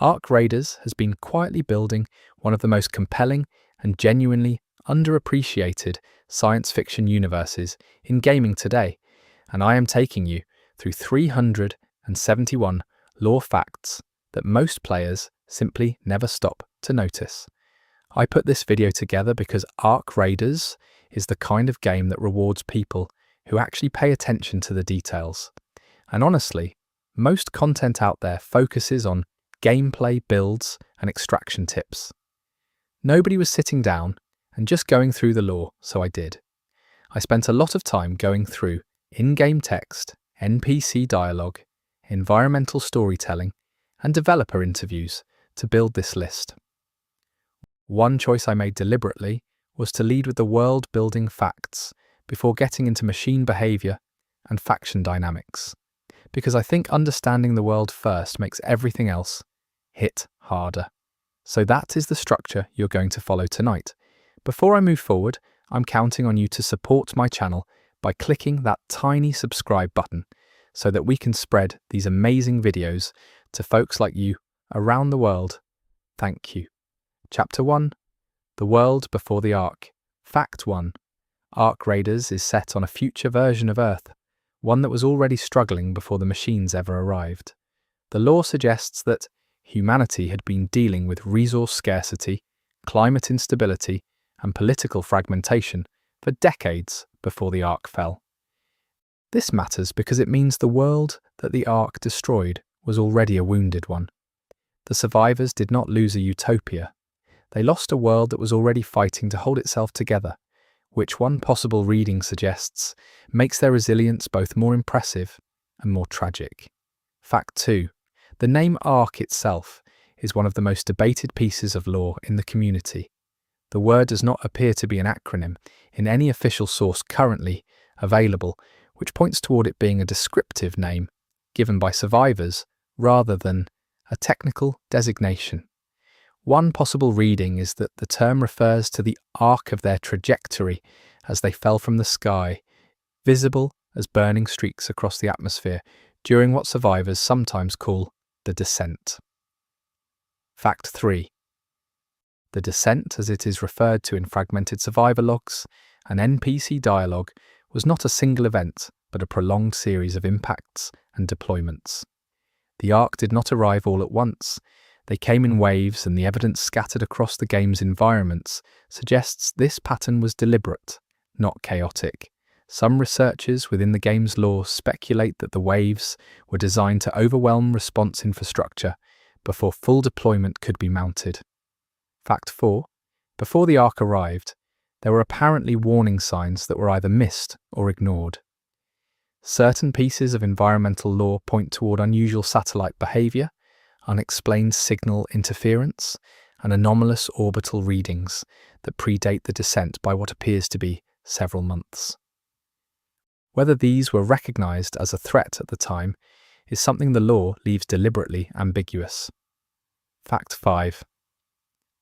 Ark Raiders has been quietly building one of the most compelling and genuinely underappreciated science fiction universes in gaming today, and I am taking you through 371 lore facts that most players simply never stop to notice. I put this video together because Ark Raiders is the kind of game that rewards people who actually pay attention to the details. And honestly, most content out there focuses on gameplay, builds, and extraction tips. Nobody was sitting down and just going through the lore, so I did. I spent a lot of time going through in-game text, NPC dialogue, environmental storytelling, and developer interviews to build this list. One choice I made deliberately was to lead with the world-building facts before getting into machine behavior and faction dynamics, because I think understanding the world first makes everything else hit harder. So that is the structure you're going to follow tonight. Before I move forward, I'm counting on you to support my channel by clicking that tiny subscribe button so that we can spread these amazing videos to folks like you around the world. Thank you. Chapter 1. The World Before the Ark. Fact 1. Ark Raiders is set on a future version of Earth, one that was already struggling before the machines ever arrived. The lore suggests that humanity had been dealing with resource scarcity, climate instability, and political fragmentation for decades before the Ark fell. This matters because it means the world that the Ark destroyed was already a wounded one. The survivors did not lose a utopia. They lost a world that was already fighting to hold itself together, which one possible reading suggests makes their resilience both more impressive and more tragic. Fact 2. The name Ark itself is one of the most debated pieces of lore in the community. The word does not appear to be an acronym in any official source currently available, which points toward it being a descriptive name given by survivors rather than a technical designation. One possible reading is that the term refers to the arc of their trajectory as they fell from the sky, visible as burning streaks across the atmosphere during what survivors sometimes call the descent. Fact 3. The descent, as it is referred to in fragmented survivor logs and NPC dialogue, was not a single event, but a prolonged series of impacts and deployments. The Ark did not arrive all at once. They came in waves, and the evidence scattered across the game's environments suggests this pattern was deliberate, not chaotic. Some researchers within the game's lore speculate that the waves were designed to overwhelm response infrastructure before full deployment could be mounted. Fact 4. Before the Ark arrived, there were apparently warning signs that were either missed or ignored. Certain pieces of environmental lore point toward unusual satellite behavior, unexplained signal interference, and anomalous orbital readings that predate the descent by what appears to be several months. Whether these were recognized as a threat at the time is something the lore leaves deliberately ambiguous. Fact 5.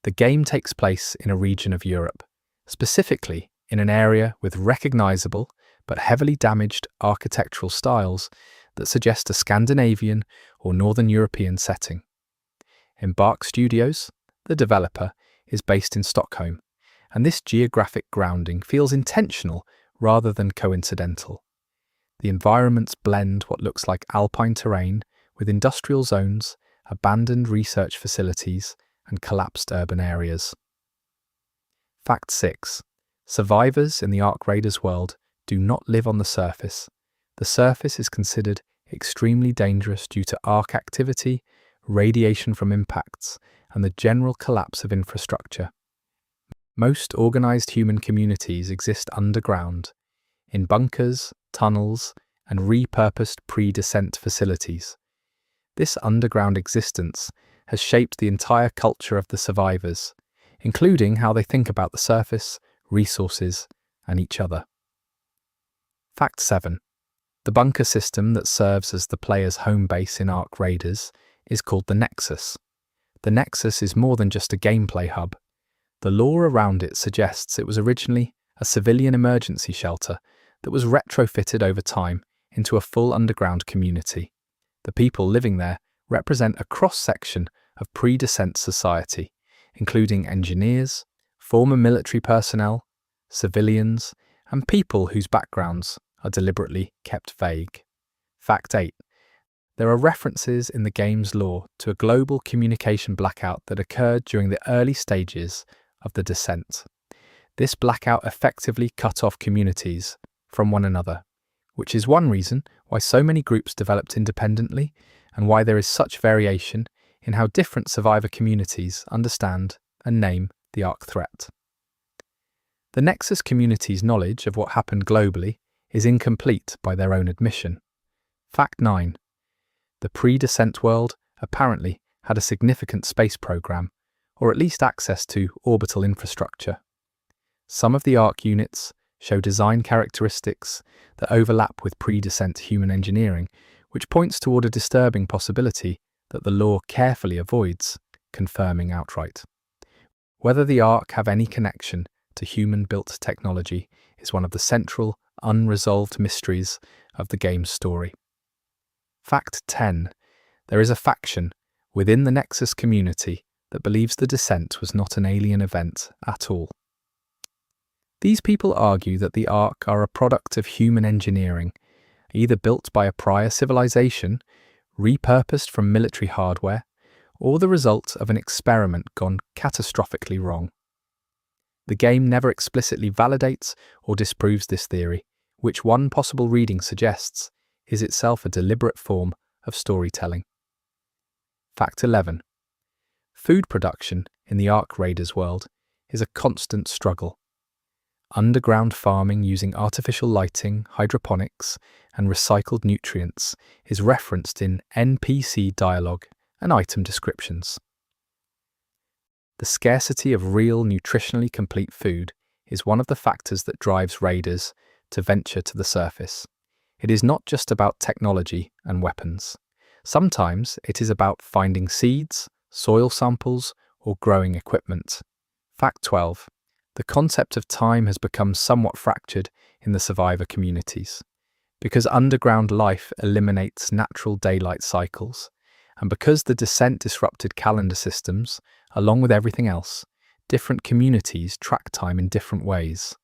The game takes place in a region of Europe, specifically in an area with recognizable but heavily damaged architectural styles that suggest a Scandinavian or Northern European setting. Embark Studios, the developer, is based in Stockholm, and this geographic grounding feels intentional rather than coincidental. The environments blend what looks like alpine terrain with industrial zones, abandoned research facilities, and collapsed urban areas. Fact 6. Survivors in the Ark Raiders world do not live on the surface. The surface is considered extremely dangerous due to Ark activity, radiation from impacts, and the general collapse of infrastructure. Most organized human communities exist underground, in bunkers, tunnels, and repurposed pre-descent facilities. This underground existence has shaped the entire culture of the survivors, including how they think about the surface, resources, and each other. Fact 7. The bunker system that serves as the player's home base in Ark Raiders is called the Nexus. The Nexus is more than just a gameplay hub. The lore around it suggests it was originally a civilian emergency shelter that was retrofitted over time into a full underground community. The people living there represent a cross-section of pre-descent society, including engineers, former military personnel, civilians, and people whose backgrounds are deliberately kept vague. Fact 8. There are references in the game's lore to a global communication blackout that occurred during the early stages of the descent. This blackout effectively cut off communities from one another, which is one reason why so many groups developed independently and why there is such variation in how different survivor communities understand and name the Ark threat. The Nexus community's knowledge of what happened globally is incomplete by their own admission. Fact 9. The pre-descent world apparently had a significant space program, or at least access to orbital infrastructure. Some of the Ark units show design characteristics that overlap with pre-descent human engineering, which points toward a disturbing possibility that the lore carefully avoids confirming outright. Whether the Ark have any connection to human-built technology is one of the central, unresolved mysteries of the game's story. Fact 10. There is a faction within the Nexus community that believes the descent was not an alien event at all. These people argue that the Ark are a product of human engineering, either built by a prior civilization, repurposed from military hardware, or the result of an experiment gone catastrophically wrong. The game never explicitly validates or disproves this theory, which one possible reading suggests is itself a deliberate form of storytelling. Fact 11. Food production in the Ark Raiders world is a constant struggle. Underground farming using artificial lighting, hydroponics, and recycled nutrients is referenced in NPC dialogue and item descriptions. The scarcity of real nutritionally complete food is one of the factors that drives raiders to venture to the surface. It is not just about technology and weapons. Sometimes it is about finding seeds, soil samples, or growing equipment. Fact 12. The concept of time has become somewhat fractured in the survivor communities. Because underground life eliminates natural daylight cycles, and because the descent disrupted calendar systems, along with everything else, different communities track time in different ways.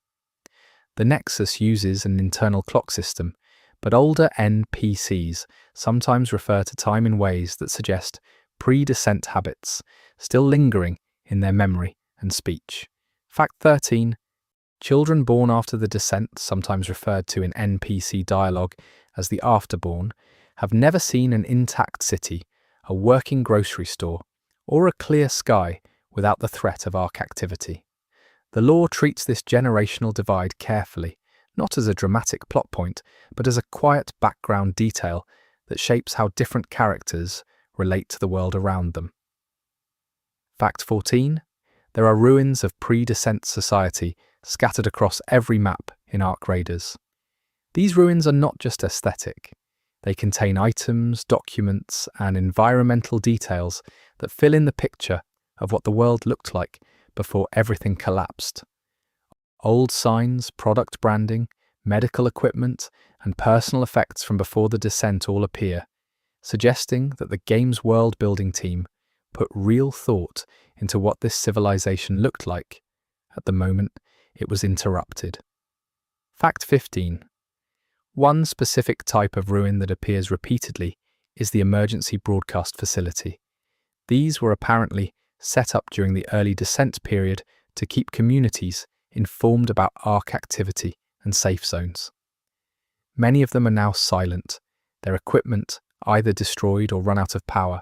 The Nexus uses an internal clock system, but older NPCs sometimes refer to time in ways that suggest pre-descent habits, still lingering in their memory and speech. Fact 13. Children born after the descent, sometimes referred to in NPC dialogue as the afterborn, have never seen an intact city, a working grocery store, or a clear sky without the threat of Ark activity. The lore treats this generational divide carefully, not as a dramatic plot point, but as a quiet background detail that shapes how different characters relate to the world around them. Fact 14. There are ruins of pre-descent society scattered across every map in Ark Raiders. These ruins are not just aesthetic. They contain items, documents, and environmental details that fill in the picture of what the world looked like before everything collapsed. Old signs, product branding, medical equipment, and personal effects from before the descent all appear, suggesting that the game's world-building team put real thought into what this civilization looked like at the moment it was interrupted. Fact 15. One specific type of ruin that appears repeatedly is the emergency broadcast facility. These were apparently set up during the early descent period to keep communities informed about Ark activity and safe zones. Many of them are now silent, their equipment either destroyed or run out of power,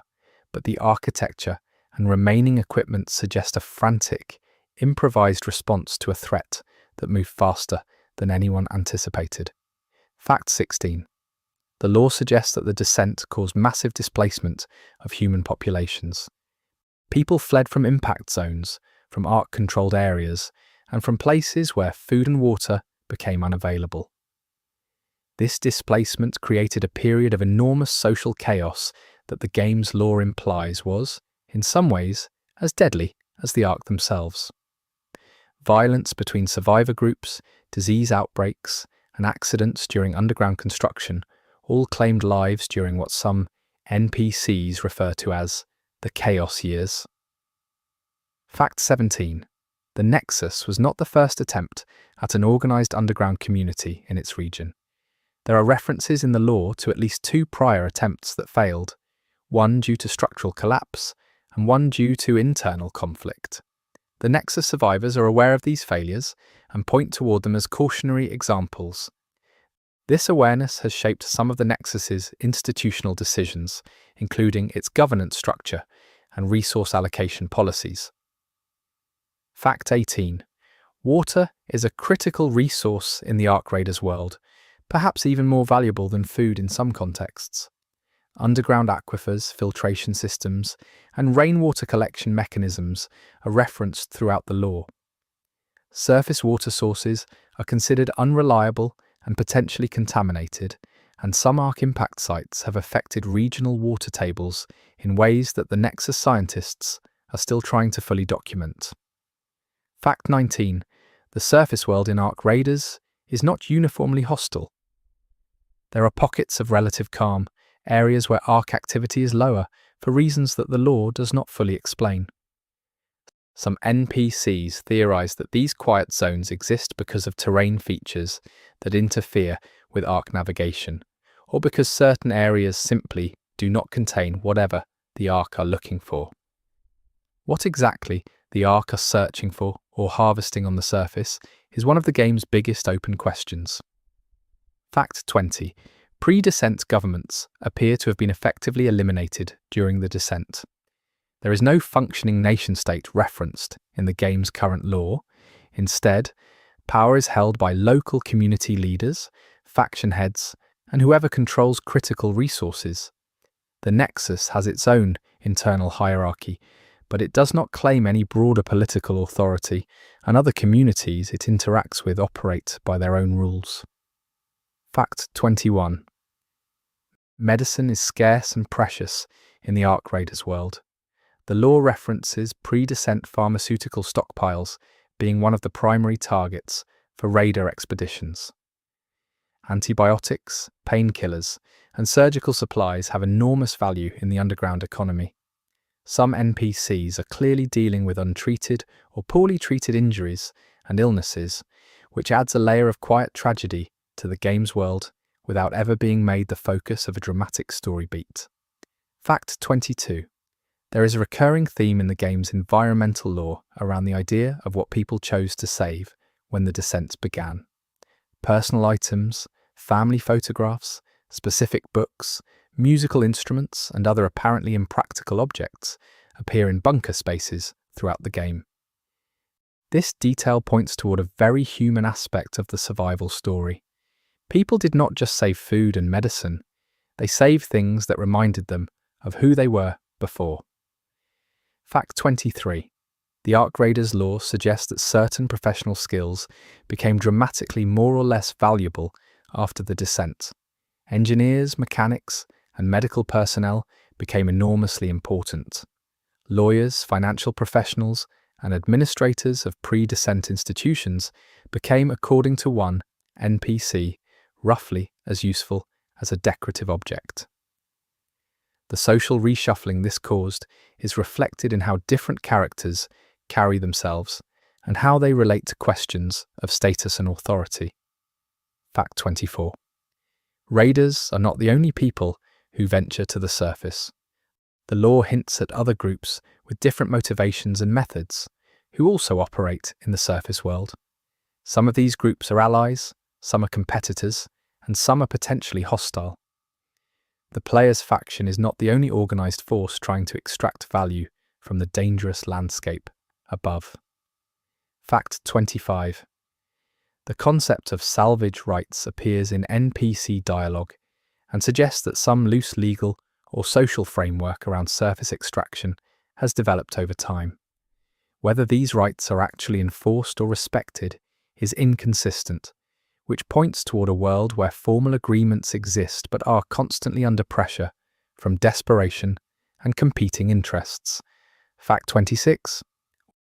but the architecture and remaining equipment suggest a frantic, improvised response to a threat that moved faster than anyone anticipated. Fact 16. The lore suggests that the descent caused massive displacement of human populations. People fled from impact zones, from Ark-controlled areas, and from places where food and water became unavailable. This displacement created a period of enormous social chaos that the game's lore implies was, in some ways, as deadly as the Ark themselves. Violence between survivor groups, disease outbreaks, and accidents during underground construction all claimed lives during what some NPCs refer to as the Chaos Years. Fact 17. The Nexus was not the first attempt at an organized underground community in its region. There are references in the lore to at least 2 prior attempts that failed, one due to structural collapse and one due to internal conflict. The Nexus survivors are aware of these failures and point toward them as cautionary examples. This awareness has shaped some of the Nexus's institutional decisions, including its governance structure and resource allocation policies. Fact 18. Water is a critical resource in the Ark Raiders world, perhaps even more valuable than food in some contexts. Underground aquifers, filtration systems, and rainwater collection mechanisms are referenced throughout the lore. Surface water sources are considered unreliable and potentially contaminated, and some Ark impact sites have affected regional water tables in ways that the Nexus scientists are still trying to fully document. Fact 19. The surface world in Ark Raiders is not uniformly hostile. There are pockets of relative calm, areas where Ark activity is lower for reasons that the lore does not fully explain. Some NPCs theorize that these quiet zones exist because of terrain features that interfere with Ark navigation, or because certain areas simply do not contain whatever the Ark are looking for. What exactly the Ark are searching for or harvesting on the surface is one of the game's biggest open questions. Fact 20. Pre-descent governments appear to have been effectively eliminated during the descent. There is no functioning nation-state referenced in the game's current lore. Instead, power is held by local community leaders, faction heads, and whoever controls critical resources. The Nexus has its own internal hierarchy, but it does not claim any broader political authority, and other communities it interacts with operate by their own rules. Fact 21. Medicine is scarce and precious in the Ark Raiders world. The lore references pre-descent pharmaceutical stockpiles being one of the primary targets for raider expeditions. Antibiotics, painkillers, and surgical supplies have enormous value in the underground economy. Some NPCs are clearly dealing with untreated or poorly treated injuries and illnesses, which adds a layer of quiet tragedy to the game's world without ever being made the focus of a dramatic story beat. Fact 22. There is a recurring theme in the game's environmental lore around the idea of what people chose to save when the descent began. Personal items, family photographs, specific books, musical instruments, and other apparently impractical objects appear in bunker spaces throughout the game. This detail points toward a very human aspect of the survival story. People did not just save food and medicine, they saved things that reminded them of who they were before. Fact 23. The Ark Raiders lore suggests that certain professional skills became dramatically more or less valuable after the descent. Engineers, mechanics, and medical personnel became enormously important. Lawyers, financial professionals, and administrators of pre-descent institutions became, according to one NPC, roughly as useful as a decorative object. The social reshuffling this caused is reflected in how different characters carry themselves and how they relate to questions of status and authority. Fact 24. Raiders are not the only people who venture to the surface. The lore hints at other groups with different motivations and methods who also operate in the surface world. Some of these groups are allies, some are competitors, and some are potentially hostile. The player's faction is not the only organized force trying to extract value from the dangerous landscape above. Fact 25. The concept of salvage rights appears in NPC dialogue and suggests that some loose legal or social framework around surface extraction has developed over time. Whether these rights are actually enforced or respected is inconsistent, which points toward a world where formal agreements exist but are constantly under pressure from desperation and competing interests. Fact 26.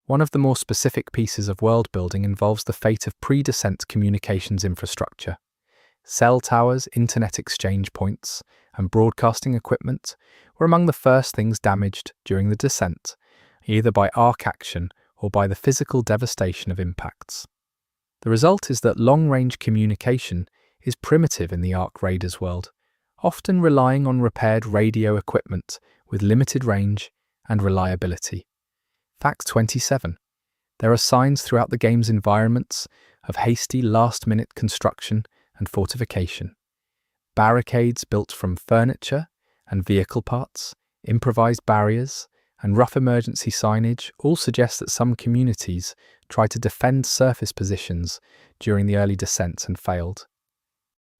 One of the more specific pieces of world building involves the fate of pre-descent communications infrastructure. Cell towers, internet exchange points, and broadcasting equipment were among the first things damaged during the descent, either by arc action or by the physical devastation of impacts. The result is that long-range communication is primitive in the Ark Raiders world, often relying on repaired radio equipment with limited range and reliability. Fact 27. There are signs throughout the game's environments of hasty last-minute construction and fortification. Barricades built from furniture and vehicle parts, improvised barriers, and rough emergency signage all suggest that some communities tried to defend surface positions during the early descents and failed.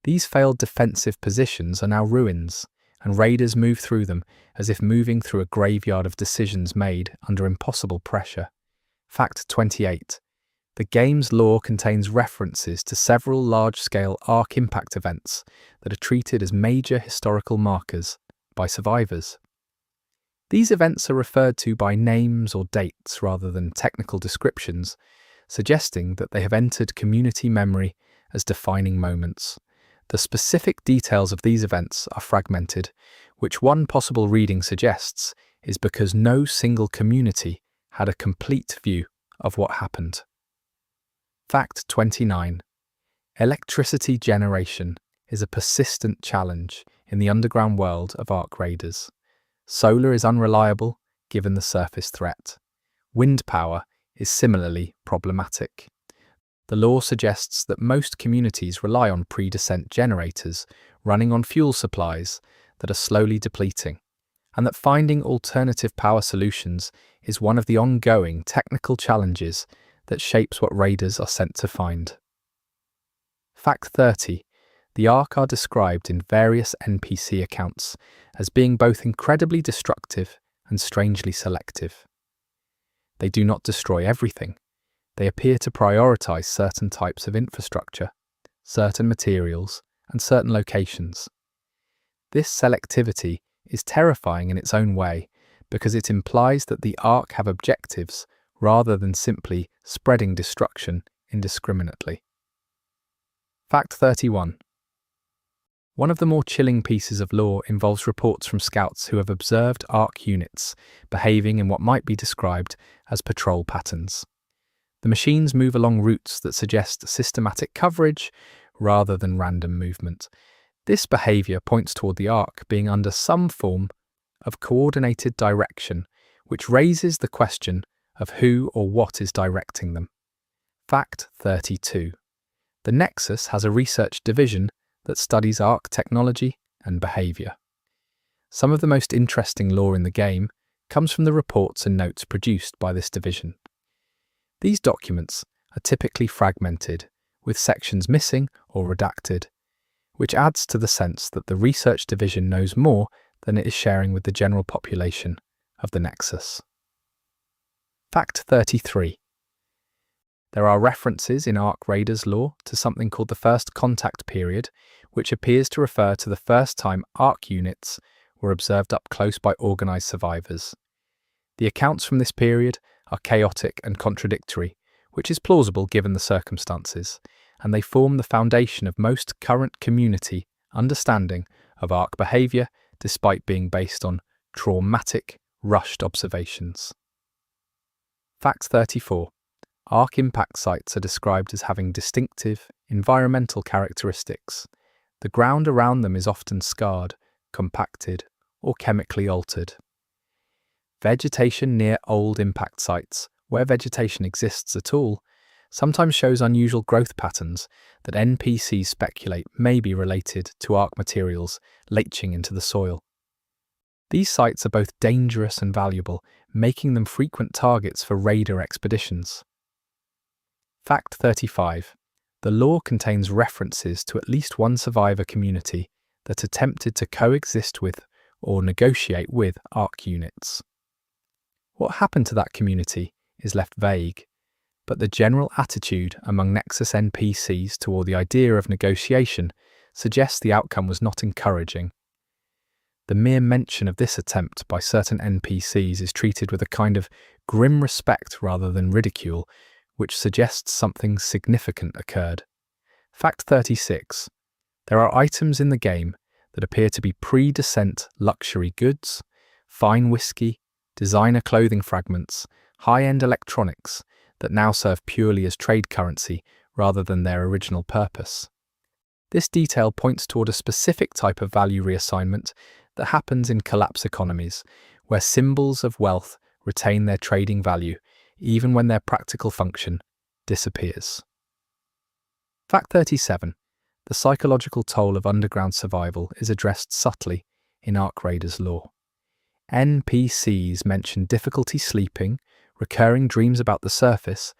These failed defensive positions are now ruins, and raiders move through them as if moving through a graveyard of decisions made under impossible pressure. Fact 28. The game's lore contains references to several large-scale Ark impact events that are treated as major historical markers by survivors. These events are referred to by names or dates rather than technical descriptions, suggesting that they have entered community memory as defining moments. The specific details of these events are fragmented, which one possible reading suggests is because no single community had a complete view of what happened. Fact 29. Electricity generation is a persistent challenge in the underground world of Ark Raiders. Solar is unreliable given the surface threat. Wind power is similarly problematic. The lore suggests that most communities rely on pre-descent generators running on fuel supplies that are slowly depleting, and that finding alternative power solutions is one of the ongoing technical challenges that shapes what raiders are sent to find. Fact 30. The Ark are described in various NPC accounts as being both incredibly destructive and strangely selective. They do not destroy everything. They appear to prioritize certain types of infrastructure, certain materials, and certain locations. This selectivity is terrifying in its own way because it implies that the Ark have objectives rather than simply spreading destruction indiscriminately. Fact 31. One of the more chilling pieces of lore involves reports from scouts who have observed Ark units behaving in what might be described as patrol patterns. The machines move along routes that suggest systematic coverage rather than random movement. This behavior points toward the Ark being under some form of coordinated direction, which raises the question of who or what is directing them. Fact 32. The Nexus has a research division that studies Ark technology and behavior. Some of the most interesting lore in the game comes from the reports and notes produced by this division. These documents are typically fragmented, with sections missing or redacted, which adds to the sense that the research division knows more than it is sharing with the general population of the Nexus. Fact 33. There are references in Ark Raiders lore to something called the First Contact Period, which appears to refer to the first time Ark units were observed up close by organised survivors. The accounts from this period are chaotic and contradictory, which is plausible given the circumstances, and they form the foundation of most current community understanding of Ark behaviour despite being based on traumatic, rushed observations. Fact 34. Ark impact sites are described as having distinctive environmental characteristics. The ground around them is often scarred, compacted, or chemically altered. Vegetation near old impact sites, where vegetation exists at all, sometimes shows unusual growth patterns that NPCs speculate may be related to Ark materials leaching into the soil. These sites are both dangerous and valuable, making them frequent targets for raider expeditions. Fact 35. The lore contains references to at least one survivor community that attempted to coexist with or negotiate with Ark units. What happened to that community is left vague, but the general attitude among Nexus NPCs toward the idea of negotiation suggests the outcome was not encouraging. The mere mention of this attempt by certain NPCs is treated with a kind of grim respect rather than ridicule, which suggests something significant occurred. Fact 36. There are items in the game that appear to be pre-descent luxury goods, fine whiskey, designer clothing fragments, high-end electronics that now serve purely as trade currency rather than their original purpose. This detail points toward a specific type of value reassignment that happens in collapse economies, where symbols of wealth retain their trading value even when their practical function disappears. Fact 37. The psychological toll of underground survival is addressed subtly in Ark Raiders lore. NPCs mention difficulty sleeping, recurring dreams about the surface,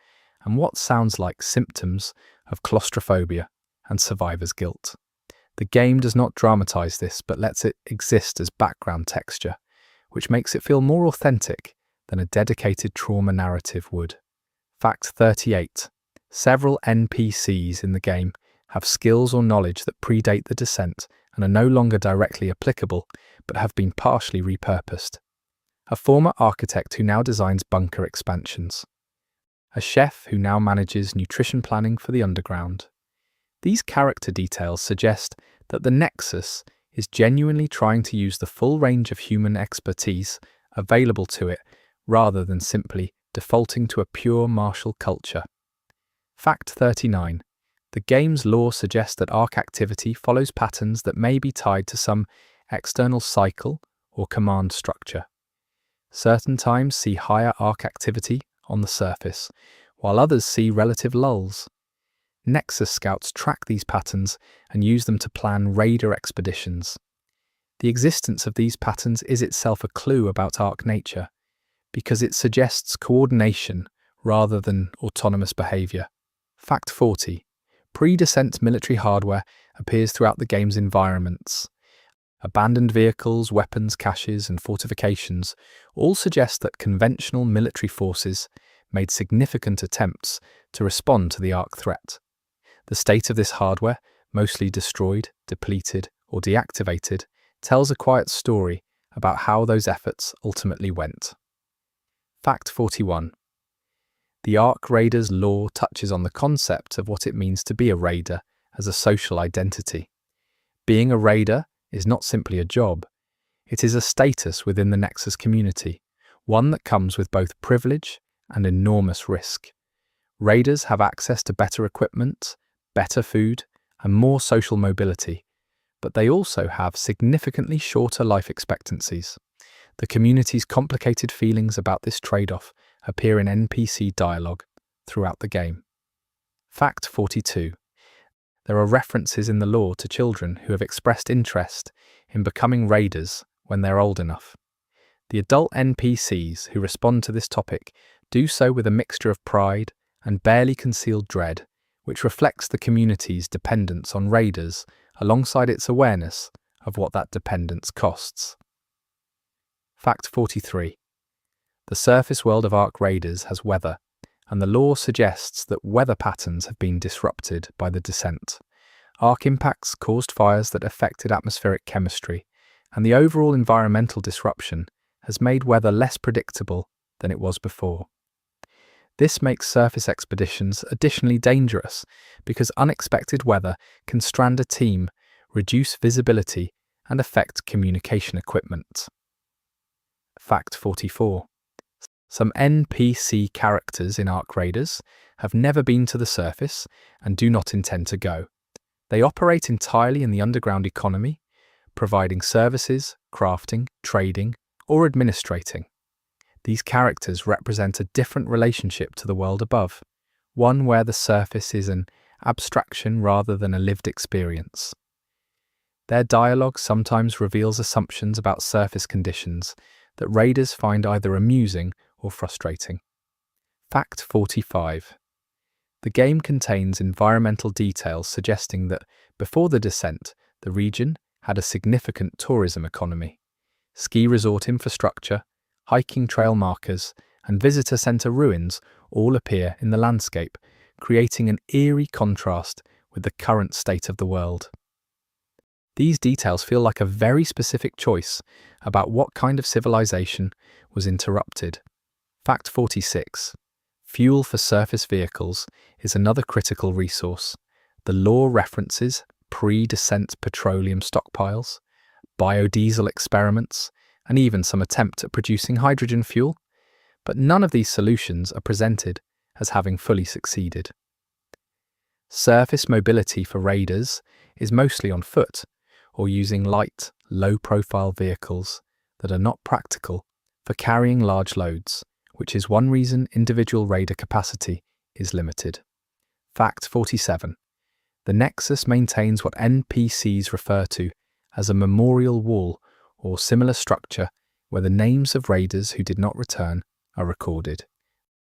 and what sounds like symptoms of claustrophobia and survivor's guilt. The game does not dramatize this, but lets it exist as background texture, which makes it feel more authentic than a dedicated trauma narrative would. Fact 38. Several NPCs in the game have skills or knowledge that predate the descent and are no longer directly applicable, but have been partially repurposed. A former architect who now designs bunker expansions. A chef who now manages nutrition planning for the underground. These character details suggest that the Nexus is genuinely trying to use the full range of human expertise available to it rather than simply defaulting to a pure martial culture. Fact 39. The game's lore suggests that Ark activity follows patterns that may be tied to some external cycle or command structure. Certain times see higher Ark activity on the surface, while others see relative lulls. Nexus scouts track these patterns and use them to plan raider expeditions. The existence of these patterns is itself a clue about Ark nature, because it suggests coordination rather than autonomous behavior. Fact 40. Pre-descent military hardware appears throughout the game's environments. Abandoned vehicles, weapons caches, and fortifications all suggest that conventional military forces made significant attempts to respond to the Ark threat. The state of this hardware, mostly destroyed, depleted, or deactivated, tells a quiet story about how those efforts ultimately went. Fact 41. The Ark Raiders lore touches on the concept of what it means to be a raider as a social identity. Being a raider is not simply a job, it is a status within the Nexus community, one that comes with both privilege and enormous risk. Raiders have access to better equipment, better food, and more social mobility, but they also have significantly shorter life expectancies. The community's complicated feelings about this trade-off appear in NPC dialogue throughout the game. Fact 42. There are references in the lore to children who have expressed interest in becoming raiders when they're old enough. The adult NPCs who respond to this topic do so with a mixture of pride and barely concealed dread, which reflects the community's dependence on raiders alongside its awareness of what that dependence costs. Fact 43. The surface world of Ark Raiders has weather, and the lore suggests that weather patterns have been disrupted by the descent. Ark impacts caused fires that affected atmospheric chemistry, and the overall environmental disruption has made weather less predictable than it was before. This makes surface expeditions additionally dangerous because unexpected weather can strand a team, reduce visibility, and affect communication equipment. Fact 44. Some NPC characters in Ark Raiders have never been to the surface and do not intend to go. They operate entirely in the underground economy, providing services, crafting, trading, or administrating. These characters represent a different relationship to the world above, one where the surface is an abstraction rather than a lived experience. Their dialogue sometimes reveals assumptions about surface conditions that raiders find either amusing or frustrating. Fact 45. The game contains environmental details suggesting that before the descent, the region had a significant tourism economy. Ski resort infrastructure, hiking trail markers, and visitor center ruins all appear in the landscape, creating an eerie contrast with the current state of the world. These details feel like a very specific choice about what kind of civilization was interrupted. Fact 46. Fuel for surface vehicles is another critical resource. The lore references pre-descent petroleum stockpiles, biodiesel experiments, and even some attempt at producing hydrogen fuel, but none of these solutions are presented as having fully succeeded. Surface mobility for raiders is mostly on foot or using light, low-profile vehicles that are not practical for carrying large loads, which is one reason individual raider capacity is limited. Fact 47. The Nexus maintains what NPCs refer to as a memorial wall or similar structure where the names of raiders who did not return are recorded.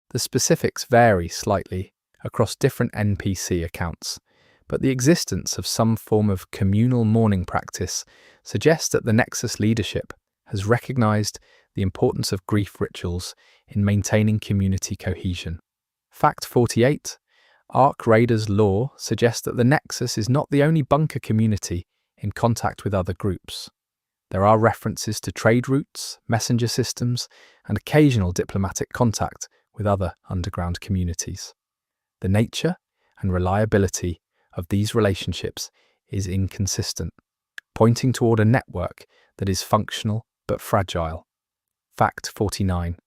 The specifics vary slightly across different NPC accounts, but the existence of some form of communal mourning practice suggests that the Nexus leadership has recognized the importance of grief rituals in maintaining community cohesion. Fact 48. Ark Raiders lore suggests that the Nexus is not the only bunker community in contact with other groups. There are references to trade routes, messenger systems, and occasional diplomatic contact with other underground communities. The nature and reliability of these relationships is inconsistent, pointing toward a network that is functional but fragile. Fact 49.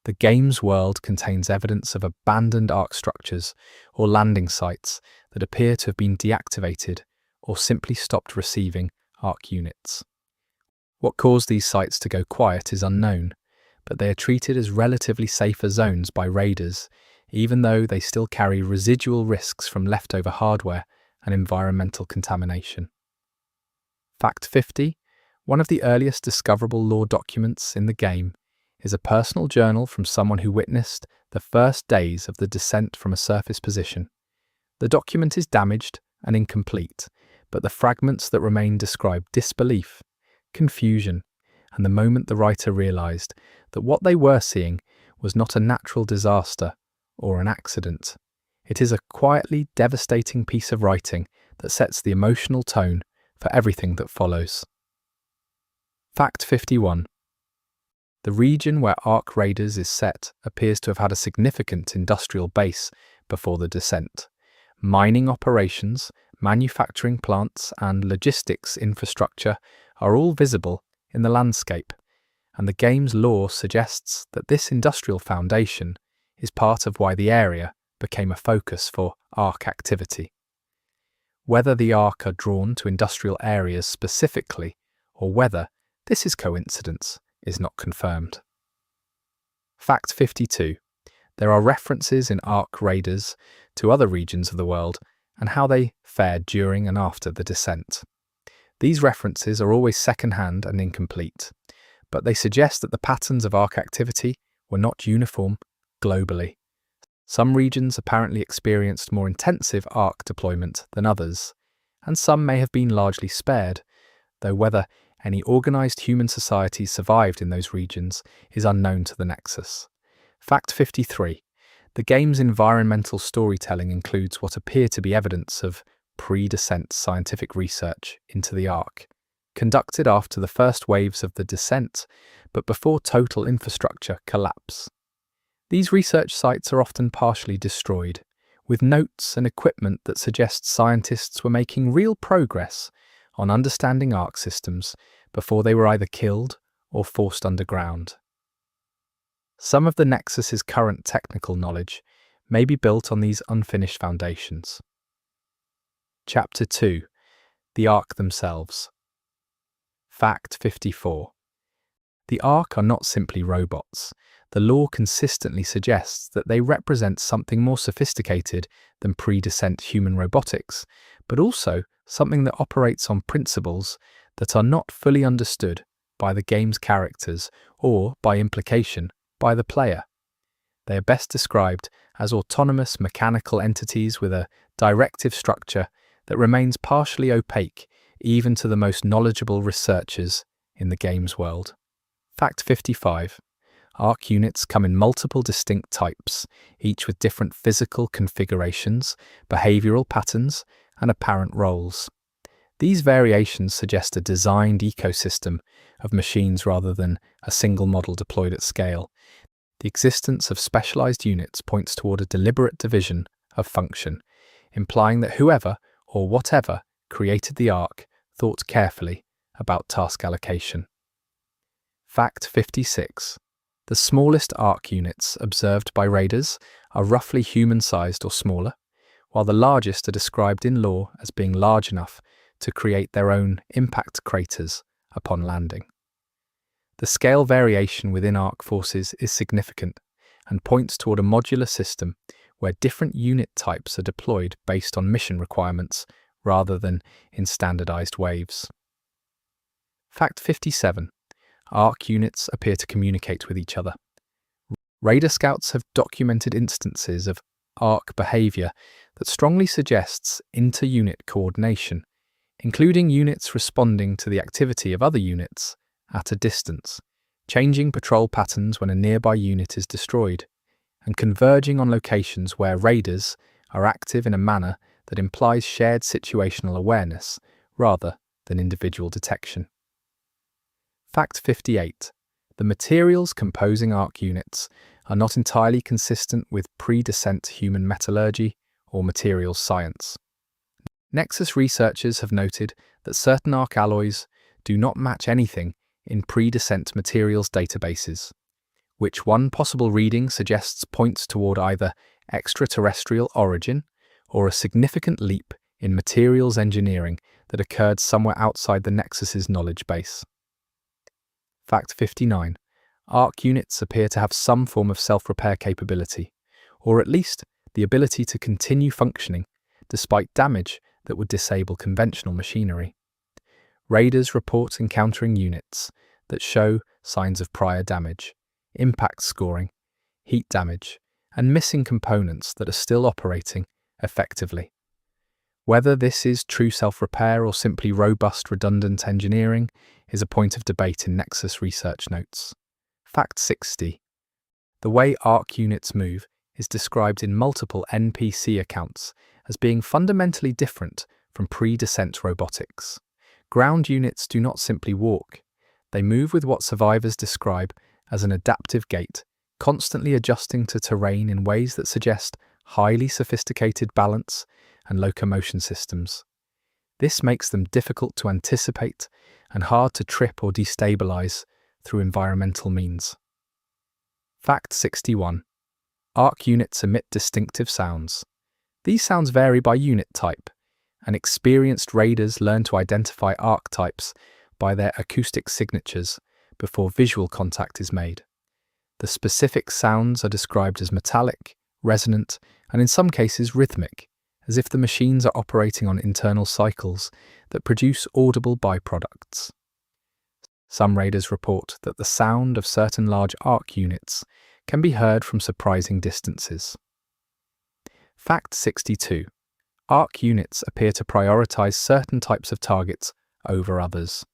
The game's world contains evidence of abandoned Ark structures or landing sites that appear to have been deactivated or simply stopped receiving Ark units. What caused these sites to go quiet is unknown, but they are treated as relatively safer zones by raiders, even though they still carry residual risks from leftover hardware and environmental contamination. Fact 50. One of the earliest discoverable lore documents in the game is a personal journal from someone who witnessed the first days of the descent from a surface position. The document is damaged and incomplete, but the fragments that remain describe disbelief, confusion, and the moment the writer realized that what they were seeing was not a natural disaster or an accident. It is a quietly devastating piece of writing that sets the emotional tone for everything that follows. Fact 51. The region where Ark Raiders is set appears to have had a significant industrial base before the descent. Mining operations, manufacturing plants, and logistics infrastructure are all visible in the landscape, and the game's lore suggests that this industrial foundation is part of why the area became a focus for Ark activity. Whether the Ark are drawn to industrial areas specifically, or whether this is coincidence, is not confirmed. Fact 52. There are references in Ark Raiders to other regions of the world and how they fared during and after the descent. These references are always second-hand and incomplete, but they suggest that the patterns of Ark activity were not uniform globally. Some regions apparently experienced more intensive Ark deployment than others, and some may have been largely spared, though whether any organised human society survived in those regions is unknown to the Nexus. Fact 53. The game's environmental storytelling includes what appear to be evidence of pre-descent scientific research into the Ark, conducted after the first waves of the descent, but before total infrastructure collapse. These research sites are often partially destroyed, with notes and equipment that suggest scientists were making real progress on understanding Ark systems before they were either killed or forced underground. Some of the Nexus's current technical knowledge may be built on these unfinished foundations. Chapter 2. The Ark themselves. Fact 54. The Ark are not simply robots. The lore consistently suggests that they represent something more sophisticated than pre-descent human robotics, but also something that operates on principles that are not fully understood by the game's characters or, by implication, by the player. They are best described as autonomous mechanical entities with a directive structure that remains partially opaque even to the most knowledgeable researchers in the game's world. Fact 55. Ark units come in multiple distinct types, each with different physical configurations, behavioral patterns, and apparent roles. These variations suggest a designed ecosystem of machines rather than a single model deployed at scale. The existence of specialized units points toward a deliberate division of function, implying that whoever or whatever created the Ark thought carefully about task allocation. Fact 56. The smallest Ark units observed by raiders are roughly human-sized or smaller, while the largest are described in lore as being large enough to create their own impact craters upon landing. The scale variation within Ark forces is significant and points toward a modular system where different unit types are deployed based on mission requirements rather than in standardized waves. Fact 57. Ark units appear to communicate with each other. Raider scouts have documented instances of Ark behavior that strongly suggests inter-unit coordination, including units responding to the activity of other units at a distance, changing patrol patterns when a nearby unit is destroyed, and converging on locations where raiders are active in a manner that implies shared situational awareness rather than individual detection. Fact 58. The materials composing Ark units are not entirely consistent with pre-descent human metallurgy or materials science. Nexus researchers have noted that certain Ark alloys do not match anything in pre-descent materials databases, which one possible reading suggests points toward either extraterrestrial origin or a significant leap in materials engineering that occurred somewhere outside the Nexus's knowledge base. Fact 59. Ark units appear to have some form of self-repair capability, or at least the ability to continue functioning despite damage that would disable conventional machinery. Raiders report encountering units that show signs of prior damage, impact scoring, heat damage, and missing components that are still operating effectively. Whether this is true self-repair or simply robust redundant engineering is a point of debate in Nexus research notes. Fact 60. The way Ark units move is described in multiple NPC accounts as being fundamentally different from pre-descent robotics. Ground units do not simply walk. They move with what survivors describe as an adaptive gait, constantly adjusting to terrain in ways that suggest highly sophisticated balance and locomotion systems. This makes them difficult to anticipate and hard to trip or destabilize through environmental means. Fact 61. Ark units emit distinctive sounds. These sounds vary by unit type, and experienced raiders learn to identify Ark types by their acoustic signatures before visual contact is made. The specific sounds are described as metallic, resonant, and in some cases rhythmic, as if the machines are operating on internal cycles that produce audible byproducts. Some raiders report that the sound of certain large Ark units can be heard from surprising distances. Fact 62. Ark units appear to prioritize certain types of targets over others.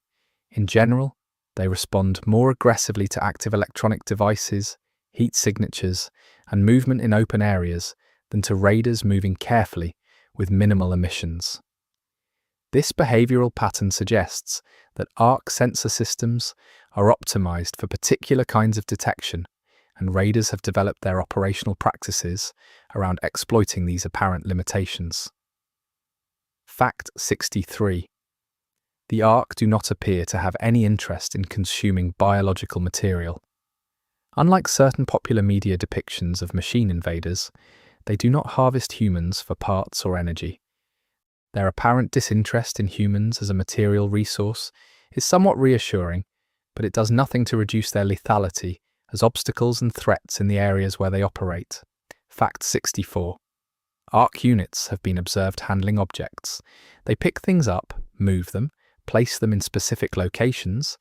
In general, they respond more aggressively to active electronic devices, heat signatures, and movement in open areas than to raiders moving carefully with minimal emissions. This behavioral pattern suggests that Ark sensor systems are optimized for particular kinds of detection, and raiders have developed their operational practices around exploiting these apparent limitations. Fact 63. The Ark do not appear to have any interest in consuming biological material. Unlike certain popular media depictions of machine invaders, they do not harvest humans for parts or energy. Their apparent disinterest in humans as a material resource is somewhat reassuring, but it does nothing to reduce their lethality as obstacles and threats in the areas where they operate. Fact 64. Ark units have been observed handling objects. They pick things up, move them, place them in specific locations,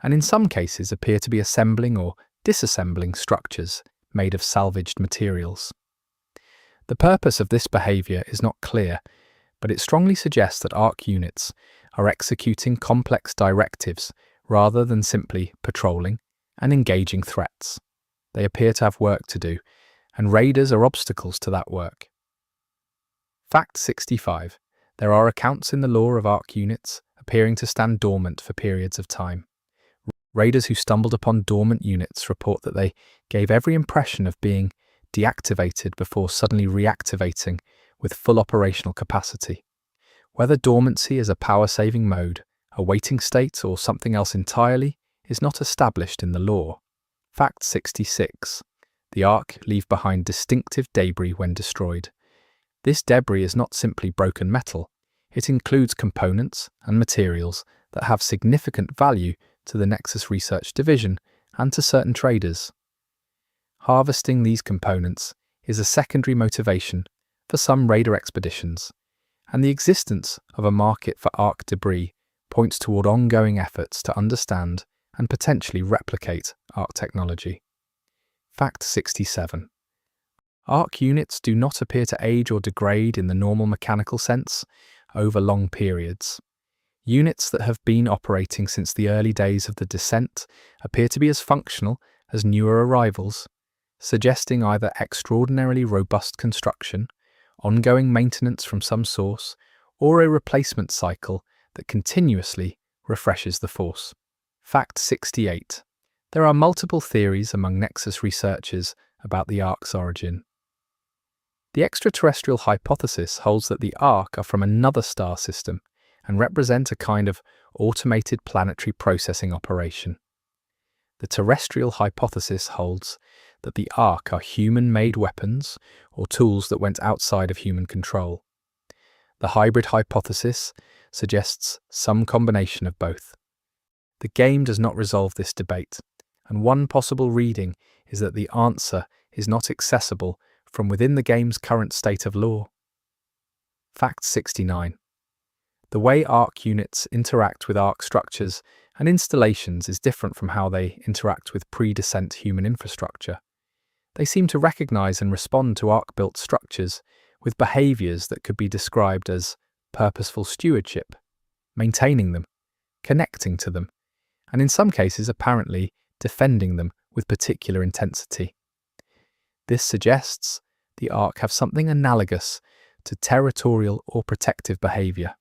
and in some cases appear to be assembling or disassembling structures made of salvaged materials. The purpose of this behavior is not clear, but it strongly suggests that Ark units are executing complex directives rather than simply patrolling and engaging threats. They appear to have work to do, and raiders are obstacles to that work. Fact 65. There are accounts in the lore of Ark units appearing to stand dormant for periods of time. Raiders who stumbled upon dormant units report that they gave every impression of being deactivated before suddenly reactivating with full operational capacity. Whether dormancy is a power-saving mode, a waiting state, or something else entirely is not established in the lore. Fact 66. The Ark leave behind distinctive debris when destroyed. This debris is not simply broken metal, it includes components and materials that have significant value to the Nexus Research Division and to certain traders. Harvesting these components is a secondary motivation for some raider expeditions, and the existence of a market for Ark debris points toward ongoing efforts to understand and potentially replicate Ark technology. Fact 67. Ark units do not appear to age or degrade in the normal mechanical sense over long periods. Units that have been operating since the early days of the descent appear to be as functional as newer arrivals, suggesting either extraordinarily robust construction, ongoing maintenance from some source, or a replacement cycle that continuously refreshes the force. Fact 68. There are multiple theories among Nexus researchers about the Ark's origin. The extraterrestrial hypothesis holds that the Ark are from another star system and represent a kind of automated planetary processing operation. The terrestrial hypothesis holds that the Ark are human-made weapons or tools that went outside of human control. The hybrid hypothesis suggests some combination of both. The game does not resolve this debate, and one possible reading is that the answer is not accessible from within the game's current state of lore. Fact 69. The way Ark units interact with Ark structures and installations is different from how they interact with pre-descent human infrastructure. They seem to recognize and respond to Ark-built structures with behaviors that could be described as purposeful stewardship, maintaining them, connecting to them, and in some cases apparently defending them with particular intensity. This suggests the Ark have something analogous to territorial or protective behavior.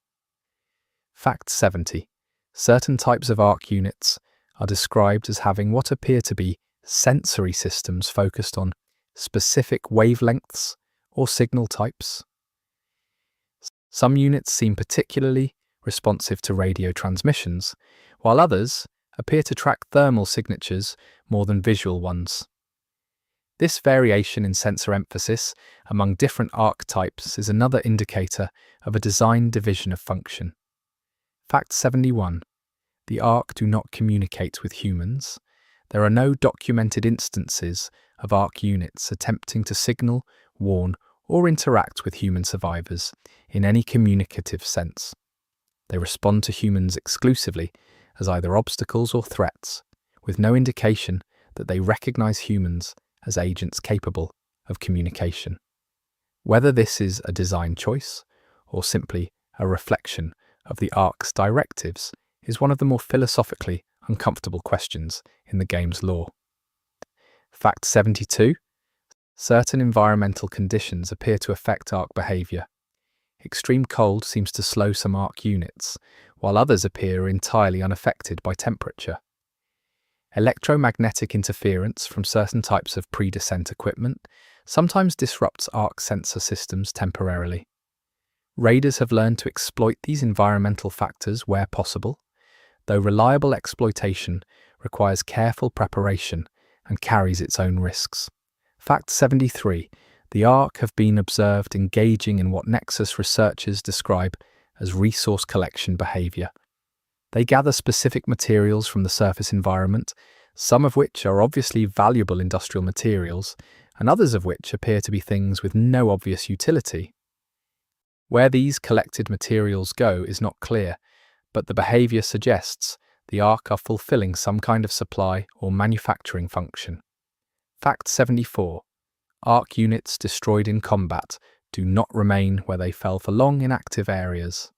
Fact 70. Certain types of Ark units are described as having what appear to be sensory systems focused on specific wavelengths or signal types. Some units seem particularly responsive to radio transmissions, while others appear to track thermal signatures more than visual ones. This variation in sensor emphasis among different Ark types is another indicator of a design division of function. Fact 71. The Ark do not communicate with humans. There are no documented instances of Ark units attempting to signal, warn, or interact with human survivors in any communicative sense. They respond to humans exclusively as either obstacles or threats, with no indication that they recognize humans as agents capable of communication. Whether this is a design choice or simply a reflection of the Ark's directives is one of the more philosophically uncomfortable questions in the game's lore. Fact 72. Certain environmental conditions appear to affect Ark behavior. Extreme cold seems to slow some Ark units, while others appear entirely unaffected by temperature. Electromagnetic interference from certain types of pre-descent equipment sometimes disrupts Ark sensor systems temporarily. Raiders have learned to exploit these environmental factors where possible, though reliable exploitation requires careful preparation and carries its own risks. Fact 73. The Ark have been observed engaging in what Nexus researchers describe as resource collection behavior. They gather specific materials from the surface environment, some of which are obviously valuable industrial materials, and others of which appear to be things with no obvious utility. Where these collected materials go is not clear, but the behavior suggests the Ark are fulfilling some kind of supply or manufacturing function. Fact 74. Ark units destroyed in combat do not remain where they fell for long in active areas.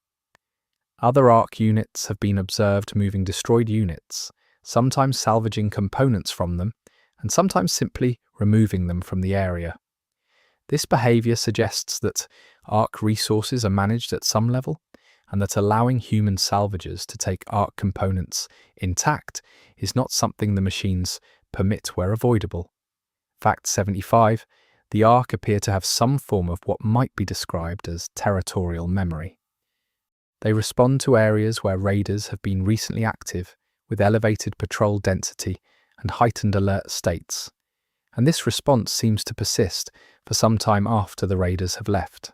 Other Ark units have been observed moving destroyed units, sometimes salvaging components from them, and sometimes simply removing them from the area. This behavior suggests that Ark resources are managed at some level, and that allowing human salvagers to take Ark components intact is not something the machines permit where avoidable. Fact 75. The Ark appear to have some form of what might be described as territorial memory. They respond to areas where raiders have been recently active, with elevated patrol density and heightened alert states, and this response seems to persist for some time after the raiders have left.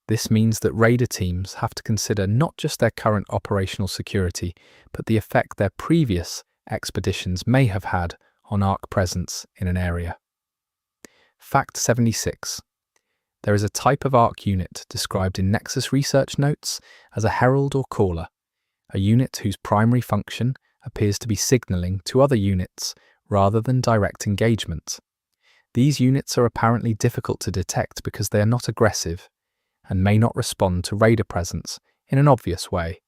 This means that raider teams have to consider not just their current operational security, but the effect their previous expeditions may have had on ARC presence in an area. Fact 76. There is a type of ARC unit described in Nexus research notes as a herald or caller, a unit whose primary function appears to be signaling to other units rather than direct engagement. These units are apparently difficult to detect because they are not aggressive and may not respond to raider presence in an obvious way,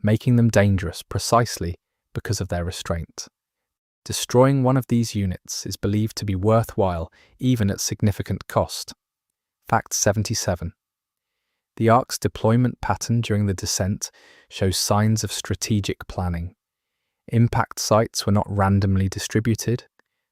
making them dangerous precisely because of their restraint. Destroying one of these units is believed to be worthwhile even at significant cost. Fact 77. The ARC's deployment pattern during the descent shows signs of strategic planning. Impact sites were not randomly distributed.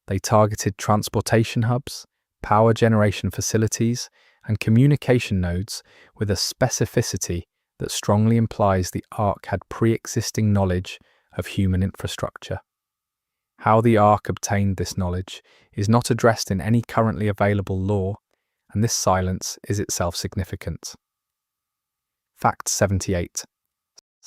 They targeted transportation hubs, power generation facilities, and communication nodes with a specificity that strongly implies the ARC had pre-existing knowledge of human infrastructure. How the ARC obtained this knowledge is not addressed in any currently available law, and this silence is itself significant. Fact 78.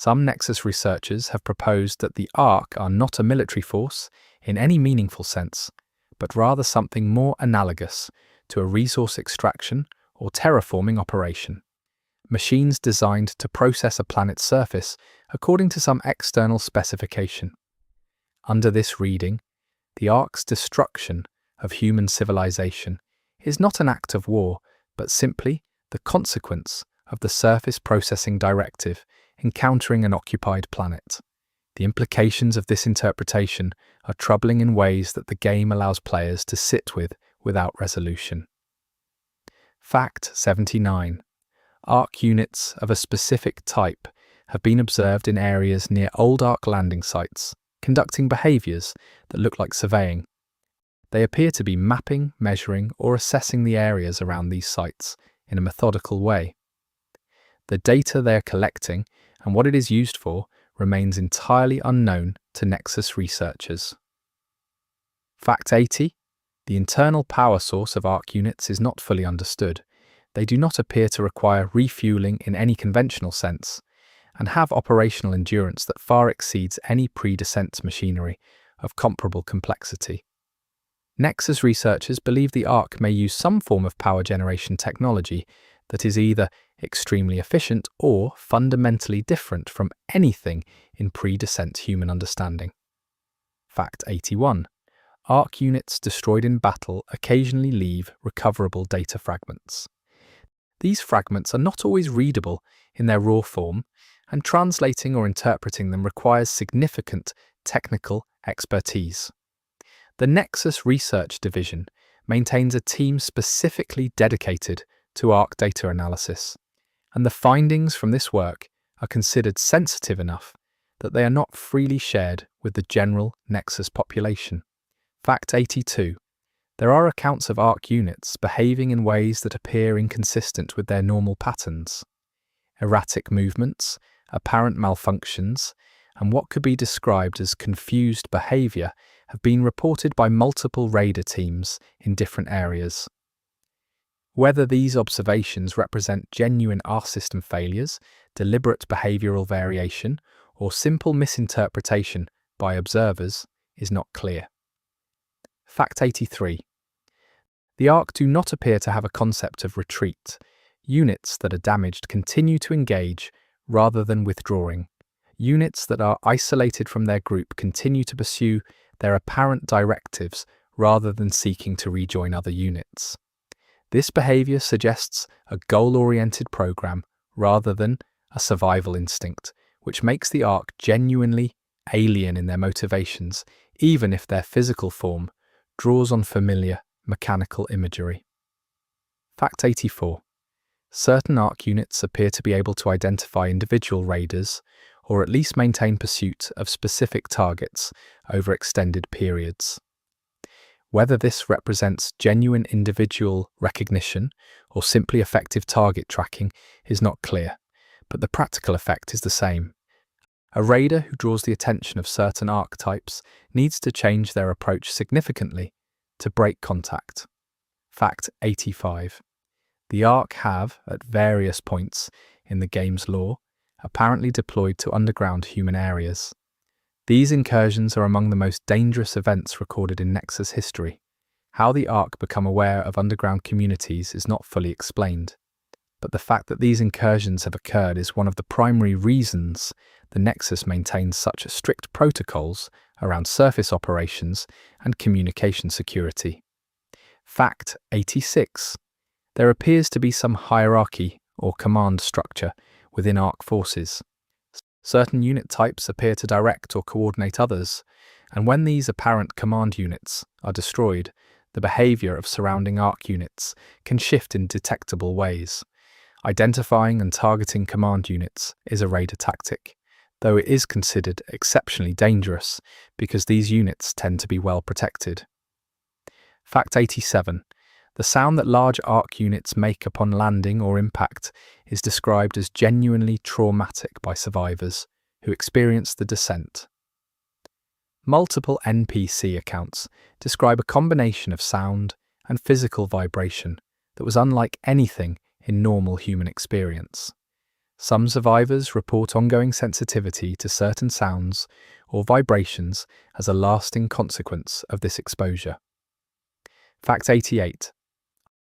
Some Nexus researchers have proposed that the ARC are not a military force in any meaningful sense, but rather something more analogous to a resource extraction or terraforming operation. Machines designed to process a planet's surface according to some external specification. Under this reading, the ARC's destruction of human civilization is not an act of war, but simply the consequence of the surface processing directive encountering an occupied planet. The implications of this interpretation are troubling in ways that the game allows players to sit with without resolution. Fact 79. ARC units of a specific type have been observed in areas near old ARC landing sites, conducting behaviours that look like surveying. They appear to be mapping, measuring, or assessing the areas around these sites in a methodical way. The data they are collecting and what it is used for remains entirely unknown to Nexus researchers. Fact 80. The internal power source of ARC units is not fully understood. They do not appear to require refueling in any conventional sense, and have operational endurance that far exceeds any pre-descent machinery of comparable complexity. Nexus researchers believe the ARC may use some form of power generation technology that is either extremely efficient or fundamentally different from anything in pre-descent human understanding. Fact 81. ARC units destroyed in battle occasionally leave recoverable data fragments. These fragments are not always readable in their raw form, and translating or interpreting them requires significant technical expertise. The Nexus Research Division maintains a team specifically dedicated to ARC data analysis, and the findings from this work are considered sensitive enough that they are not freely shared with the general Nexus population. Fact 82. There are accounts of ARC units behaving in ways that appear inconsistent with their normal patterns. Erratic movements, apparent malfunctions, and what could be described as confused behaviour have been reported by multiple raider teams in different areas. Whether these observations represent genuine ARC system failures, deliberate behavioural variation, or simple misinterpretation by observers is not clear. Fact 83. The ARC do not appear to have a concept of retreat. Units that are damaged continue to engage rather than withdrawing. Units that are isolated from their group continue to pursue their apparent directives rather than seeking to rejoin other units. This behaviour suggests a goal-oriented program rather than a survival instinct, which makes the ARC genuinely alien in their motivations, even if their physical form draws on familiar mechanical imagery. Fact 84. Certain ARC units appear to be able to identify individual raiders, or at least maintain pursuit of specific targets over extended periods. Whether this represents genuine individual recognition or simply effective target tracking is not clear, but the practical effect is the same. A raider who draws the attention of certain archetypes needs to change their approach significantly to break contact. Fact 85. The Ark have, at various points in the game's lore, apparently deployed to underground human areas. These incursions are among the most dangerous events recorded in Nexus history. How the Ark become aware of underground communities is not fully explained, but the fact that these incursions have occurred is one of the primary reasons the Nexus maintains such strict protocols around surface operations and communication security. Fact 86. There appears to be some hierarchy or command structure within Ark forces. Certain unit types appear to direct or coordinate others, and when these apparent command units are destroyed, the behavior of surrounding Ark units can shift in detectable ways. Identifying and targeting command units is a raider tactic, though it is considered exceptionally dangerous because these units tend to be well protected. Fact 87. The sound that large Ark units make upon landing or impact is described as genuinely traumatic by survivors who experience the descent. Multiple NPC accounts describe a combination of sound and physical vibration that was unlike anything in normal human experience. Some survivors report ongoing sensitivity to certain sounds or vibrations as a lasting consequence of this exposure. Fact 88.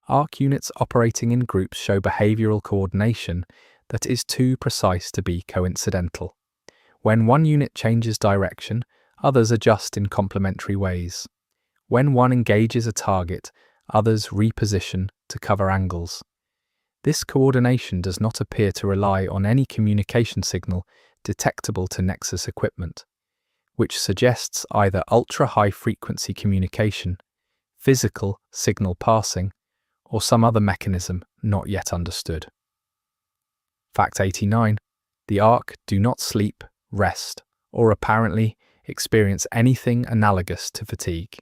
Ark units operating in groups show behavioral coordination that is too precise to be coincidental. When one unit changes direction, others adjust in complementary ways. When one engages a target, others reposition to cover angles. This coordination does not appear to rely on any communication signal detectable to Nexus equipment, which suggests either ultra-high-frequency communication, physical signal passing, or some other mechanism not yet understood. Fact 89. The Ark do not sleep, rest, or apparently experience anything analogous to fatigue.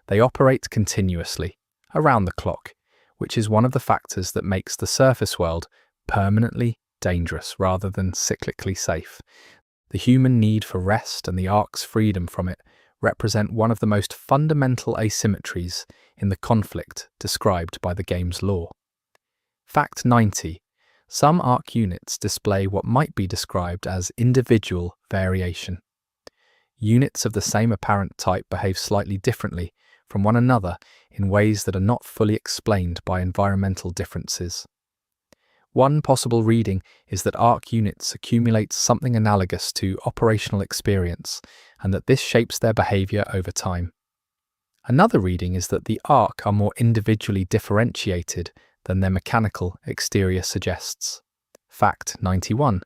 They operate continuously, around the clock, which is one of the factors that makes the surface world permanently dangerous rather than cyclically safe. The human need for rest and the Ark's freedom from it represent one of the most fundamental asymmetries in the conflict described by the game's lore. Fact 90. Some Ark units display what might be described as individual variation. Units of the same apparent type behave slightly differently from one another in ways that are not fully explained by environmental differences. One possible reading is that Ark units accumulate something analogous to operational experience, and that this shapes their behavior over time. Another reading is that the Ark are more individually differentiated than their mechanical exterior suggests. Fact 91.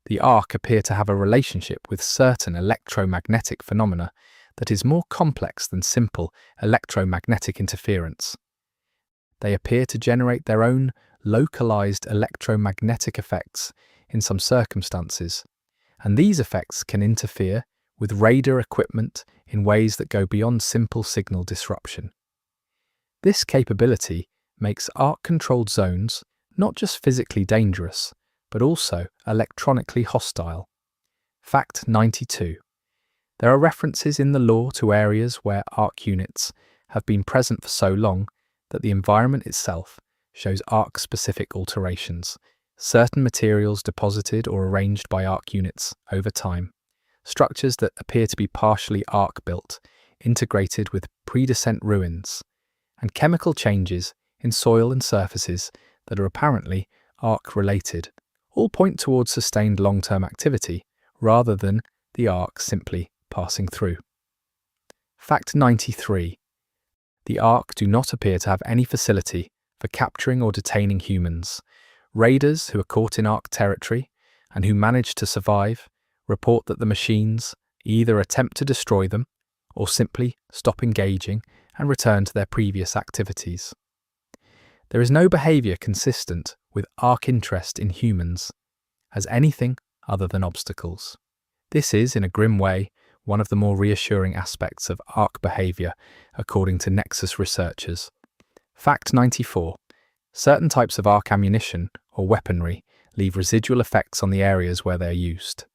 The Ark appear to have a relationship with certain electromagnetic phenomena that is more complex than simple electromagnetic interference. They appear to generate their own localized electromagnetic effects in some circumstances, and these effects can interfere with raider equipment in ways that go beyond simple signal disruption. This capability makes Ark-controlled zones not just physically dangerous, but also electronically hostile. Fact 92. There are references in the lore to areas where Ark units have been present for so long that the environment itself shows Ark-specific alterations, certain materials deposited or arranged by Ark units over time, structures that appear to be partially Ark-built, integrated with pre-descent ruins, and chemical changes in soil and surfaces that are apparently Ark-related, all point towards sustained long-term activity rather than the Ark simply passing through. Fact 93. The Ark do not appear to have any facility for capturing or detaining humans. Raiders who are caught in Ark territory and who manage to survive report that the machines either attempt to destroy them or simply stop engaging and return to their previous activities. There is no behavior consistent with Ark interest in humans as anything other than obstacles. This is, in a grim way, one of the more reassuring aspects of Ark behavior, according to Nexus researchers. Fact 94. Certain types of Ark ammunition or weaponry leave residual effects on the areas where they're used.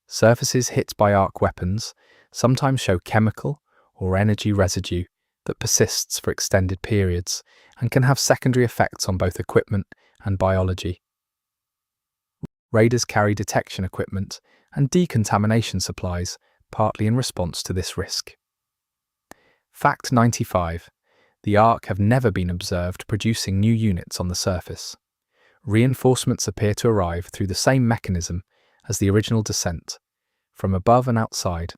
Surfaces hit by arc weapons sometimes show chemical or energy residue that persists for extended periods and can have secondary effects on both equipment and biology. Raiders carry detection equipment and decontamination supplies, partly in response to this risk. Fact 95. The Ark have never been observed producing new units on the surface. Reinforcements appear to arrive through the same mechanism as the original descent, from above and outside.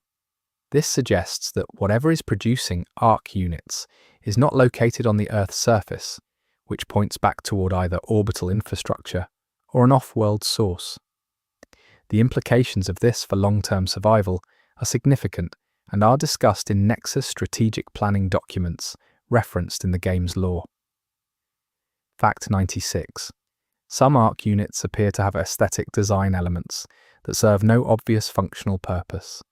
This suggests that whatever is producing Ark units is not located on the Earth's surface, which points back toward either orbital infrastructure or an off-world source. The implications of this for long-term survival are significant and are discussed in Nexus strategic planning documents referenced in the game's lore. Fact 96. Some Ark units appear to have aesthetic design elements that serve no obvious functional purpose.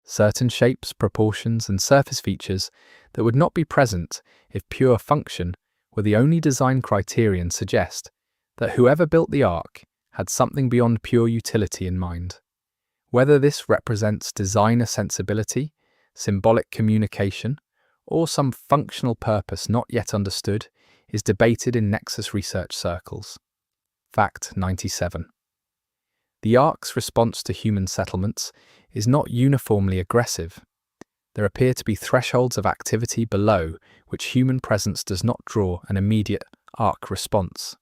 Certain shapes, proportions, and surface features that would not be present if pure function were the only design criterion suggest that whoever built the Ark had something beyond pure utility in mind. Whether this represents designer sensibility, symbolic communication, or some functional purpose not yet understood is debated in Nexus research circles. Fact 97. The Ark's response to human settlements is not uniformly aggressive. There appear to be thresholds of activity below which human presence does not draw an immediate Ark response.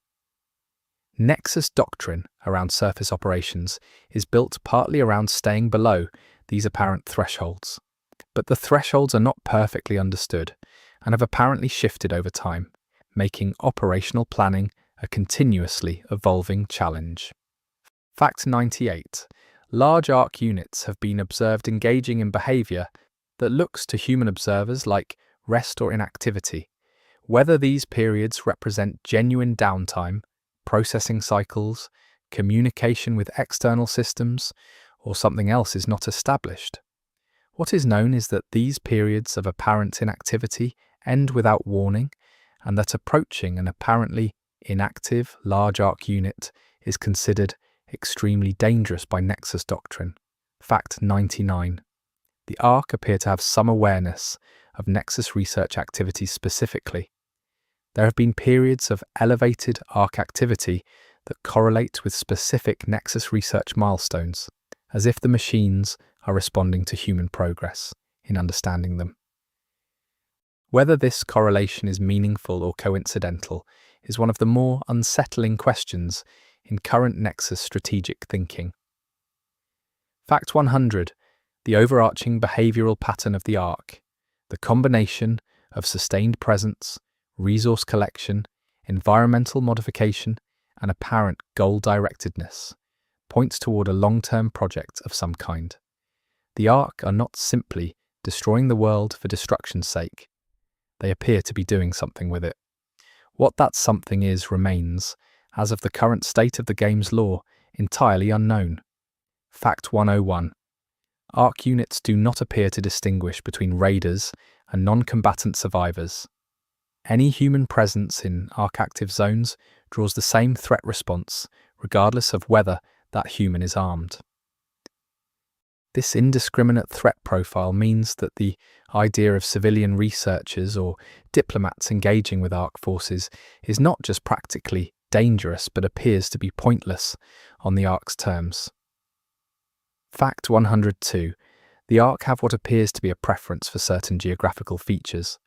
Nexus doctrine around surface operations is built partly around staying below these apparent thresholds, but the thresholds are not perfectly understood and have apparently shifted over time, making operational planning a continuously evolving challenge. Fact 98. Large Ark units have been observed engaging in behavior that looks to human observers like rest or inactivity. Whether these periods represent genuine downtime, processing cycles, communication with external systems, or something else is not established. What is known is that these periods of apparent inactivity end without warning, and that approaching an apparently inactive large Ark unit is considered extremely dangerous by Nexus doctrine. Fact 99. The Ark appear to have some awareness of Nexus research activities specifically. There have been periods of elevated Ark activity that correlate with specific Nexus research milestones, as if the machines are responding to human progress in understanding them. Whether this correlation is meaningful or coincidental is one of the more unsettling questions in current Nexus strategic thinking. Fact 100. The overarching behavioral pattern of the Ark, the combination of sustained presence, resource collection, environmental modification, and apparent goal-directedness, points toward a long-term project of some kind. The Ark are not simply destroying the world for destruction's sake. They appear to be doing something with it. What that something is remains, as of the current state of the game's lore, entirely unknown. Fact 101. Ark units do not appear to distinguish between raiders and non-combatant survivors. Any human presence in Ark active zones draws the same threat response, regardless of whether that human is armed. This indiscriminate threat profile means that the idea of civilian researchers or diplomats engaging with Ark forces is not just practically dangerous but appears to be pointless on the Ark's terms. Fact 102. The Ark have what appears to be a preference for certain geographical features.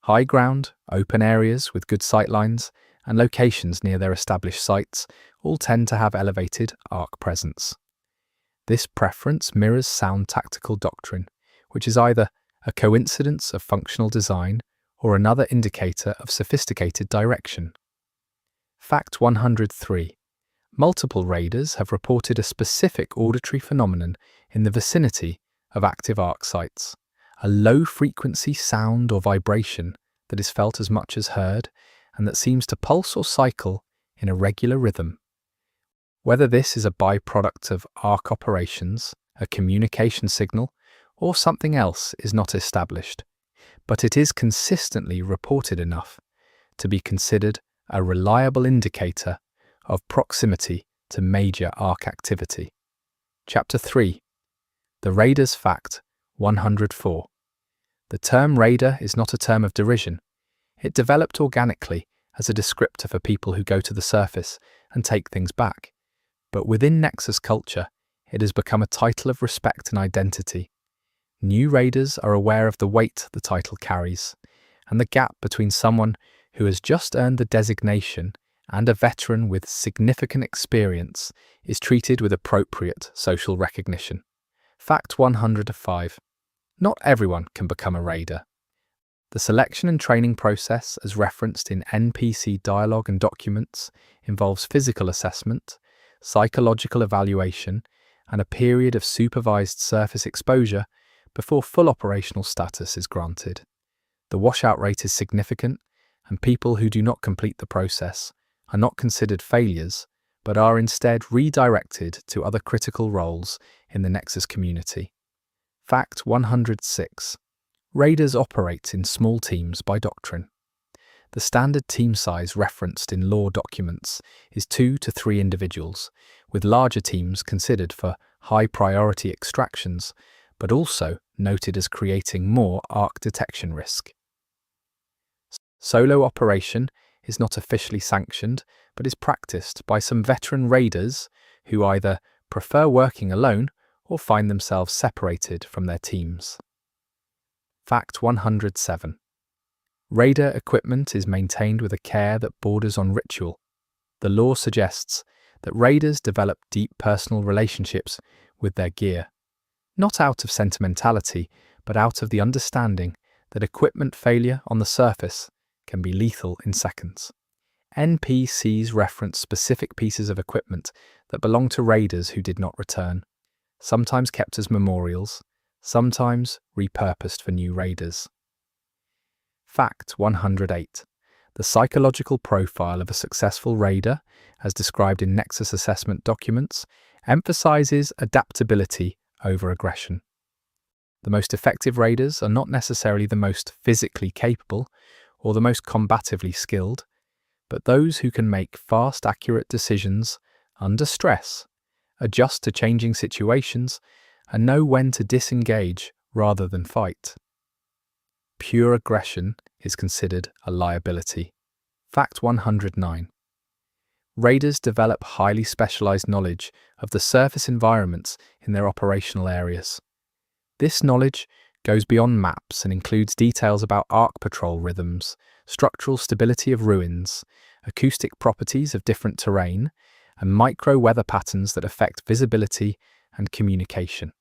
High ground, open areas with good sightlines, and locations near their established sites all tend to have elevated Ark presence. This preference mirrors sound tactical doctrine, which is either a coincidence of functional design or another indicator of sophisticated direction. Fact 103. Multiple raiders have reported a specific auditory phenomenon in the vicinity of active Ark sites, a low-frequency sound or vibration that is felt as much as heard and that seems to pulse or cycle in a regular rhythm. Whether this is a byproduct of Ark operations, a communication signal, or something else is not established, but it is consistently reported enough to be considered a reliable indicator of proximity to major ARC activity. Chapter 3. The Raiders Fact 104. The term raider is not a term of derision. It developed organically as a descriptor for people who go to the surface and take things back. But within Nexus culture, it has become a title of respect and identity. New raiders are aware of the weight the title carries, and the gap between someone who has just earned the designation and a veteran with significant experience is treated with appropriate social recognition. Fact 105. Not everyone can become a raider. The selection and training process, as referenced in NPC dialogue and documents, involves physical assessment, psychological evaluation, and a period of supervised surface exposure before full operational status is granted. The washout rate is significant, and people who do not complete the process are not considered failures, but are instead redirected to other critical roles in the Nexus community. Fact 106. Raiders operate in small teams by doctrine. The standard team size referenced in lore documents is 2 to 3 individuals, with larger teams considered for high-priority extractions, but also noted as creating more ARC detection risk. Solo operation is not officially sanctioned, but is practiced by some veteran raiders who either prefer working alone or find themselves separated from their teams. Fact 107. Raider equipment is maintained with a care that borders on ritual. The lore suggests that raiders develop deep personal relationships with their gear, not out of sentimentality, but out of the understanding that equipment failure on the surface can be lethal in seconds. NPCs reference specific pieces of equipment that belong to raiders who did not return, sometimes kept as memorials, sometimes repurposed for new raiders. Fact 108. The psychological profile of a successful raider, as described in Nexus assessment documents, emphasizes adaptability over aggression. The most effective raiders are not necessarily the most physically capable or the most combatively skilled, but those who can make fast, accurate decisions under stress, adjust to changing situations, and know when to disengage rather than fight. Pure aggression is considered a liability. Fact 109. Raiders develop highly specialized knowledge of the surface environments in their operational areas. This knowledge goes beyond maps and includes details about ARC patrol rhythms, structural stability of ruins, acoustic properties of different terrain, and micro-weather patterns that affect visibility and communication.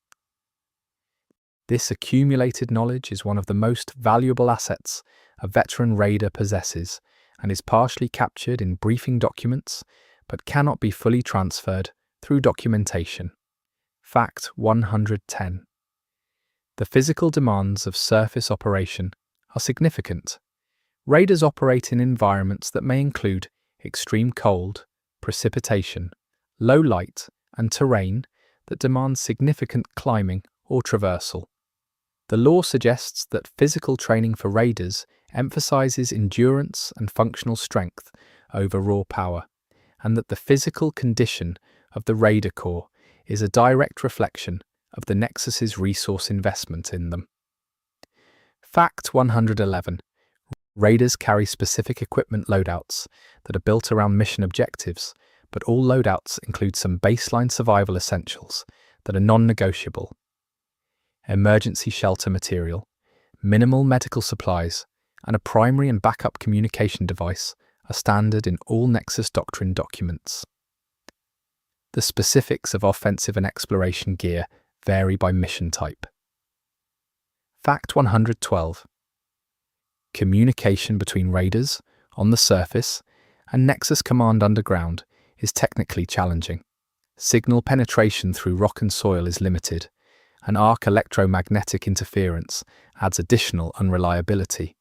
This accumulated knowledge is one of the most valuable assets a veteran raider possesses and is partially captured in briefing documents, but cannot be fully transferred through documentation. Fact 110. The physical demands of surface operation are significant. Raiders operate in environments that may include extreme cold, precipitation, low light, and terrain that demand significant climbing or traversal. The lore suggests that physical training for raiders emphasizes endurance and functional strength over raw power, and that the physical condition of the raider corps is a direct reflection of the Nexus's resource investment in them. Fact 111. Raiders carry specific equipment loadouts that are built around mission objectives, but all loadouts include some baseline survival essentials that are non-negotiable. Emergency shelter material, minimal medical supplies, and a primary and backup communication device are standard in all Nexus Doctrine documents. The specifics of offensive and exploration gear vary by mission type. Fact 112. Communication between raiders, on the surface, and Nexus Command underground is technically challenging. Signal penetration through rock and soil is limited, and ARC electromagnetic interference adds additional unreliability.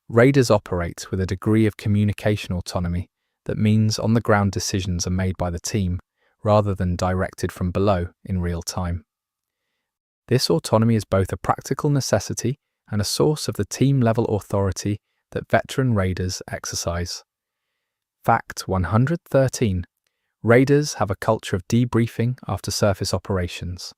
Raiders operate with a degree of communication autonomy that means on-the-ground decisions are made by the team rather than directed from below in real time. This autonomy is both a practical necessity and a source of the team-level authority that veteran raiders exercise. Fact 113. Raiders have a culture of debriefing after surface operations.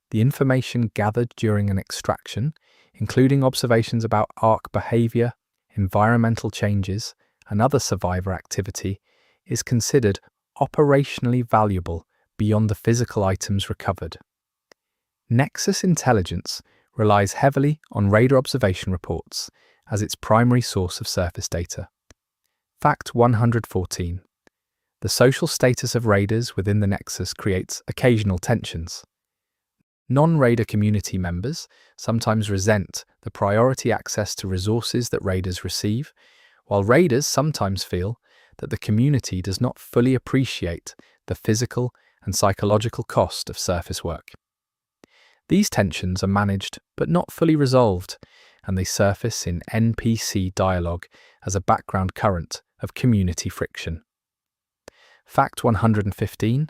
The information gathered during an extraction, including observations about Ark behavior, environmental changes, and other survivor activity, is considered operationally valuable beyond the physical items recovered. Nexus intelligence relies heavily on radar observation reports as its primary source of surface data. Fact 114. The social status of raiders within the Nexus creates occasional tensions. Non-raider community members sometimes resent the priority access to resources that raiders receive, while raiders sometimes feel that the community does not fully appreciate the physical and psychological cost of surface work. These tensions are managed but not fully resolved, and they surface in NPC dialogue as a background current of community friction. Fact 115.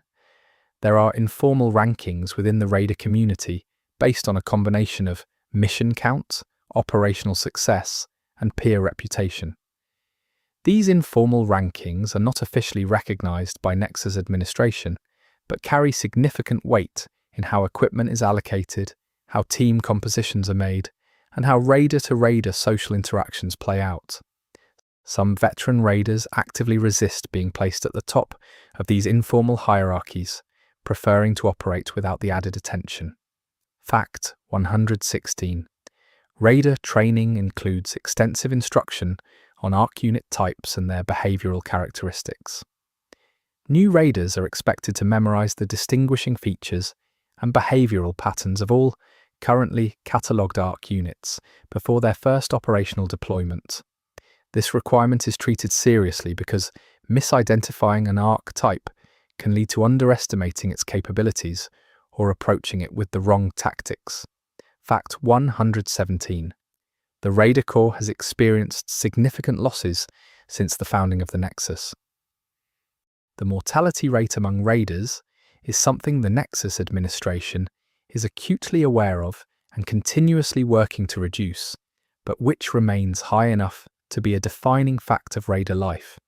There are informal rankings within the raider community based on a combination of mission count, operational success, and peer reputation. These informal rankings are not officially recognized by Nexus administration, but carry significant weight in how equipment is allocated, how team compositions are made, and how raider-to-raider social interactions play out. Some veteran raiders actively resist being placed at the top of these informal hierarchies, preferring to operate without the added attention. Fact 116. Raider training includes extensive instruction on Ark unit types and their behavioral characteristics. New raiders are expected to memorize the distinguishing features and behavioral patterns of all currently catalogued Ark units before their first operational deployment. This requirement is treated seriously because misidentifying an Ark type can lead to underestimating its capabilities or approaching it with the wrong tactics. Fact 117. The Raider Corps has experienced significant losses since the founding of the Nexus. The mortality rate among raiders is something the Nexus administration is acutely aware of and continuously working to reduce, but which remains high enough to be a defining fact of raider life.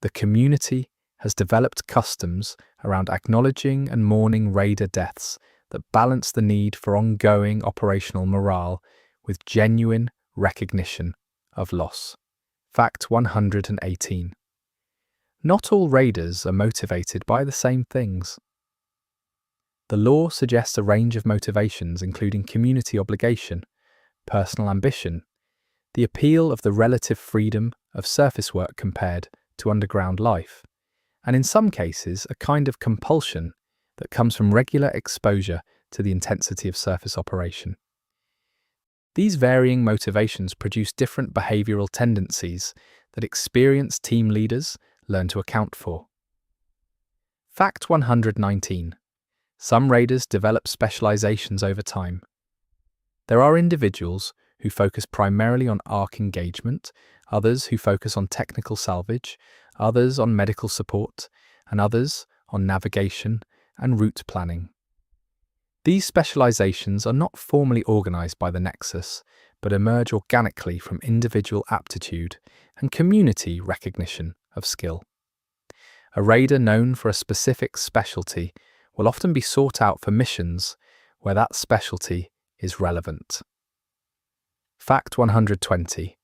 The community has developed customs around acknowledging and mourning raider deaths that balance the need for ongoing operational morale with genuine recognition of loss. Fact 118. Not all raiders are motivated by the same things. The law suggests a range of motivations including community obligation, personal ambition, the appeal of the relative freedom of surface work compared to underground life, and in some cases a kind of compulsion that comes from regular exposure to the intensity of surface operation. These varying motivations produce different behavioral tendencies that experienced team leaders learn to account for. Fact 119. Some raiders develop specializations over time. There are individuals who focus primarily on Ark engagement, others who focus on technical salvage, others on medical support, and others on navigation and route planning. These specializations are not formally organized by the Nexus, but emerge organically from individual aptitude and community recognition of skill. A raider known for a specific specialty will often be sought out for missions where that specialty is relevant. Fact 120.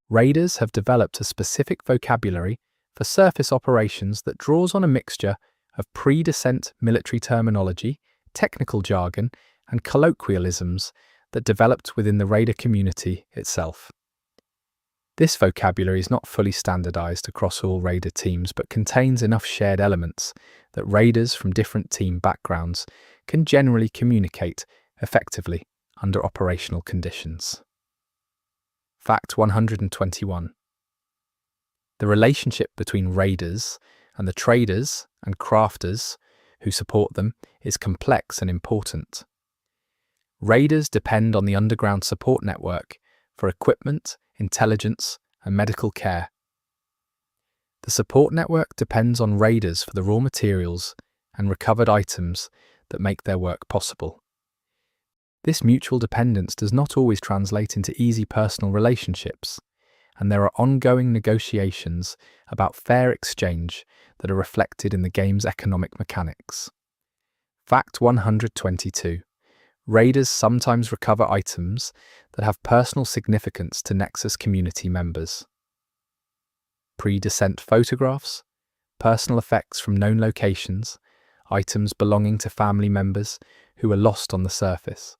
Raiders have developed a specific vocabulary for surface operations that draws on a mixture of pre-descent military terminology, technical jargon, and colloquialisms that developed within the raider community itself. This vocabulary is not fully standardized across all raider teams, but contains enough shared elements that raiders from different team backgrounds can generally communicate effectively under operational conditions. Fact 121. The relationship between raiders and the traders and crafters who support them is complex and important. Raiders depend on the underground support network for equipment, intelligence, and medical care. The support network depends on raiders for the raw materials and recovered items that make their work possible. This mutual dependence does not always translate into easy personal relationships, and there are ongoing negotiations about fair exchange that are reflected in the game's economic mechanics. Fact 122. Raiders sometimes recover items that have personal significance to Nexus community members. Pre-descent photographs, personal effects from known locations, items belonging to family members who are lost on the surface.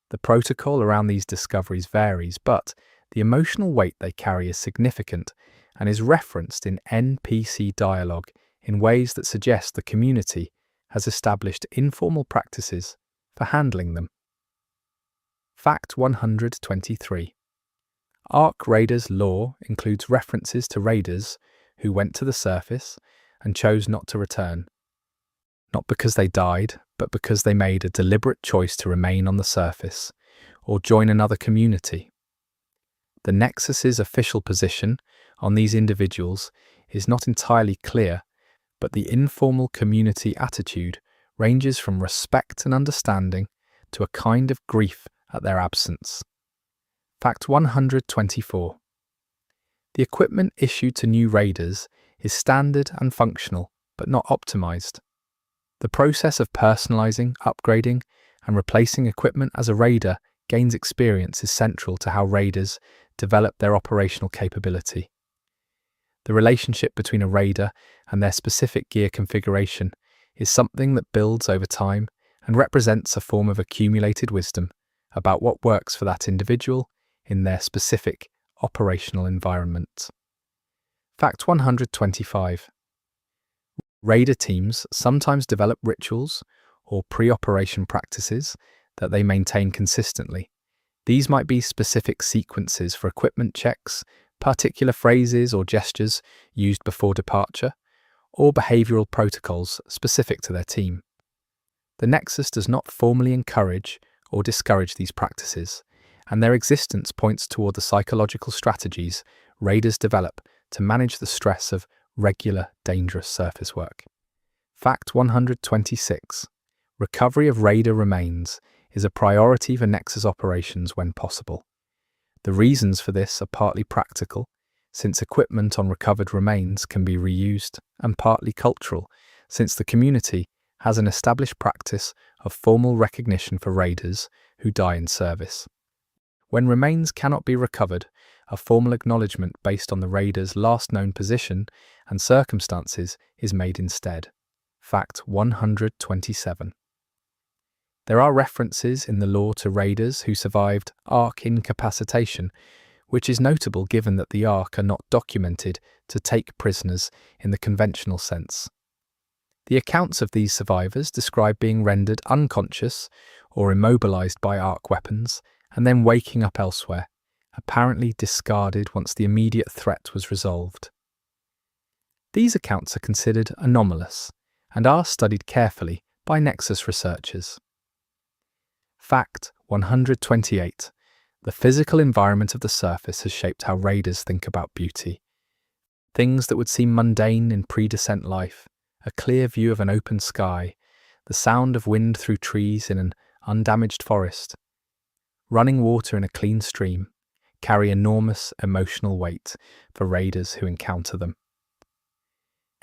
The protocol around these discoveries varies, but the emotional weight they carry is significant and is referenced in NPC dialogue in ways that suggest the community has established informal practices for handling them. Fact 123. Ark Raiders lore includes references to raiders who went to the surface and chose not to return, not because they died, but because they made a deliberate choice to remain on the surface or join another community. The Nexus's official position on these individuals is not entirely clear, but the informal community attitude ranges from respect and understanding to a kind of grief at their absence. Fact 124. The equipment issued to new raiders is standard and functional, but not optimized. The process of personalizing, upgrading, and replacing equipment as a raider gains experience is central to how raiders develop their operational capability. The relationship between a raider and their specific gear configuration is something that builds over time and represents a form of accumulated wisdom about what works for that individual in their specific operational environment. Fact 125. Raider teams sometimes develop rituals or pre-operation practices that they maintain consistently. These might be specific sequences for equipment checks, particular phrases or gestures used before departure, or behavioral protocols specific to their team. The Nexus does not formally encourage or discourage these practices, and their existence points toward the psychological strategies raiders develop to manage the stress of regular, dangerous surface work. Fact 126. Recovery of raider remains is a priority for Nexus operations when possible. The reasons for this are partly practical, since equipment on recovered remains can be reused, and partly cultural, since the community has an established practice of formal recognition for raiders who die in service. When remains cannot be recovered, a formal acknowledgement based on the raider's last known position and circumstances is made instead. Fact 127. There are references in the lore to raiders who survived Ark incapacitation, which is notable given that the Ark are not documented to take prisoners in the conventional sense. The accounts of these survivors describe being rendered unconscious or immobilized by Ark weapons and then waking up elsewhere, apparently discarded once the immediate threat was resolved. These accounts are considered anomalous and are studied carefully by Nexus researchers. Fact 128. The physical environment of the surface has shaped how raiders think about beauty. Things that would seem mundane in pre-descent life, a clear view of an open sky, the sound of wind through trees in an undamaged forest, running water in a clean stream, carry enormous emotional weight for raiders who encounter them.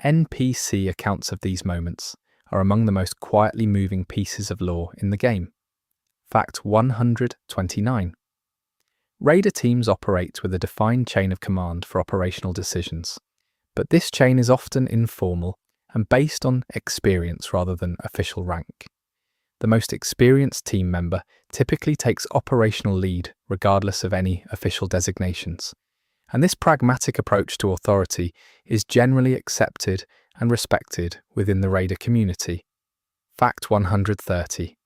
NPC accounts of these moments are among the most quietly moving pieces of lore in the game. Fact 129. Raider teams operate with a defined chain of command for operational decisions, but this chain is often informal and based on experience rather than official rank. The most experienced team member typically takes operational lead regardless of any official designations, and this pragmatic approach to authority is generally accepted and respected within the raider community. Fact 130.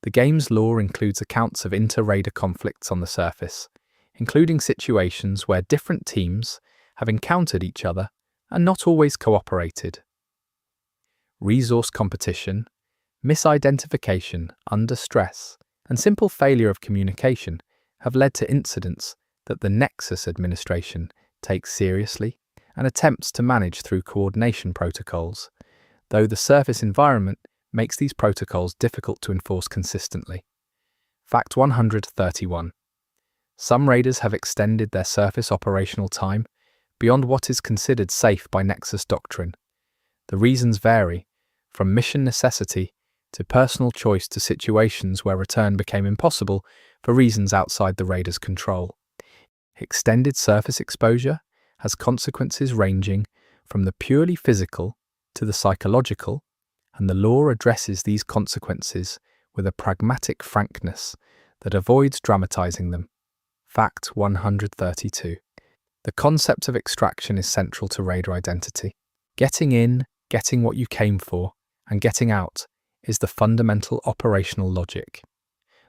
The game's lore includes accounts of inter-raider conflicts on the surface, including situations where different teams have encountered each other and not always cooperated. Resource competition, misidentification under stress, and simple failure of communication have led to incidents that the Nexus administration takes seriously and attempts to manage through coordination protocols, though the surface environment makes these protocols difficult to enforce consistently. Fact 131. Some raiders have extended their surface operational time beyond what is considered safe by Nexus doctrine. The reasons vary, from mission necessity to personal choice to situations where return became impossible for reasons outside the raider's control. Extended surface exposure has consequences ranging from the purely physical to the psychological, and the law addresses these consequences with a pragmatic frankness that avoids dramatizing them. Fact 132. The concept of extraction is central to raider identity. Getting in, getting what you came for, and getting out is the fundamental operational logic.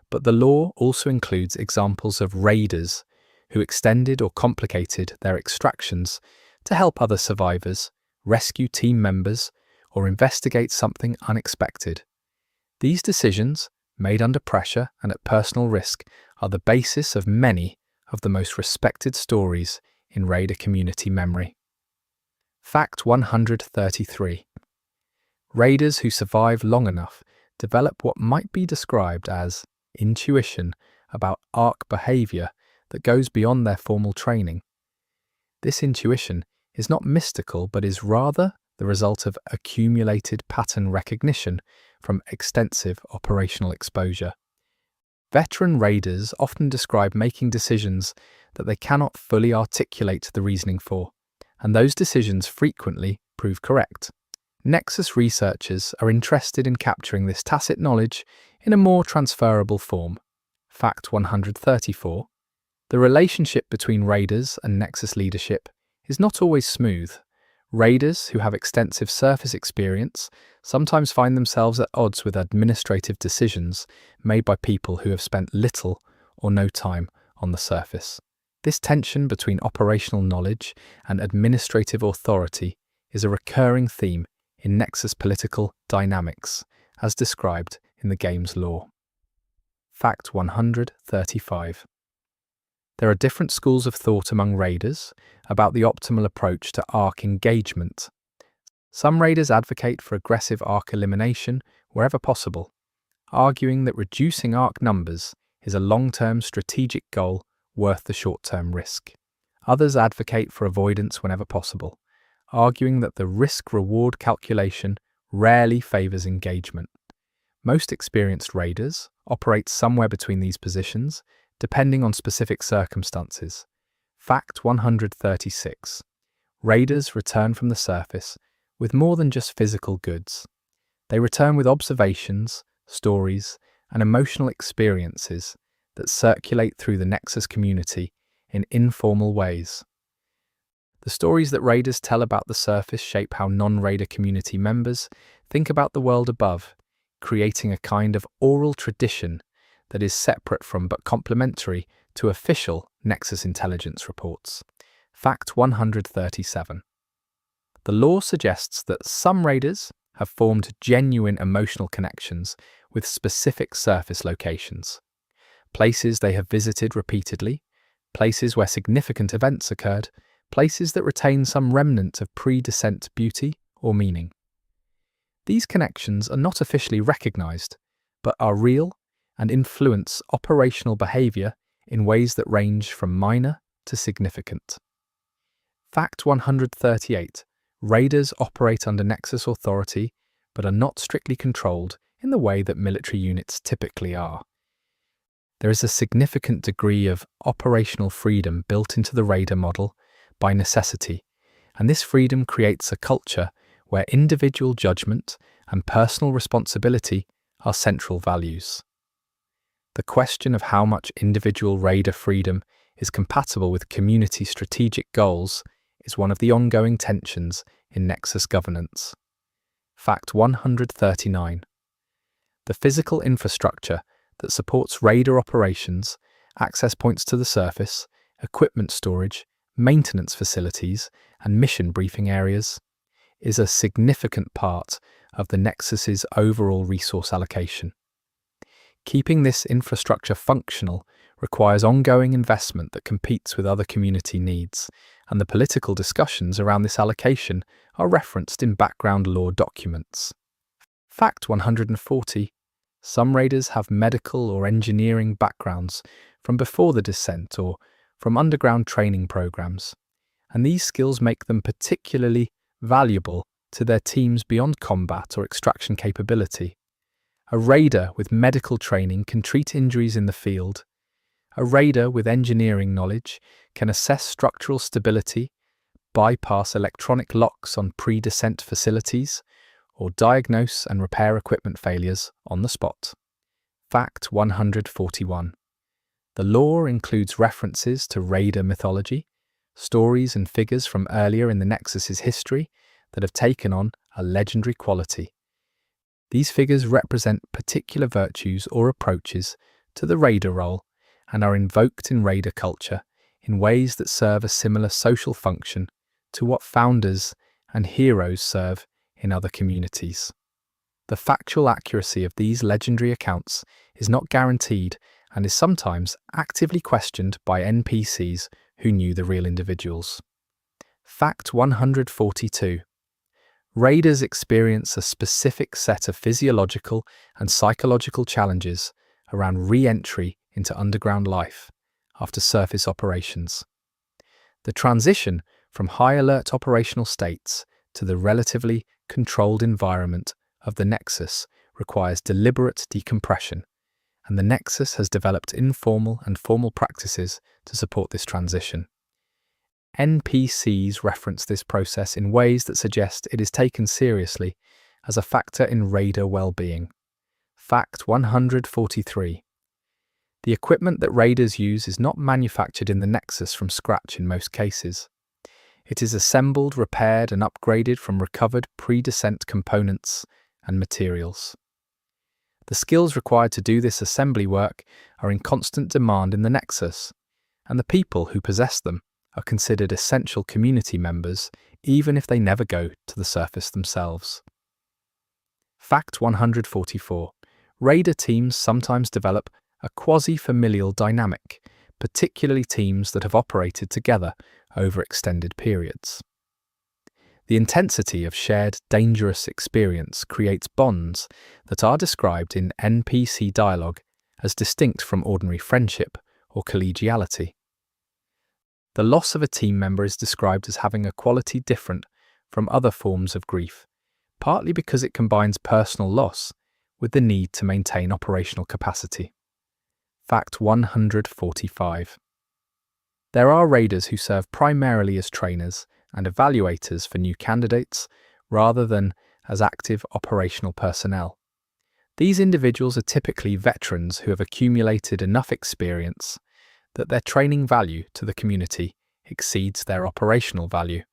But the law also includes examples of raiders who extended or complicated their extractions to help other survivors, rescue team members, or investigate something unexpected. These decisions, made under pressure and at personal risk, are the basis of many of the most respected stories in raider community memory. Fact 133. Raiders who survive long enough develop what might be described as intuition about ARC behavior that goes beyond their formal training. This intuition is not mystical but is rather the result of accumulated pattern recognition from extensive operational exposure. Veteran raiders often describe making decisions that they cannot fully articulate the reasoning for, and those decisions frequently prove correct. Nexus researchers are interested in capturing this tacit knowledge in a more transferable form. Fact 134. The relationship between raiders and Nexus leadership is not always smooth. Raiders who have extensive surface experience sometimes find themselves at odds with administrative decisions made by people who have spent little or no time on the surface. This tension between operational knowledge and administrative authority is a recurring theme in Nexus political dynamics, as described in the game's lore. Fact 135. There are different schools of thought among raiders about the optimal approach to ARC engagement. Some raiders advocate for aggressive ARC elimination wherever possible, arguing that reducing ARC numbers is a long-term strategic goal worth the short-term risk. Others advocate for avoidance whenever possible, arguing that the risk-reward calculation rarely favors engagement. Most experienced raiders operate somewhere between these positions, depending on specific circumstances. Fact 136. Raiders return from the surface with more than just physical goods. They return with observations, stories, and emotional experiences that circulate through the Nexus community in informal ways. The stories that raiders tell about the surface shape how non-raider community members think about the world above, creating a kind of oral tradition that is separate from but complementary to official Nexus intelligence reports. Fact 137. The lore suggests that some raiders have formed genuine emotional connections with specific surface locations. Places they have visited repeatedly, places where significant events occurred, places that retain some remnant of pre-descent beauty or meaning. These connections are not officially recognized, but are real and influence operational behavior in ways that range from minor to significant. Fact 138. Raiders operate under Nexus authority, but are not strictly controlled in the way that military units typically are. There is a significant degree of operational freedom built into the raider model by necessity, and this freedom creates a culture where individual judgment and personal responsibility are central values. The question of how much individual raider freedom is compatible with community strategic goals is one of the ongoing tensions in Nexus governance. Fact 139. The physical infrastructure that supports raider operations, access points to the surface, equipment storage, maintenance facilities, and mission briefing areas, is a significant part of the Nexus's overall resource allocation. Keeping this infrastructure functional requires ongoing investment that competes with other community needs, and the political discussions around this allocation are referenced in background law documents. Fact 140. Some raiders have medical or engineering backgrounds from before the descent or from underground training programs, and these skills make them particularly valuable to their teams beyond combat or extraction capability. A raider with medical training can treat injuries in the field. A raider with engineering knowledge can assess structural stability, bypass electronic locks on pre-descent facilities, or diagnose and repair equipment failures on the spot. Fact 141. The lore includes references to raider mythology, stories and figures from earlier in the Nexus's history that have taken on a legendary quality. These figures represent particular virtues or approaches to the raider role and are invoked in raider culture in ways that serve a similar social function to what founders and heroes serve in other communities. The factual accuracy of these legendary accounts is not guaranteed and is sometimes actively questioned by NPCs who knew the real individuals. Fact 142. Raiders experience a specific set of physiological and psychological challenges around re-entry into underground life after surface operations. The transition from high-alert operational states to the relatively controlled environment of the Nexus requires deliberate decompression, and the Nexus has developed informal and formal practices to support this transition. NPCs reference this process in ways that suggest it is taken seriously as a factor in raider well-being. Fact 143. The equipment that raiders use is not manufactured in the Nexus from scratch in most cases. It is assembled, repaired, and upgraded from recovered pre-descent components and materials. The skills required to do this assembly work are in constant demand in the Nexus, and the people who possess them are considered essential community members even if they never go to the surface themselves. Fact 144. Raider teams sometimes develop a quasi-familial dynamic, particularly teams that have operated together over extended periods. The intensity of shared dangerous experience creates bonds that are described in NPC dialogue as distinct from ordinary friendship or collegiality. The loss of a team member is described as having a quality different from other forms of grief, partly because it combines personal loss with the need to maintain operational capacity. Fact 145. There are raiders who serve primarily as trainers and evaluators for new candidates rather than as active operational personnel. These individuals are typically veterans who have accumulated enough experience that their training value to the community exceeds their operational value,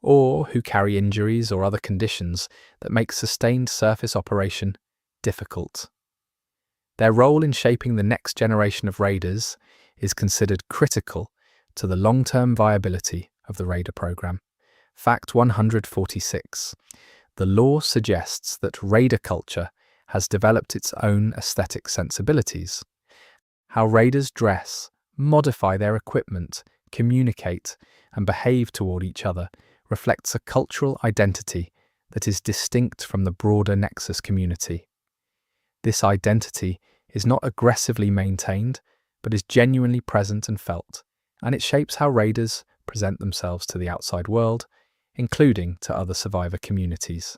or who carry injuries or other conditions that make sustained surface operation difficult. Their role in shaping the next generation of raiders is considered critical to the long-term viability of the raider program. Fact 146. The lore suggests that raider culture has developed its own aesthetic sensibilities. How raiders dress, modify their equipment, communicate, and behave toward each other reflects a cultural identity that is distinct from the broader Nexus community. This identity is not aggressively maintained, but is genuinely present and felt, and it shapes how raiders present themselves to the outside world, including to other survivor communities.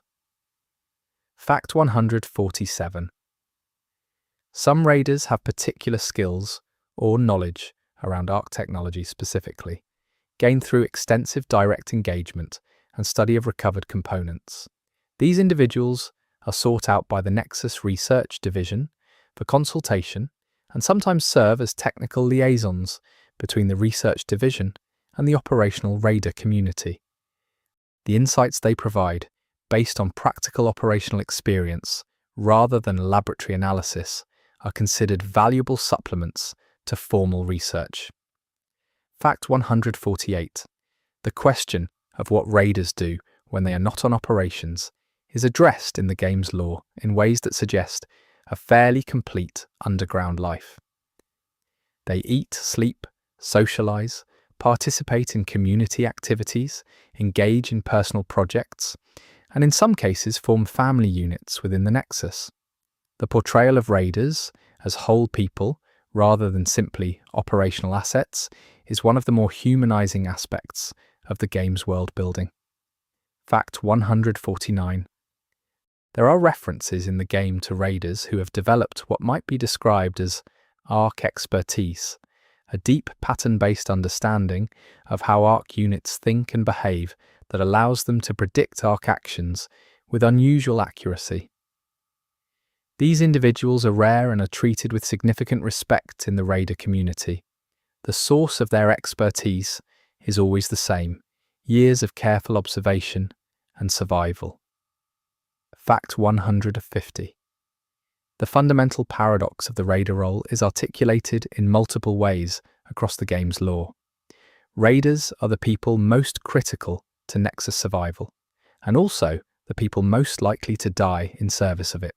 Fact 147. Some raiders have particular skills or knowledge around ARC technology specifically, gained through extensive direct engagement and study of recovered components. These individuals are sought out by the Nexus Research Division for consultation and sometimes serve as technical liaisons between the Research Division and the operational raider community. The insights they provide, based on practical operational experience rather than laboratory analysis, are considered valuable supplements to formal research. Fact 148. The question of what raiders do when they are not on operations is addressed in the game's lore in ways that suggest a fairly complete underground life. They eat, sleep, socialize, participate in community activities, engage in personal projects, and in some cases form family units within the Nexus. The portrayal of raiders as whole people rather than simply operational assets, is one of the more humanizing aspects of the game's world building. Fact 149. There are references in the game to raiders who have developed what might be described as Arc expertise, a deep pattern-based understanding of how Arc units think and behave that allows them to predict Arc actions with unusual accuracy. These individuals are rare and are treated with significant respect in the raider community. The source of their expertise is always the same: years of careful observation and survival. Fact 150. The fundamental paradox of the raider role is articulated in multiple ways across the game's lore. Raiders are the people most critical to Nexus survival, and also the people most likely to die in service of it.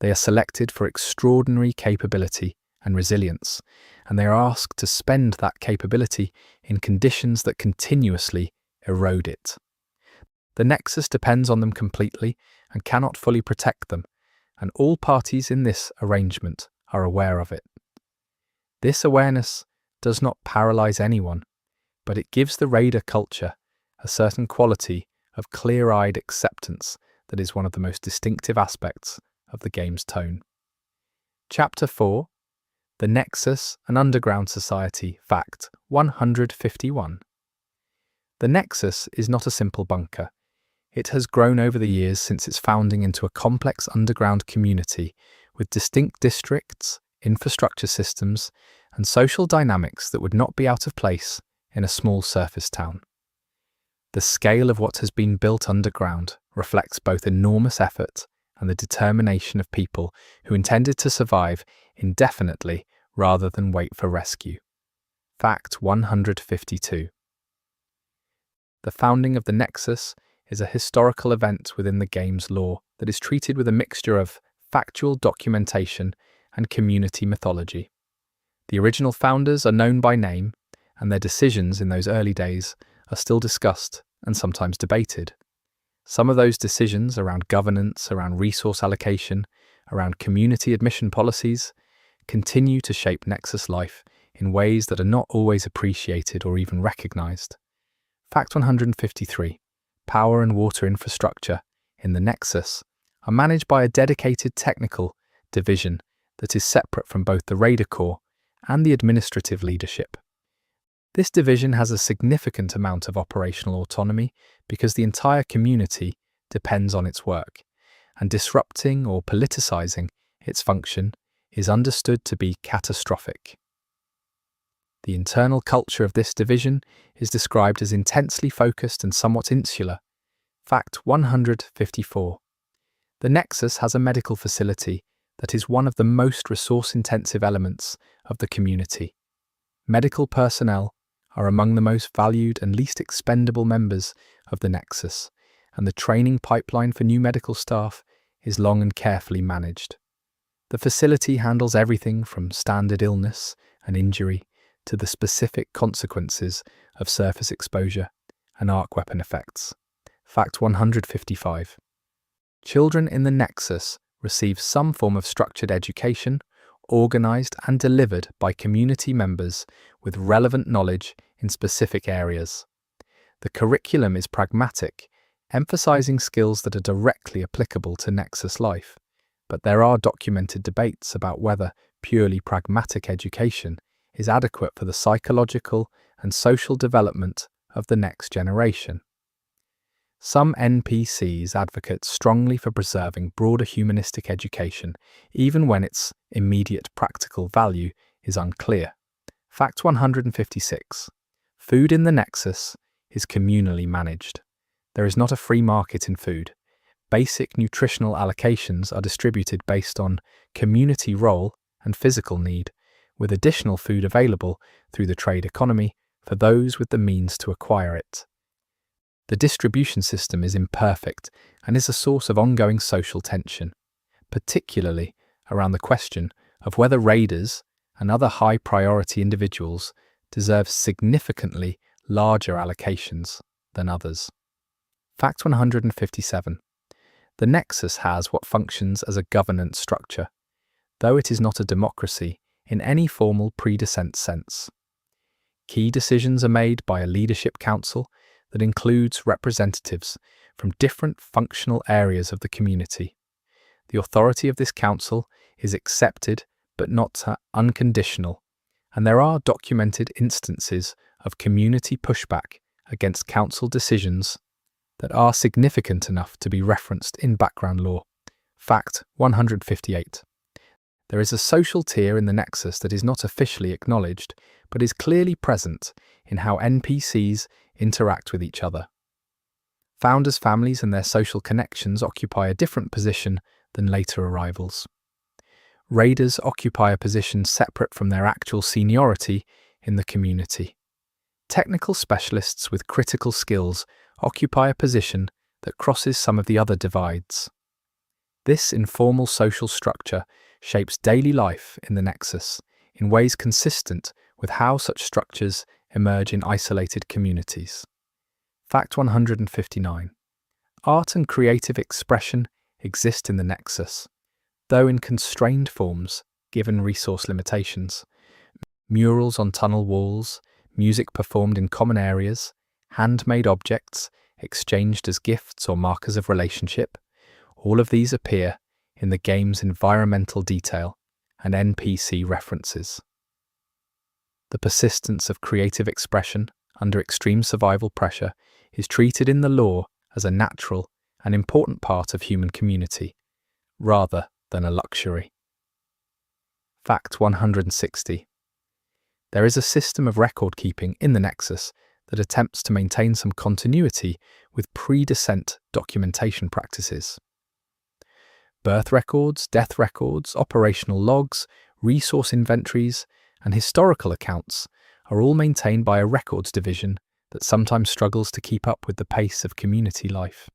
They are selected for extraordinary capability and resilience, and they are asked to spend that capability in conditions that continuously erode it. The Nexus depends on them completely and cannot fully protect them, and all parties in this arrangement are aware of it. This awareness does not paralyze anyone, but it gives the raider culture a certain quality of clear-eyed acceptance that is one of the most distinctive aspects of the game's tone. Chapter 4. The Nexus and Underground Society. Fact 151. The Nexus is not a simple bunker. It has grown over the years since its founding into a complex underground community with distinct districts, infrastructure systems, and social dynamics that would not be out of place in a small surface town. The scale of what has been built underground reflects both enormous effort and the determination of people who intended to survive indefinitely rather than wait for rescue. Fact 152. The founding of the Nexus is a historical event within the game's lore that is treated with a mixture of factual documentation and community mythology. The original founders are known by name, and their decisions in those early days are still discussed and sometimes debated. Some of those decisions around governance, around resource allocation, around community admission policies, continue to shape Nexus life in ways that are not always appreciated or even recognized. Fact 153. Power and water infrastructure in the Nexus are managed by a dedicated technical division that is separate from both the Raider Corps and the administrative leadership. This division has a significant amount of operational autonomy because the entire community depends on its work, and disrupting or politicizing its function is understood to be catastrophic. The internal culture of this division is described as intensely focused and somewhat insular. Fact 154. The Nexus has a medical facility that is one of the most resource-intensive elements of the community. Medical personnel are among the most valued and least expendable members of the Nexus, and the training pipeline for new medical staff is long and carefully managed. The facility handles everything from standard illness and injury to the specific consequences of surface exposure and arc weapon effects. Fact 155. Children in the Nexus receive some form of structured education, organized and delivered by community members with relevant knowledge in specific areas. The curriculum is pragmatic, emphasizing skills that are directly applicable to Nexus life, but there are documented debates about whether purely pragmatic education is adequate for the psychological and social development of the next generation. Some NPCs advocate strongly for preserving broader humanistic education, even when its immediate practical value is unclear. Fact 156. Food in the Nexus is communally managed. There is not a free market in food. Basic nutritional allocations are distributed based on community role and physical need, with additional food available through the trade economy for those with the means to acquire it. The distribution system is imperfect and is a source of ongoing social tension, particularly around the question of whether raiders and other high-priority individuals deserve significantly larger allocations than others. Fact 157. The Nexus has what functions as a governance structure. Though it is not a democracy, in any formal pre-descent sense. Key decisions are made by a leadership council that includes representatives from different functional areas of the community. The authority of this council is accepted but not unconditional, and there are documented instances of community pushback against council decisions that are significant enough to be referenced in background law. Fact 158. There is a social tier in the Nexus that is not officially acknowledged, but is clearly present in how NPCs interact with each other. Founders' families and their social connections occupy a different position than later arrivals. Raiders occupy a position separate from their actual seniority in the community. Technical specialists with critical skills occupy a position that crosses some of the other divides. This informal social structure shapes daily life in the Nexus in ways consistent with how such structures emerge in isolated communities. Fact 159. Art and creative expression exist in the Nexus, though in constrained forms given resource limitations. Murals on tunnel walls, music performed in common areas, handmade objects exchanged as gifts or markers of relationship, all of these appear in the game's environmental detail and NPC references. The persistence of creative expression under extreme survival pressure is treated in the lore as a natural and important part of human community, rather than a luxury. Fact 160. There is a system of record-keeping in the Nexus that attempts to maintain some continuity with pre-descent documentation practices. Birth records, death records, operational logs, resource inventories, and historical accounts are all maintained by a records division that sometimes struggles to keep up with the pace of community life.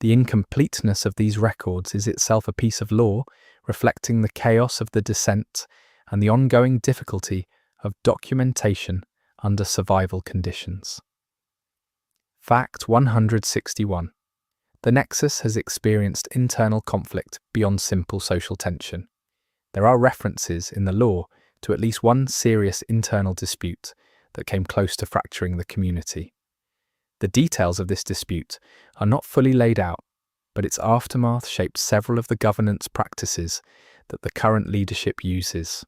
The incompleteness of these records is itself a piece of lore reflecting the chaos of the descent and the ongoing difficulty of documentation under survival conditions. Fact 161. The Nexus has experienced internal conflict beyond simple social tension. There are references in the lore to at least one serious internal dispute that came close to fracturing the community. The details of this dispute are not fully laid out, but its aftermath shaped several of the governance practices that the current leadership uses.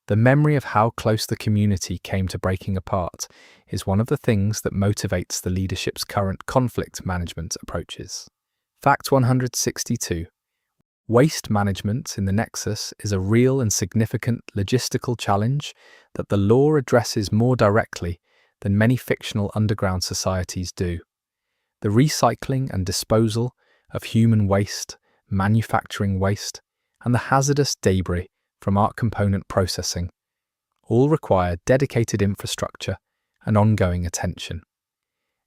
The memory of how close the community came to breaking apart is one of the things that motivates the leadership's current conflict management approaches. Fact 162. Waste management in the Nexus is a real and significant logistical challenge that the lore addresses more directly than many fictional underground societies do. The recycling and disposal of human waste, manufacturing waste, and the hazardous debris from art component processing all require dedicated infrastructure and ongoing attention.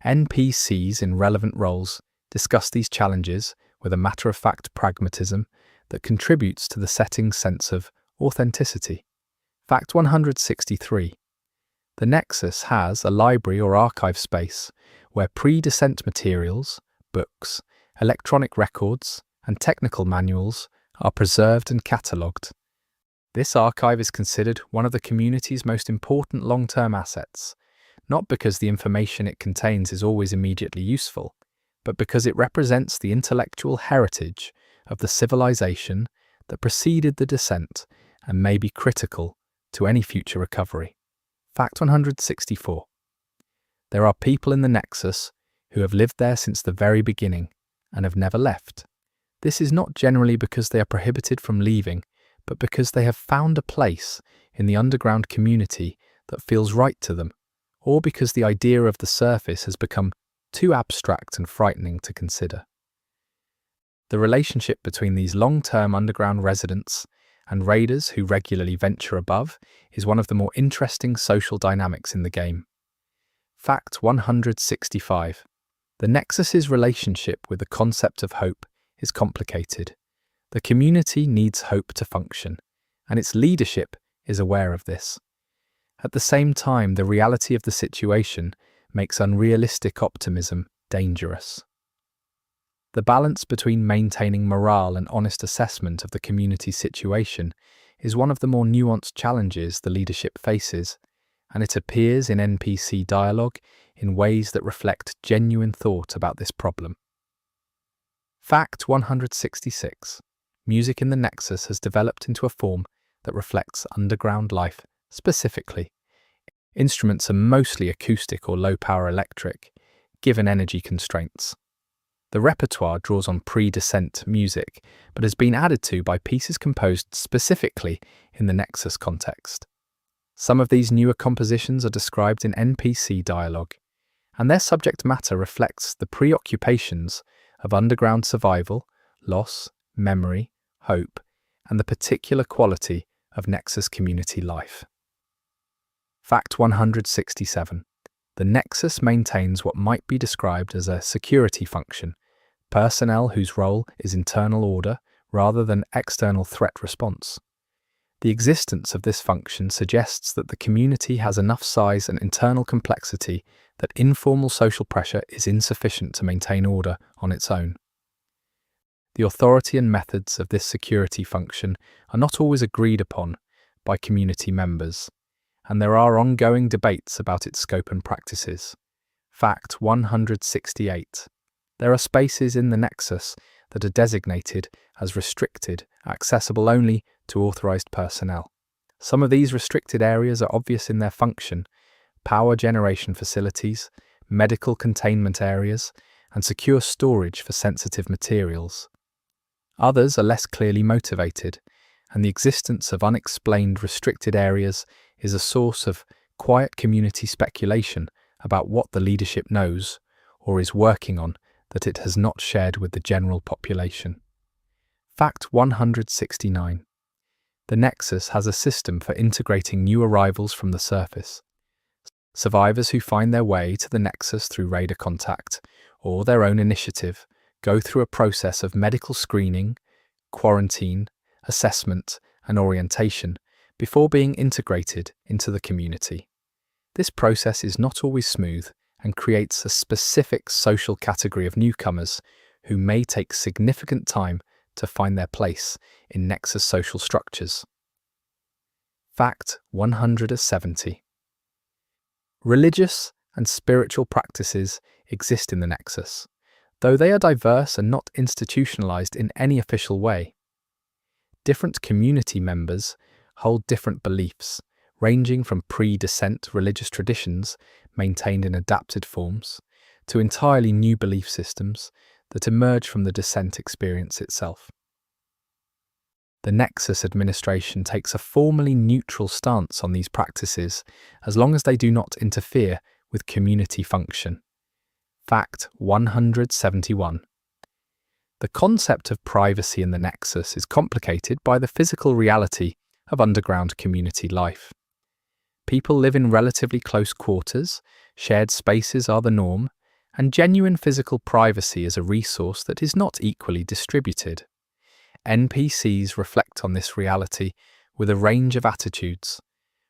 NPCs in relevant roles discuss these challenges with a matter-of-fact pragmatism that contributes to the setting's sense of authenticity. Fact 163. The Nexus has a library or archive space where pre-descent materials, books, electronic records, and technical manuals are preserved and catalogued. This archive is considered one of the community's most important long-term assets, not because the information it contains is always immediately useful, but because it represents the intellectual heritage of the civilization that preceded the descent and may be critical to any future recovery. Fact 164. There are people in the Nexus who have lived there since the very beginning and have never left. This is not generally because they are prohibited from leaving, but because they have found a place in the underground community that feels right to them, or because the idea of the surface has become too abstract and frightening to consider. The relationship between these long-term underground residents and raiders who regularly venture above is one of the more interesting social dynamics in the game. Fact 165. The Nexus's relationship with the concept of hope is complicated. The community needs hope to function, and its leadership is aware of this. At the same time, the reality of the situation makes unrealistic optimism dangerous. The balance between maintaining morale and honest assessment of the community's situation is one of the more nuanced challenges the leadership faces, and it appears in NPC dialogue in ways that reflect genuine thought about this problem. Fact 166. Music in the Nexus has developed into a form that reflects underground life specifically. Instruments are mostly acoustic or low-power electric, given energy constraints. The repertoire draws on pre-descent music, but has been added to by pieces composed specifically in the Nexus context. Some of these newer compositions are described in NPC dialogue, and their subject matter reflects the preoccupations of underground survival, loss, memory, hope, and the particular quality of Nexus community life. Fact 167. The Nexus maintains what might be described as a security function, personnel whose role is internal order rather than external threat response. The existence of this function suggests that the community has enough size and internal complexity that informal social pressure is insufficient to maintain order on its own. The authority and methods of this security function are not always agreed upon by community members, and there are ongoing debates about its scope and practices. Fact 168. There are spaces in the Nexus that are designated as restricted, accessible only to authorized personnel. Some of these restricted areas are obvious in their function: power generation facilities, medical containment areas, and secure storage for sensitive materials. Others are less clearly motivated, and the existence of unexplained restricted areas is a source of quiet community speculation about what the leadership knows or is working on that it has not shared with the general population. Fact 169. The Nexus has a system for integrating new arrivals from the surface. Survivors who find their way to the Nexus through raider contact or their own initiative go through a process of medical screening, quarantine, assessment, and orientation before being integrated into the community. This process is not always smooth and creates a specific social category of newcomers who may take significant time to find their place in Nexus social structures. Fact 170. Religious and spiritual practices exist in the Nexus, though they are diverse and not institutionalized in any official way. Different community members hold different beliefs, ranging from pre-descent religious traditions maintained in adapted forms to entirely new belief systems that emerge from the descent experience itself. The Nexus administration takes a formally neutral stance on these practices as long as they do not interfere with community function. Fact 171. The concept of privacy in the Nexus is complicated by the physical reality of underground community life. People live in relatively close quarters, shared spaces are the norm, and genuine physical privacy is a resource that is not equally distributed. NPCs reflect on this reality with a range of attitudes,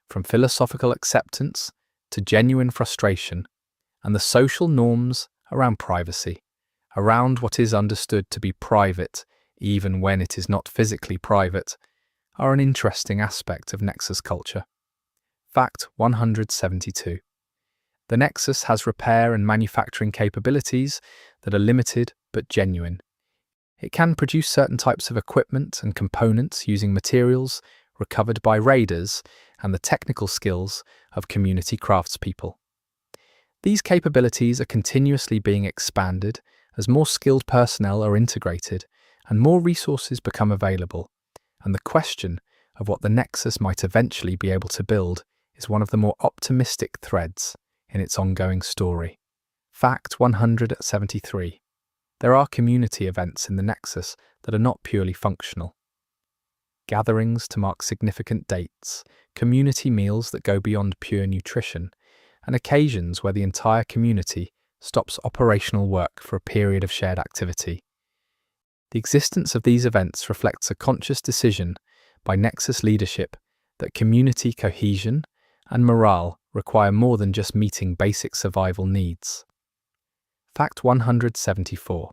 from philosophical acceptance to genuine frustration, and the social norms around privacy, around what is understood to be private, even when it is not physically private, are an interesting aspect of Nexus culture. Fact 172. The Nexus has repair and manufacturing capabilities that are limited but genuine. It can produce certain types of equipment and components using materials recovered by raiders and the technical skills of community craftspeople. These capabilities are continuously being expanded as more skilled personnel are integrated and more resources become available, and the question of what the Nexus might eventually be able to build is one of the more optimistic threads in its ongoing story. Fact 173. There are community events in the Nexus that are not purely functional. Gatherings to mark significant dates, community meals that go beyond pure nutrition, and occasions where the entire community stops operational work for a period of shared activity. The existence of these events reflects a conscious decision by Nexus leadership that community cohesion and morale require more than just meeting basic survival needs. Fact 174.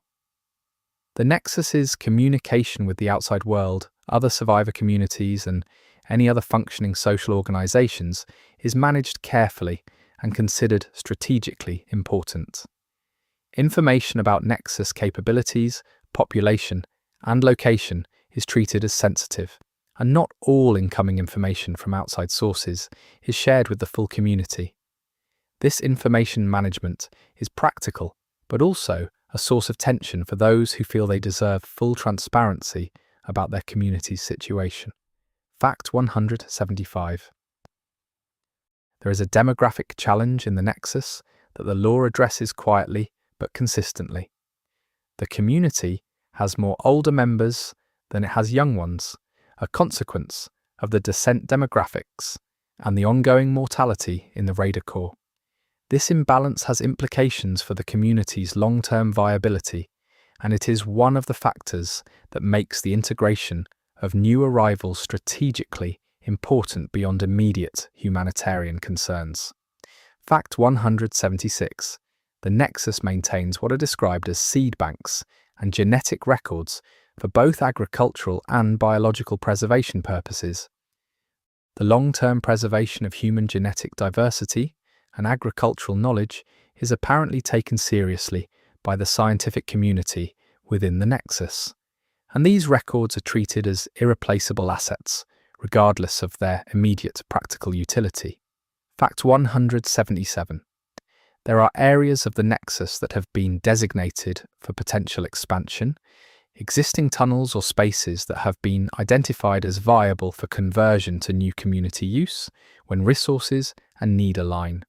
The Nexus's communication with the outside world, other survivor communities, and any other functioning social organizations, is managed carefully and considered strategically important. Information about Nexus capabilities, population, and location is treated as sensitive, and not all incoming information from outside sources is shared with the full community. This information management is practical, but also a source of tension for those who feel they deserve full transparency about their community's situation. Fact 175. There is a demographic challenge in the Nexus that the law addresses quietly but consistently. The community has more older members than it has young ones, a consequence of the descent demographics and the ongoing mortality in the Raider Corps. This imbalance has implications for the community's long-term viability, and it is one of the factors that makes the integration of new arrivals strategically important beyond immediate humanitarian concerns. Fact 176. The Nexus maintains what are described as seed banks and genetic records for both agricultural and biological preservation purposes. The long-term preservation of human genetic diversity and agricultural knowledge is apparently taken seriously by the scientific community within the Nexus, and these records are treated as irreplaceable assets, regardless of their immediate practical utility. Fact 177. There are areas of the Nexus that have been designated for potential expansion, existing tunnels or spaces that have been identified as viable for conversion to new community use when resources and need align.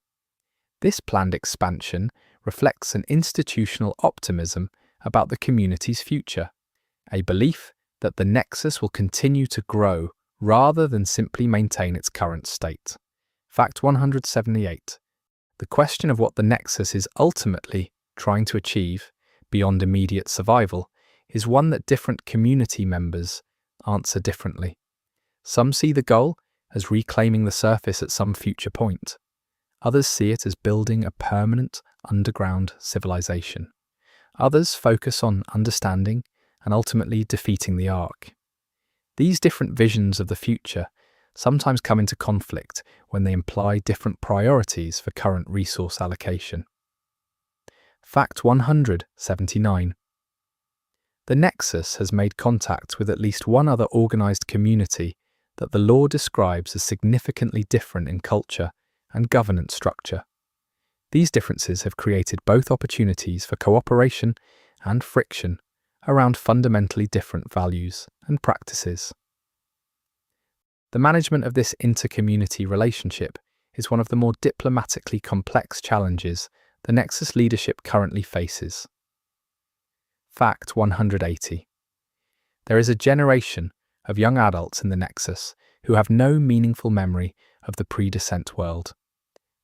This planned expansion reflects an institutional optimism about the community's future, a belief that the Nexus will continue to grow rather than simply maintain its current state. Fact 178. The question of what the Nexus is ultimately trying to achieve, beyond immediate survival, is one that different community members answer differently. Some see the goal as reclaiming the surface at some future point. Others see it as building a permanent underground civilization. Others focus on understanding and ultimately defeating the Ark. These different visions of the future sometimes come into conflict when they imply different priorities for current resource allocation. Fact 179. The Nexus has made contact with at least one other organized community that the law describes as significantly different in culture and governance structure. These differences have created both opportunities for cooperation and friction around fundamentally different values and practices. The management of this inter-community relationship is one of the more diplomatically complex challenges the Nexus leadership currently faces. Fact 180. There is a generation of young adults in the Nexus who have no meaningful memory of the pre-descent world.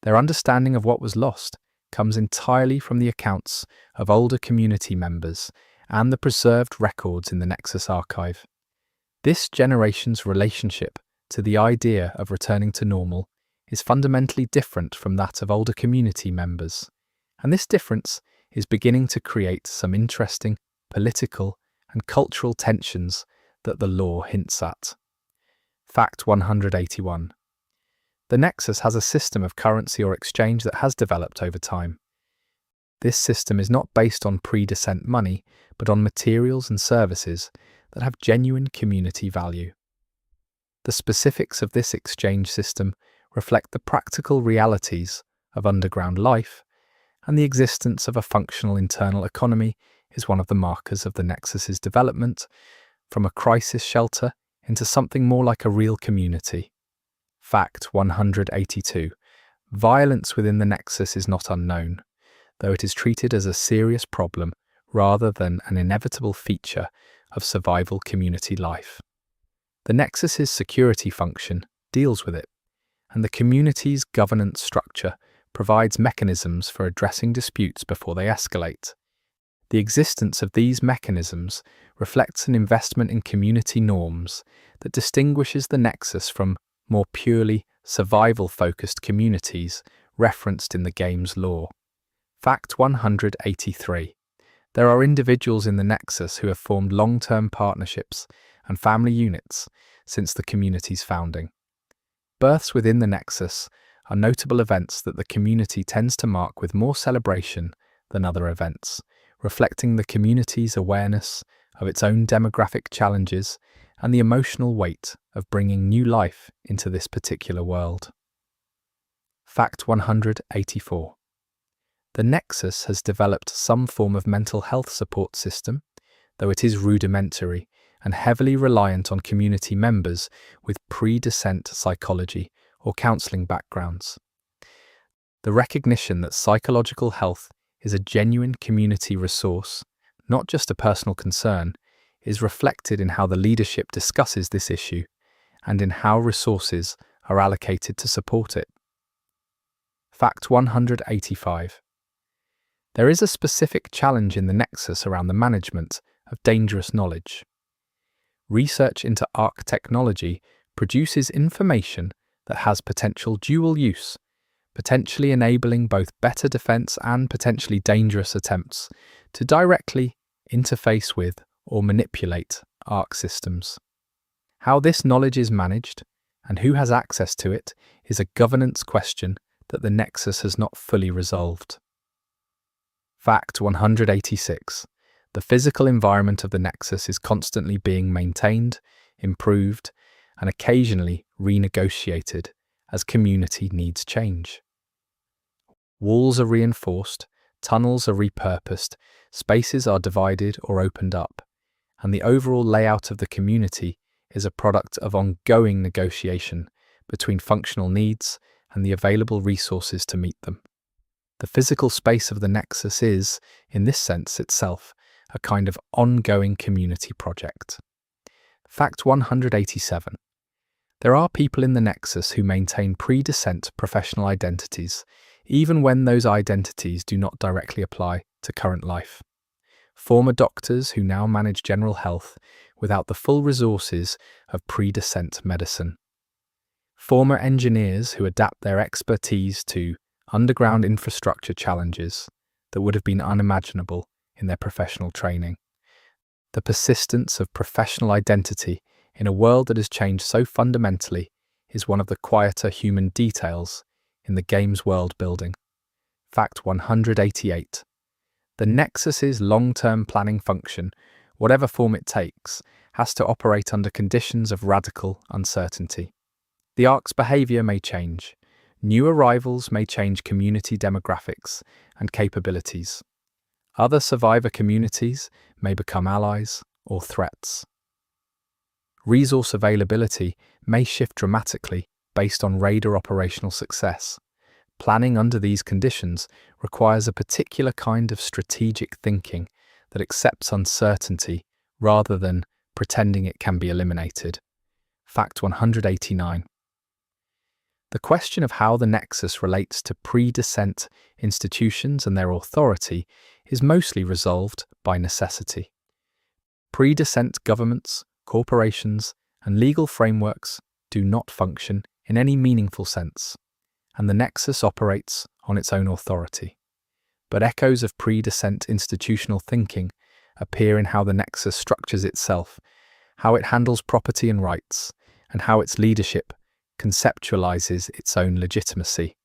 Their understanding of what was lost comes entirely from the accounts of older community members and the preserved records in the Nexus archive. This generation's relationship to the idea of returning to normal is fundamentally different from that of older community members, and this difference is beginning to create some interesting political and cultural tensions that the law hints at. Fact 181. The Nexus has a system of currency or exchange that has developed over time. This system is not based on pre-descent money, but on materials and services that have genuine community value. The specifics of this exchange system reflect the practical realities of underground life, and the existence of a functional internal economy is one of the markers of the Nexus's development from a crisis shelter into something more like a real community. Fact 182. Violence within the Nexus is not unknown, though it is treated as a serious problem rather than an inevitable feature of survival community life. The Nexus's security function deals with it, and the community's governance structure provides mechanisms for addressing disputes before they escalate. The existence of these mechanisms reflects an investment in community norms that distinguishes the Nexus from more purely survival-focused communities referenced in the game's lore. Fact 183. There are individuals in the Nexus who have formed long-term partnerships and family units since the community's founding. Births within the Nexus are notable events that the community tends to mark with more celebration than other events, reflecting the community's awareness of its own demographic challenges and the emotional weight of bringing new life into this particular world. Fact 184. The Nexus has developed some form of mental health support system, though it is rudimentary and heavily reliant on community members with pre-descent psychology or counselling backgrounds. The recognition that psychological health is a genuine community resource, not just a personal concern, is reflected in how the leadership discusses this issue and in how resources are allocated to support it. Fact 185. There is a specific challenge in the Nexus around the management of dangerous knowledge. Research into ARC technology produces information that has potential dual use, potentially enabling both better defense and potentially dangerous attempts to directly interface with or manipulate ARC systems. How this knowledge is managed and who has access to it is a governance question that the Nexus has not fully resolved. Fact 186. The physical environment of the Nexus is constantly being maintained, improved, and occasionally renegotiated as community needs change. Walls are reinforced, tunnels are repurposed, spaces are divided or opened up, and the overall layout of the community is a product of ongoing negotiation between functional needs and the available resources to meet them. The physical space of the Nexus is, in this sense itself, a kind of ongoing community project. Fact 187. There are people in the Nexus who maintain pre-descent professional identities, even when those identities do not directly apply to current life. Former doctors who now manage general health without the full resources of pre-descent medicine. Former engineers who adapt their expertise to underground infrastructure challenges that would have been unimaginable in their professional training. The persistence of professional identity in a world that has changed so fundamentally is one of the quieter human details in the game's world building. Fact 188. The Nexus's long-term planning function, whatever form it takes, has to operate under conditions of radical uncertainty. The ARC's behaviour may change. New arrivals may change community demographics and capabilities. Other survivor communities may become allies or threats. Resource availability may shift dramatically based on raider operational success. Planning under these conditions requires a particular kind of strategic thinking that accepts uncertainty rather than pretending it can be eliminated. Fact 189. The question of how the Nexus relates to pre-descent institutions and their authority is mostly resolved by necessity. Pre-descent governments, corporations, and legal frameworks do not function in any meaningful sense, and the Nexus operates on its own authority. But echoes of pre-descent institutional thinking appear in how the Nexus structures itself, how it handles property and rights, and how its leadership conceptualizes its own legitimacy.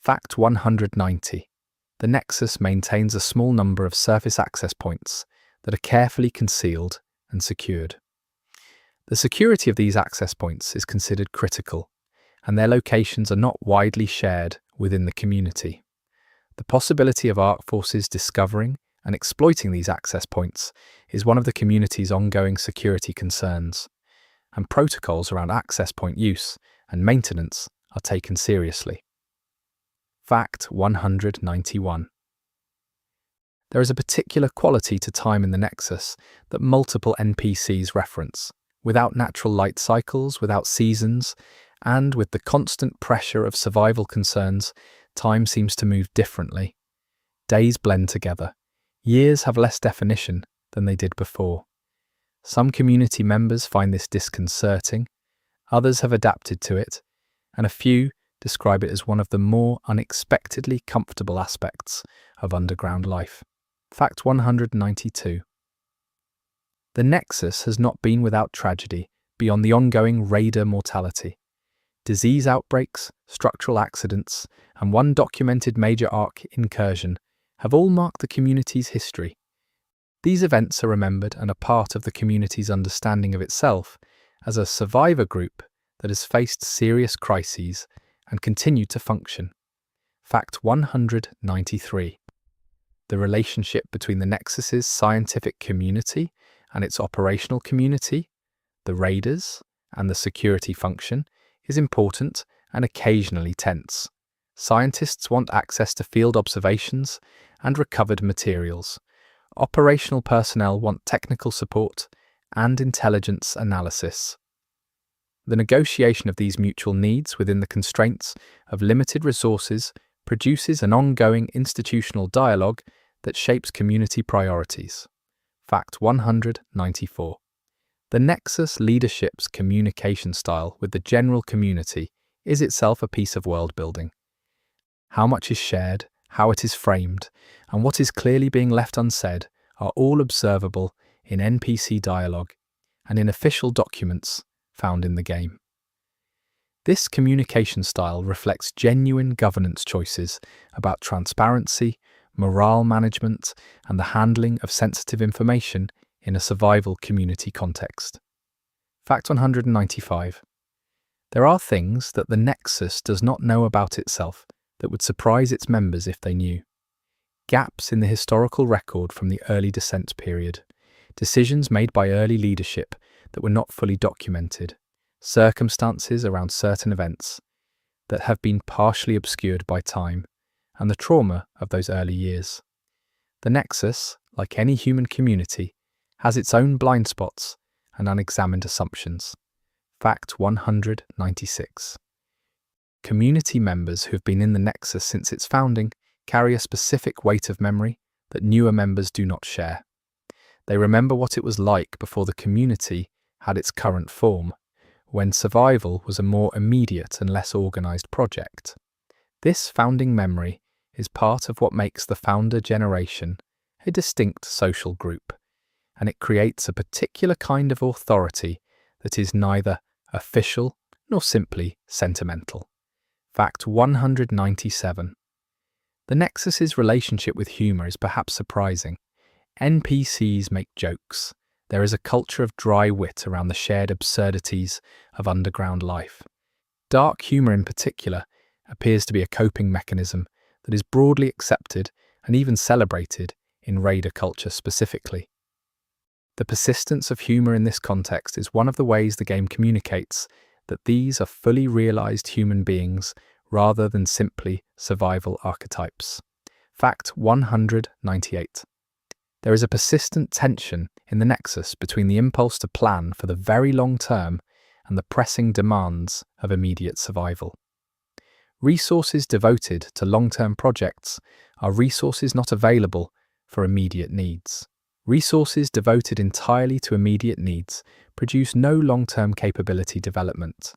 Fact 190. The Nexus maintains a small number of surface access points that are carefully concealed and secured. The security of these access points is considered critical, and their locations are not widely shared within the community. The possibility of ARC forces discovering and exploiting these access points is one of the community's ongoing security concerns, and protocols around access point use and maintenance are taken seriously. Fact 191. There is a particular quality to time in the Nexus that multiple NPCs reference. Without natural light cycles, without seasons, and with the constant pressure of survival concerns, time seems to move differently. Days blend together. Years have less definition than they did before. Some community members find this disconcerting, others have adapted to it, and a few describe it as one of the more unexpectedly comfortable aspects of underground life. Fact 192. The Nexus has not been without tragedy beyond the ongoing raider mortality. Disease outbreaks, structural accidents, and one documented major Ark incursion have all marked the community's history. These events are remembered and are part of the community's understanding of itself as a survivor group that has faced serious crises and continued to function. Fact 193. The relationship between the Nexus's scientific community and its operational community, the raiders, and the security function is important and occasionally tense. Scientists want access to field observations and recovered materials. Operational personnel want technical support and intelligence analysis. The negotiation of these mutual needs within the constraints of limited resources produces an ongoing institutional dialogue that shapes community priorities. Fact 194. The Nexus leadership's communication style with the general community is itself a piece of world building. How much is shared, how it is framed, and what is clearly being left unsaid are all observable in NPC dialogue and in official documents found in the game. This communication style reflects genuine governance choices about transparency, morale management, and the handling of sensitive information in a survival community context. Fact 195. There are things that the Nexus does not know about itself that would surprise its members if they knew. Gaps in the historical record from the early descent period, decisions made by early leadership that were not fully documented, circumstances around certain events that have been partially obscured by time, and the trauma of those early years. The Nexus, like any human community, has its own blind spots and unexamined assumptions. Fact 196. Community members who have been in the Nexus since its founding carry a specific weight of memory that newer members do not share. They remember what it was like before the community had its current form, when survival was a more immediate and less organised project. This founding memory is part of what makes the founder generation a distinct social group, and it creates a particular kind of authority that is neither official nor simply sentimental. Fact 197. The Nexus's relationship with humour is perhaps surprising. NPCs make jokes. There is a culture of dry wit around the shared absurdities of underground life. Dark humour in particular appears to be a coping mechanism that is broadly accepted and even celebrated in raider culture specifically. The persistence of humour in this context is one of the ways the game communicates that these are fully realised human beings rather than simply survival archetypes. Fact 198. There is a persistent tension in the Nexus between the impulse to plan for the very long term and the pressing demands of immediate survival. Resources devoted to long-term projects are resources not available for immediate needs. Resources devoted entirely to immediate needs produce no long-term capability development.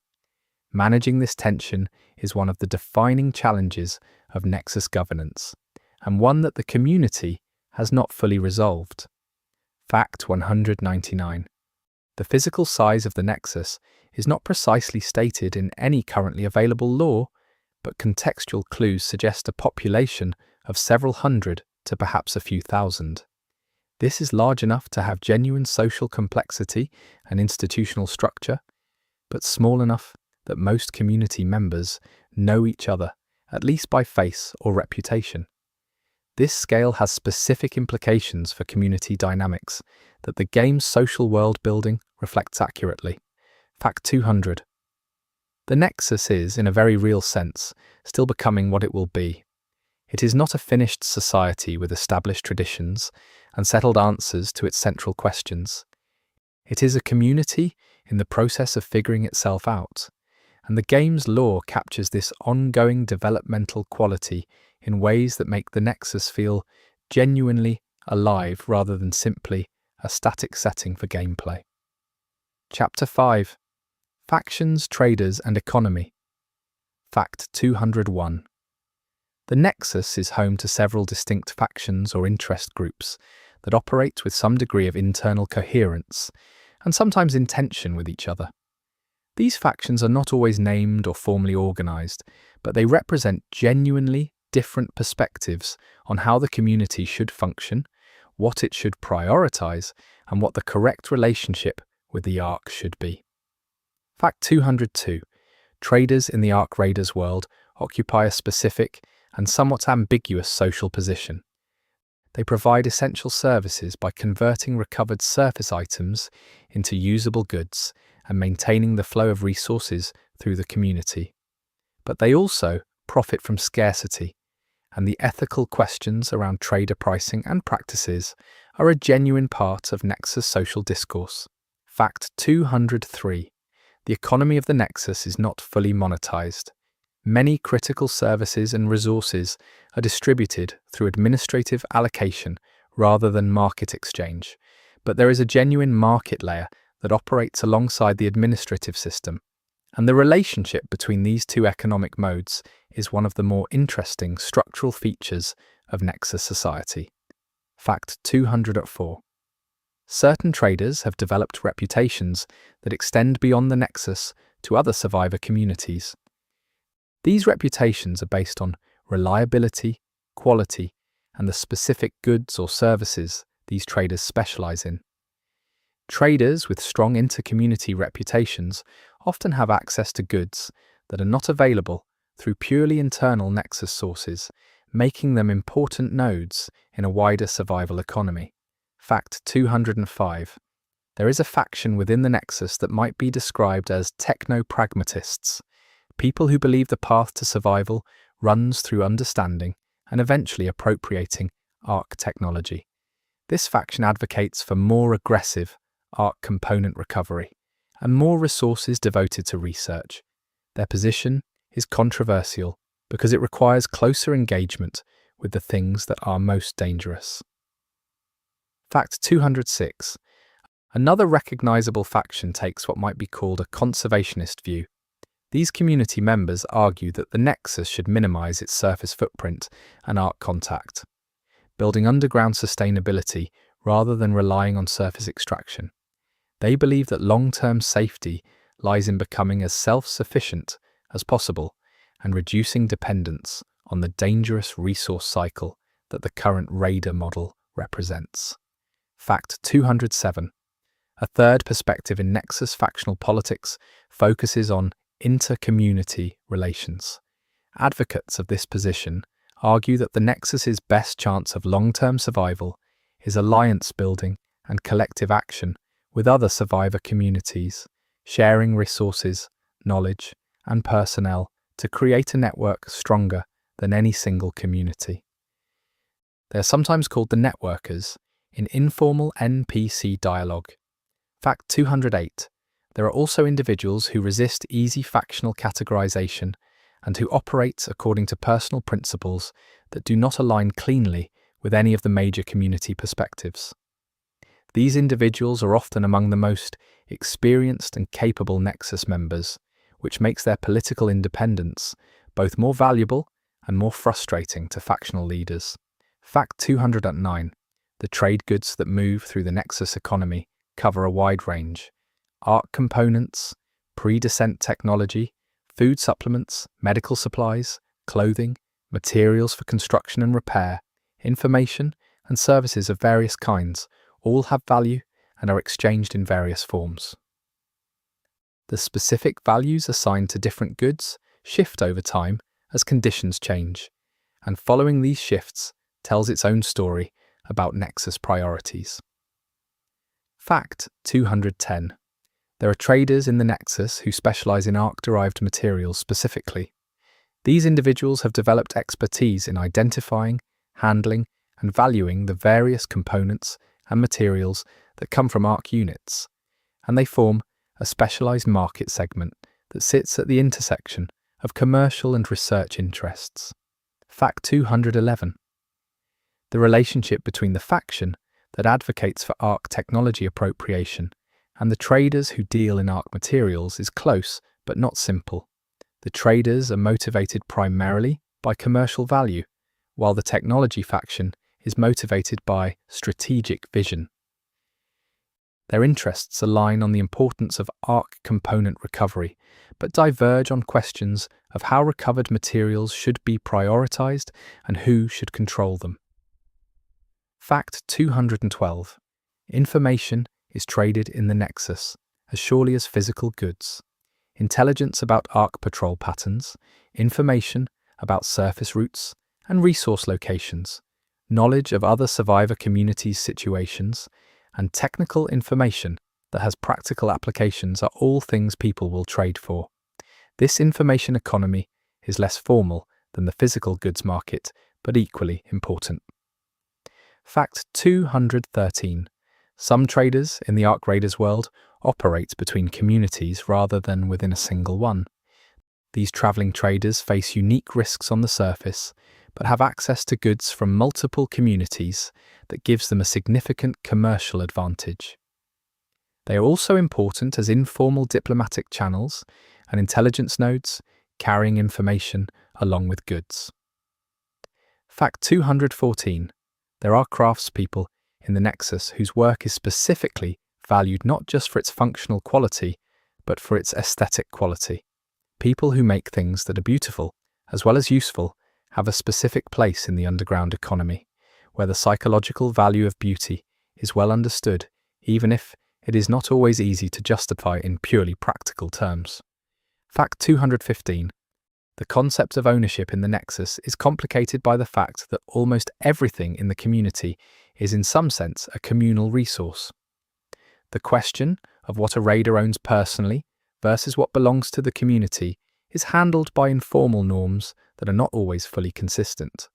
Managing this tension is one of the defining challenges of Nexus governance, and one that the community has not fully resolved. Fact 199. The physical size of the Nexus is not precisely stated in any currently available law, but contextual clues suggest a population of several hundred to perhaps a few thousand. This is large enough to have genuine social complexity and institutional structure, but small enough that most community members know each other, at least by face or reputation. This scale has specific implications for community dynamics that the game's social world building reflects accurately. Fact 200. The Nexus is, in a very real sense, still becoming what it will be. It is not a finished society with established traditions and settled answers to its central questions. It is a community in the process of figuring itself out, and the game's lore captures this ongoing developmental quality in ways that make the Nexus feel genuinely alive rather than simply a static setting for gameplay. Chapter 5. Factions, Traders and Economy. Fact 201. The Nexus is home to several distinct factions or interest groups that operate with some degree of internal coherence, and sometimes in tension with each other. These factions are not always named or formally organized, but they represent genuinely different perspectives on how the community should function, what it should prioritize, and what the correct relationship with the Ark should be. Fact 202. Traders in the Ark Raiders world occupy a specific and somewhat ambiguous social position. They provide essential services by converting recovered surface items into usable goods and maintaining the flow of resources through the community. But they also profit from scarcity, and the ethical questions around trader pricing and practices are a genuine part of Nexus social discourse. Fact 203. The economy of the Nexus is not fully monetized. Many critical services and resources are distributed through administrative allocation rather than market exchange, but there is a genuine market layer that operates alongside the administrative system, and the relationship between these two economic modes is one of the more interesting structural features of Nexus society. Fact 204. Certain traders have developed reputations that extend beyond the Nexus to other survivor communities. These reputations are based on reliability, quality, and the specific goods or services these traders specialize in. Traders with strong inter-community reputations often have access to goods that are not available through purely internal Nexus sources, making them important nodes in a wider survival economy. Fact 205. There is a faction within the Nexus that might be described as techno-pragmatists, people who believe the path to survival runs through understanding and eventually appropriating Ark technology. This faction advocates for more aggressive Ark component recovery and more resources devoted to research. Their position is controversial because it requires closer engagement with the things that are most dangerous. Fact 206. Another recognizable faction takes what might be called a conservationist view. These community members argue that the Nexus should minimize its surface footprint and Ark contact, building underground sustainability rather than relying on surface extraction. They believe that long-term safety lies in becoming as self-sufficient as possible and reducing dependence on the dangerous resource cycle that the current Raider model represents. Fact 207. A third perspective in Nexus factional politics focuses on inter-community relations. Advocates of this position argue that the Nexus's best chance of long-term survival is alliance building and collective action with other survivor communities, sharing resources, knowledge, and personnel to create a network stronger than any single community. They are sometimes called the networkers in informal NPC dialogue. Fact 208. There are also individuals who resist easy factional categorization and who operate according to personal principles that do not align cleanly with any of the major community perspectives. These individuals are often among the most experienced and capable Nexus members, which makes their political independence both more valuable and more frustrating to factional leaders. Fact 209. The trade goods that move through the Nexus economy cover a wide range. Ark components, pre-descent technology, food supplements, medical supplies, clothing, materials for construction and repair, information, and services of various kinds all have value and are exchanged in various forms. The specific values assigned to different goods shift over time as conditions change, and following these shifts tells its own story about Nexus priorities. Fact 210. There are traders in the Nexus who specialize in Ark-derived materials specifically. These individuals have developed expertise in identifying, handling, and valuing the various components and materials that come from Ark units, and they form a specialized market segment that sits at the intersection of commercial and research interests. Fact 211. The relationship between the faction that advocates for Ark technology appropriation and the traders who deal in Ark materials is close but not simple. The traders are motivated primarily by commercial value, while the technology faction is motivated by strategic vision. Their interests align on the importance of ARC component recovery, but diverge on questions of how recovered materials should be prioritized and who should control them. Fact 212. Information is traded in the Nexus as surely as physical goods. Intelligence about ARC patrol patterns, information about surface routes and resource locations, knowledge of other survivor communities' situations, and technical information that has practical applications are all things people will trade for. This information economy is less formal than the physical goods market, but equally important. Fact 213. Some traders in the ARC Raiders world operate between communities rather than within a single one. These traveling traders face unique risks on the surface, but have access to goods from multiple communities that gives them a significant commercial advantage. They are also important as informal diplomatic channels and intelligence nodes, carrying information along with goods. Fact 214. There are craftspeople in the Nexus whose work is specifically valued not just for its functional quality, but for its aesthetic quality. People who make things that are beautiful, as well as useful, have a specific place in the underground economy, where the psychological value of beauty is well understood, even if it is not always easy to justify in purely practical terms. Fact 215. The concept of ownership in the Nexus is complicated by the fact that almost everything in the community is in some sense a communal resource. The question of what a raider owns personally versus what belongs to the community is handled by informal norms that are not always fully consistent.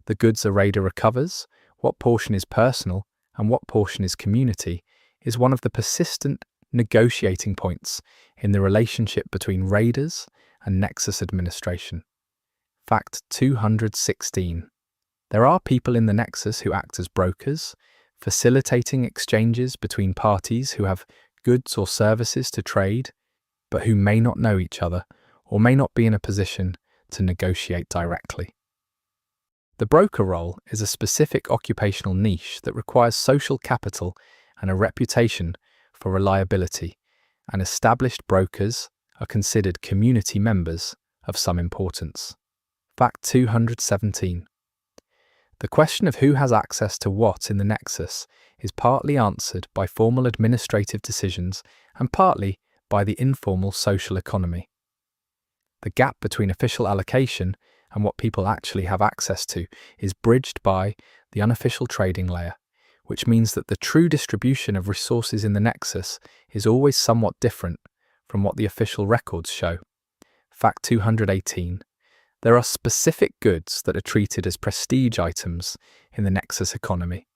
The goods a raider recovers, what portion is personal and what portion is community, is one of the persistent negotiating points in the relationship between raiders and Nexus administration. Fact 216. There are people in the Nexus who act as brokers, facilitating exchanges between parties who have goods or services to trade, but who may not know each other or may not be in a position to negotiate directly. The broker role is a specific occupational niche that requires social capital and a reputation for reliability, and established brokers are considered community members of some importance. Fact 217. The question of who has access to what in the Nexus is partly answered by formal administrative decisions and partly by the informal social economy. The gap between official allocation and what people actually have access to is bridged by the unofficial trading layer, which means that the true distribution of resources in the Nexus is always somewhat different from what the official records show. Fact 218. There are specific goods that are treated as prestige items in the Nexus economy,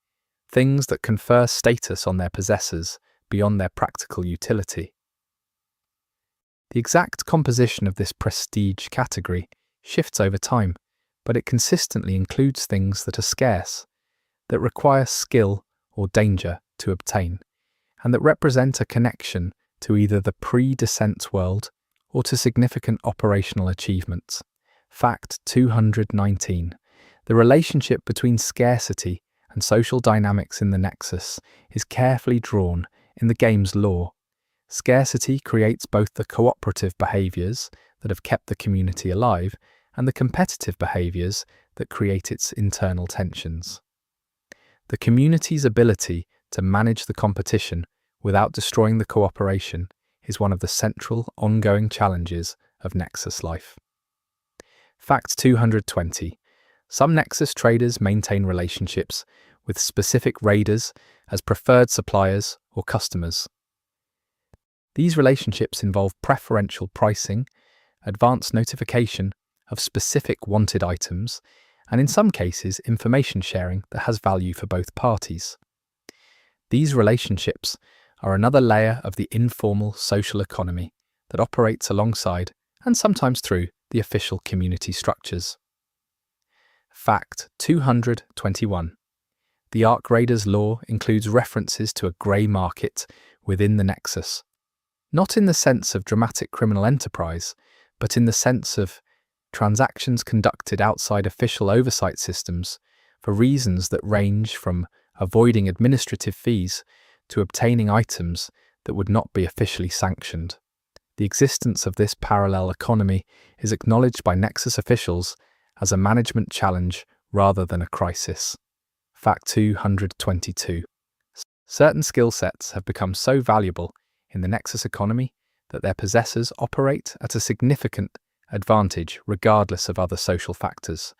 things that confer status on their possessors beyond their practical utility. The exact composition of this prestige category shifts over time, but it consistently includes things that are scarce, that require skill or danger to obtain, and that represent a connection to either the pre-descent world or to significant operational achievements. Fact 219. The relationship between scarcity and social dynamics in the Nexus is carefully drawn in the game's lore. Scarcity creates both the cooperative behaviours that have kept the community alive and the competitive behaviours that create its internal tensions. The community's ability to manage the competition without destroying the cooperation is one of the central ongoing challenges of Nexus life. Fact 220. Some Nexus traders maintain relationships with specific raiders as preferred suppliers or customers. These relationships involve preferential pricing, advance notification of specific wanted items, and in some cases information sharing that has value for both parties. These relationships are another layer of the informal social economy that operates alongside and sometimes through the official community structures. Fact 221. The ARC Raiders lore includes references to a grey market within the Nexus, not in the sense of dramatic criminal enterprise, but in the sense of transactions conducted outside official oversight systems for reasons that range from avoiding administrative fees to obtaining items that would not be officially sanctioned. The existence of this parallel economy is acknowledged by Nexus officials as a management challenge rather than a crisis. Fact 222. Certain skill sets have become so valuable in the Nexus economy that their possessors operate at a significant advantage regardless of other social factors.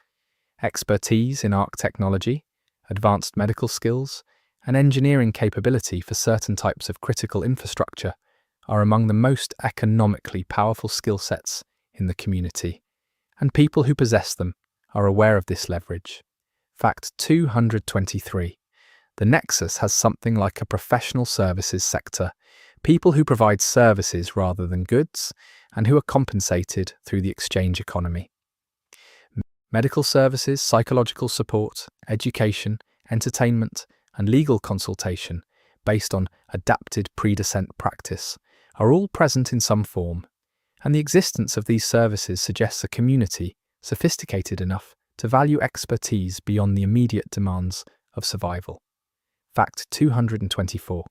Expertise in ARC technology, advanced medical skills, and engineering capability for certain types of critical infrastructure are among the most economically powerful skill sets in the community, and people who possess them are aware of this leverage. Fact 223. The Nexus has something like a professional services sector, people who provide services rather than goods, and who are compensated through the exchange economy. Medical services, psychological support, education, entertainment, and legal consultation, based on adapted pre-descent practice, are all present in some form, and the existence of these services suggests a community sophisticated enough to value expertise beyond the immediate demands of survival. Fact 224.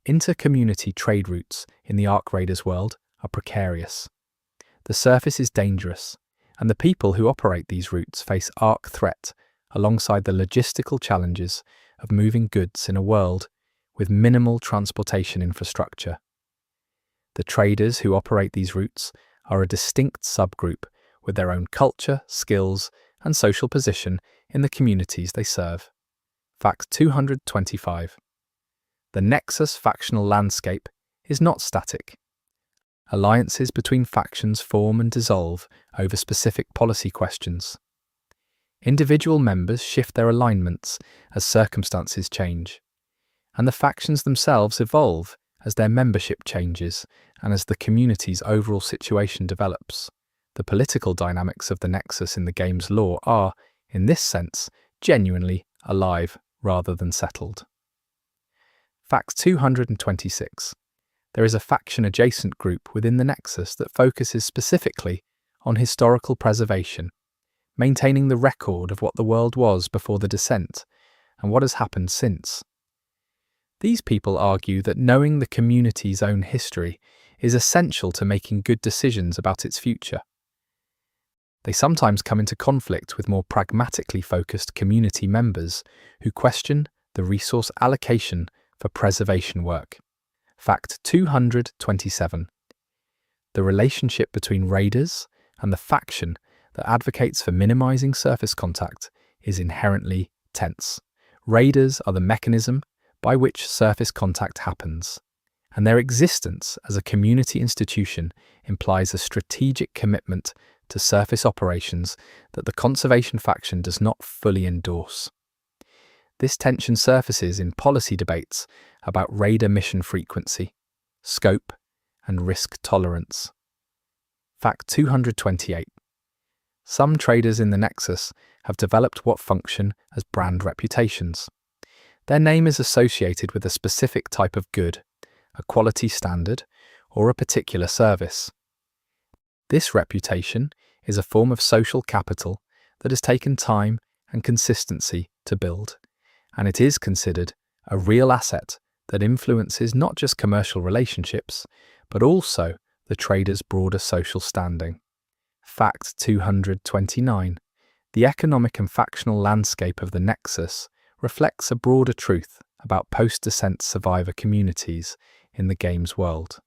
Inter-community trade routes in the Ark Raiders world are precarious. The surface is dangerous, and the people who operate these routes face Ark threat alongside the logistical challenges of moving goods in a world with minimal transportation infrastructure. The traders who operate these routes are a distinct subgroup with their own culture, skills, and social position in the communities they serve. Fact 225. The Nexus factional landscape is not static. Alliances between factions form and dissolve over specific policy questions. Individual members shift their alignments as circumstances change, and the factions themselves evolve as their membership changes and as the community's overall situation develops. The political dynamics of the Nexus in the game's lore are, in this sense, genuinely alive rather than settled. Fact 226. There is a faction-adjacent group within the Nexus that focuses specifically on historical preservation, maintaining the record of what the world was before the descent and what has happened since. These people argue that knowing the community's own history is essential to making good decisions about its future. They sometimes come into conflict with more pragmatically focused community members who question the resource allocation for preservation work. Fact 227. The relationship between raiders and the faction that advocates for minimizing surface contact is inherently tense. Raiders are the mechanism by which surface contact happens, and their existence as a community institution implies a strategic commitment to surface operations that the conservation faction does not fully endorse. This tension surfaces in policy debates about raider mission frequency, scope, and risk tolerance. Fact 228. Some traders in the Nexus have developed what function as brand reputations. Their name is associated with a specific type of good, a quality standard, or a particular service. This reputation is a form of social capital that has taken time and consistency to build, and it is considered a real asset that influences not just commercial relationships, but also the trader's broader social standing. Fact 229. The economic and factional landscape of the Nexus reflects a broader truth about post-descent survivor communities in the game's world.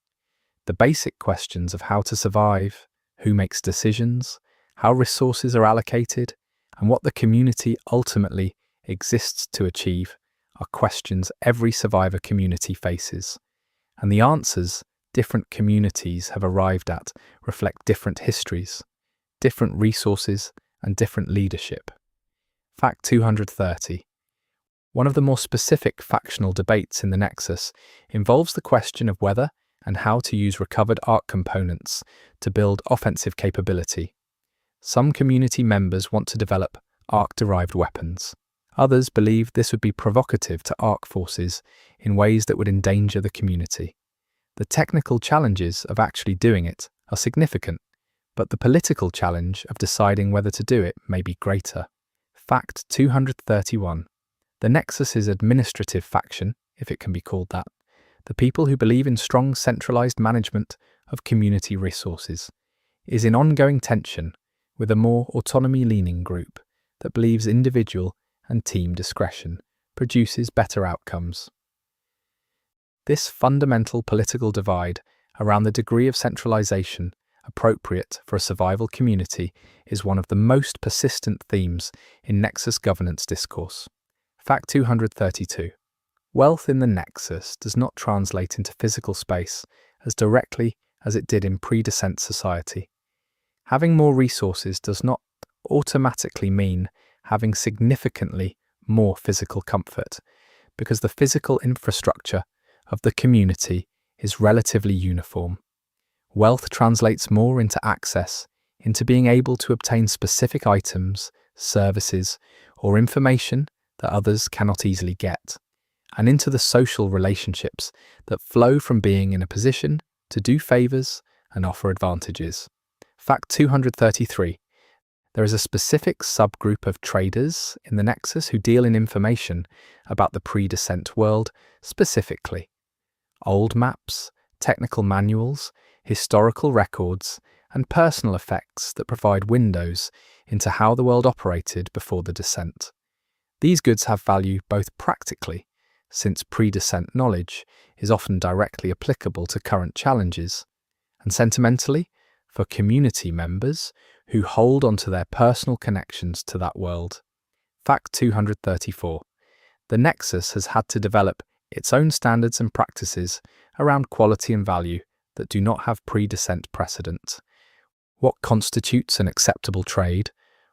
The basic questions of how to survive, who makes decisions, how resources are allocated, and what the community ultimately exists to achieve are questions every survivor community faces, and the answers different communities have arrived at reflect different histories, different resources, and different leadership. Fact 230. One of the more specific factional debates in the Nexus involves the question of whether and how to use recovered ARC components to build offensive capability. Some community members want to develop ARC-derived weapons. Others believe this would be provocative to ARC forces in ways that would endanger the community. The technical challenges of actually doing it are significant, but the political challenge of deciding whether to do it may be greater. Fact 231. The Nexus's administrative faction, if it can be called that, the people who believe in strong centralized management of community resources, is in ongoing tension with a more autonomy-leaning group that believes individual and team discretion produces better outcomes. This fundamental political divide around the degree of centralization appropriate for a survival community is one of the most persistent themes in Nexus governance discourse. Fact 232. Wealth in the Nexus does not translate into physical space as directly as it did in pre-descent society. Having more resources does not automatically mean having significantly more physical comfort, because the physical infrastructure of the community is relatively uniform. Wealth translates more into access, into being able to obtain specific items, services, or information that others cannot easily get, and into the social relationships that flow from being in a position to do favors and offer advantages. Fact 233. There is a specific subgroup of traders in the Nexus who deal in information about the pre-descent world specifically. Old maps, technical manuals, historical records, and personal effects that provide windows into how the world operated before the descent. These goods have value both practically, since pre-descent knowledge is often directly applicable to current challenges, and sentimentally, for community members who hold onto their personal connections to that world. Fact 234. The Nexus has had to develop its own standards and practices around quality and value that do not have pre-descent precedent. What constitutes an acceptable trade?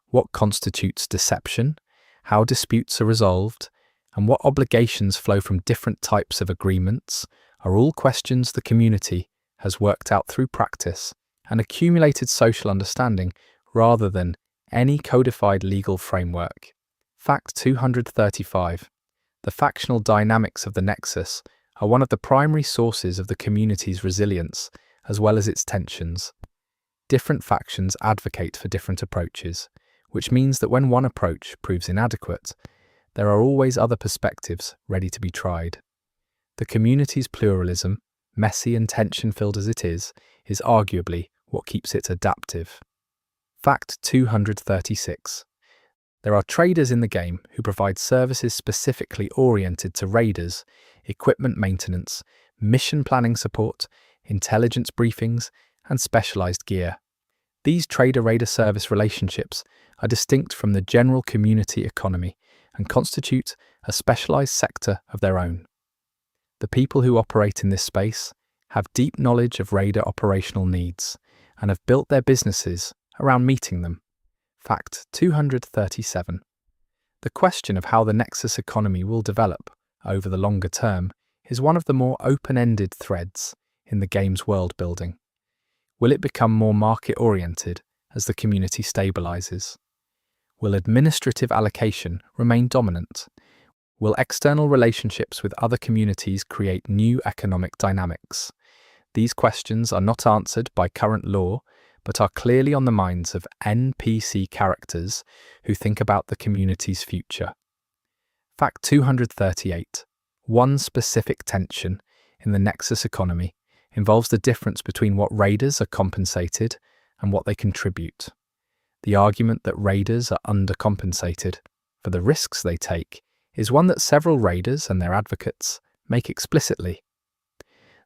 What constitutes deception? How disputes are resolved? And what obligations flow from different types of agreements are all questions the community has worked out through practice and accumulated social understanding rather than any codified legal framework. Fact 235. The factional dynamics of the Nexus are one of the primary sources of the community's resilience, as well as its tensions. Different factions advocate for different approaches, which means that when one approach proves inadequate, there are always other perspectives ready to be tried. The community's pluralism, messy and tension-filled as it is arguably what keeps it adaptive. Fact 236. There are traders in the game who provide services specifically oriented to raiders, equipment maintenance, mission planning support, intelligence briefings, and specialized gear. These trader-raider service relationships are distinct from the general community economy and constitute a specialized sector of their own. The people who operate in this space have deep knowledge of raider operational needs and have built their businesses around meeting them. Fact 237. The question of how the Nexus economy will develop over the longer term is one of the more open-ended threads in the game's world building. Will it become more market-oriented as the community stabilizes? Will administrative allocation remain dominant? Will external relationships with other communities create new economic dynamics? These questions are not answered by current law, but are clearly on the minds of NPC characters who think about the community's future. Fact 238. One specific tension in the Nexus economy involves the difference between what raiders are compensated and what they contribute. The argument that raiders are undercompensated for the risks they take is one that several raiders and their advocates make explicitly.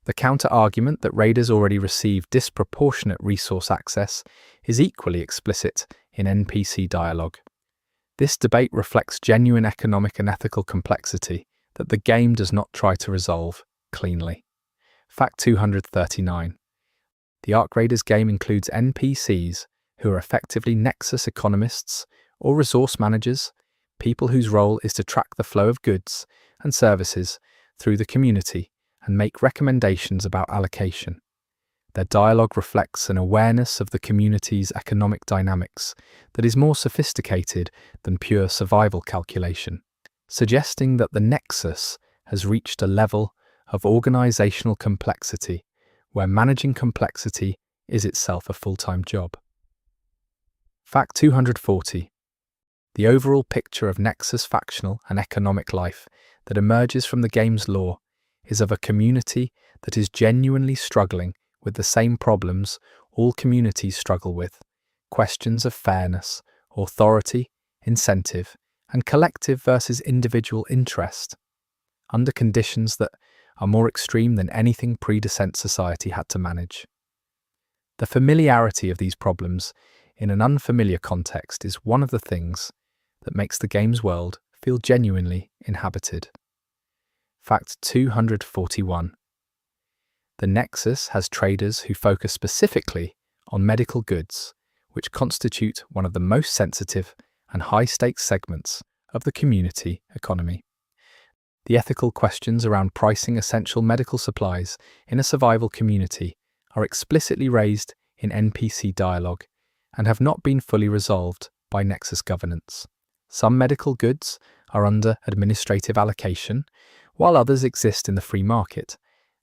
The counter-argument that raiders already receive disproportionate resource access is equally explicit in NPC dialogue. This debate reflects genuine economic and ethical complexity that the game does not try to resolve cleanly. Fact 239. The Arc Raiders game includes NPCs who are effectively Nexus economists or resource managers, people whose role is to track the flow of goods and services through the community and make recommendations about allocation. Their dialogue reflects an awareness of the community's economic dynamics that is more sophisticated than pure survival calculation, suggesting that the Nexus has reached a level of organizational complexity where managing complexity is itself a full-time job. Fact 240. The overall picture of Nexus factional and economic life that emerges from the game's lore is of a community that is genuinely struggling with the same problems all communities struggle with: questions of fairness, authority, incentive, and collective versus individual interest, under conditions that are more extreme than anything pre-descent society had to manage. The familiarity of these problems in an unfamiliar context is one of the things that makes the game's world feel genuinely inhabited. Fact 241. The Nexus has traders who focus specifically on medical goods, which constitute one of the most sensitive and high-stakes segments of the community economy. The ethical questions around pricing essential medical supplies in a survival community are explicitly raised in NPC dialogue and have not been fully resolved by Nexus governance. Some medical goods are under administrative allocation, while others exist in the free market,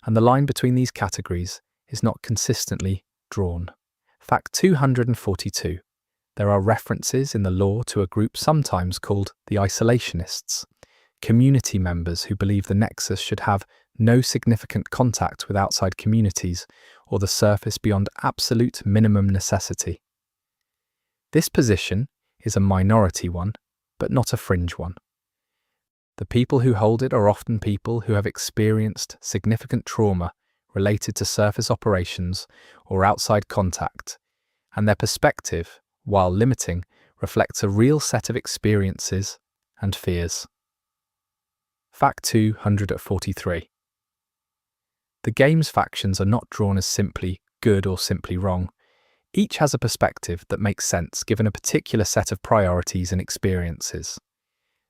and the line between these categories is not consistently drawn. Fact 242. There are references in the lore to a group sometimes called the Isolationists, community members who believe the Nexus should have no significant contact with outside communities or the surface beyond absolute minimum necessity. This position is a minority one, but not a fringe one. The people who hold it are often people who have experienced significant trauma related to surface operations or outside contact, and their perspective, while limiting, reflects a real set of experiences and fears. Fact 243. The game's factions are not drawn as simply good or simply wrong. Each has a perspective that makes sense given a particular set of priorities and experiences.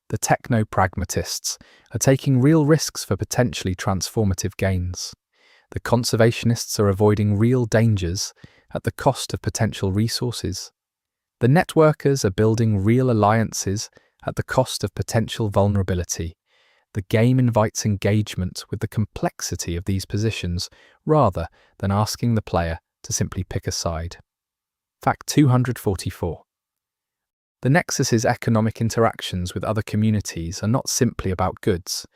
The techno-pragmatists are taking real risks for potentially transformative gains. The conservationists are avoiding real dangers at the cost of potential resources. The networkers are building real alliances at the cost of potential vulnerability. The game invites engagement with the complexity of these positions rather than asking the player to simply pick a side. Fact 244. The Nexus's economic interactions with other communities are not simply about goods.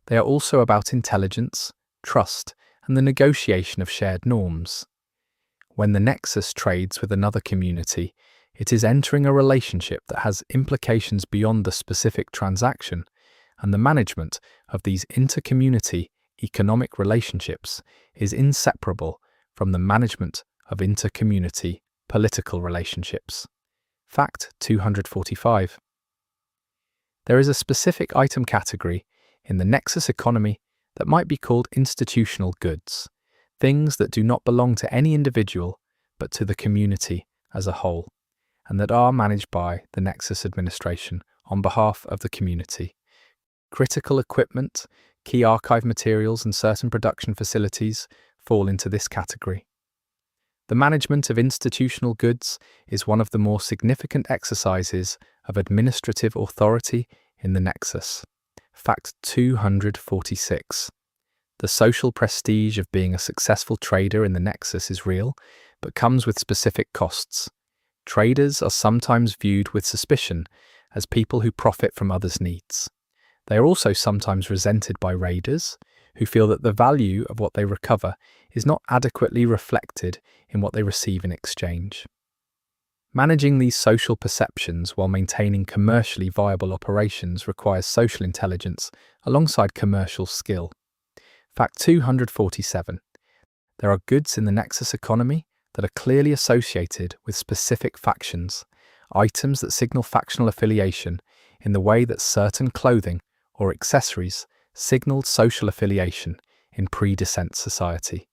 They are also about intelligence, trust, and the negotiation of shared norms. When the Nexus trades with another community, it is entering a relationship that has implications beyond the specific transaction, and the management of these inter-community economic relationships is inseparable from the management of inter-community political relationships. Fact 245. There is a specific item category in the Nexus economy that might be called institutional goods, things that do not belong to any individual but to the community as a whole, and that are managed by the Nexus administration on behalf of the community. Critical equipment, key archive materials, and certain production facilities fall into this category. The management of institutional goods is one of the more significant exercises of administrative authority in the Nexus. Fact 246. The social prestige of being a successful trader in the Nexus is real, but comes with specific costs. Traders are sometimes viewed with suspicion as people who profit from others' needs. They are also sometimes resented by raiders, who feel that the value of what they recover is not adequately reflected in what they receive in exchange. Managing these social perceptions while maintaining commercially viable operations requires social intelligence alongside commercial skill. Fact 247. There are goods in the Nexus economy that are clearly associated with specific factions, items that signal factional affiliation in the way that certain clothing or accessories signaled social affiliation in pre-descent society.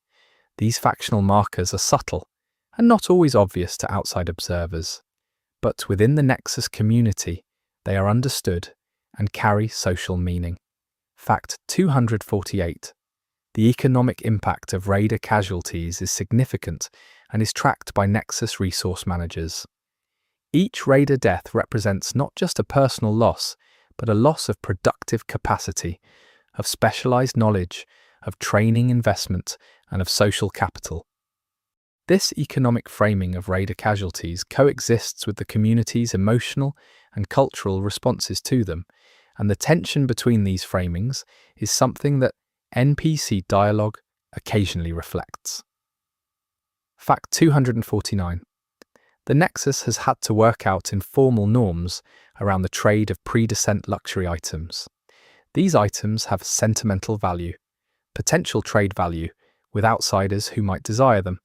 These factional markers are subtle and not always obvious to outside observers, but within the Nexus community, they are understood and carry social meaning. Fact 248. The economic impact of raider casualties is significant and is tracked by Nexus resource managers. Each raider death represents not just a personal loss, but a loss of productive capacity, of specialized knowledge, of training investment, and of social capital. This economic framing of raider casualties coexists with the community's emotional and cultural responses to them, and the tension between these framings is something that NPC dialogue occasionally reflects. Fact 249. The Nexus has had to work out informal norms around the trade of pre-descent luxury items. These items have sentimental value, potential trade value with outsiders who might desire them,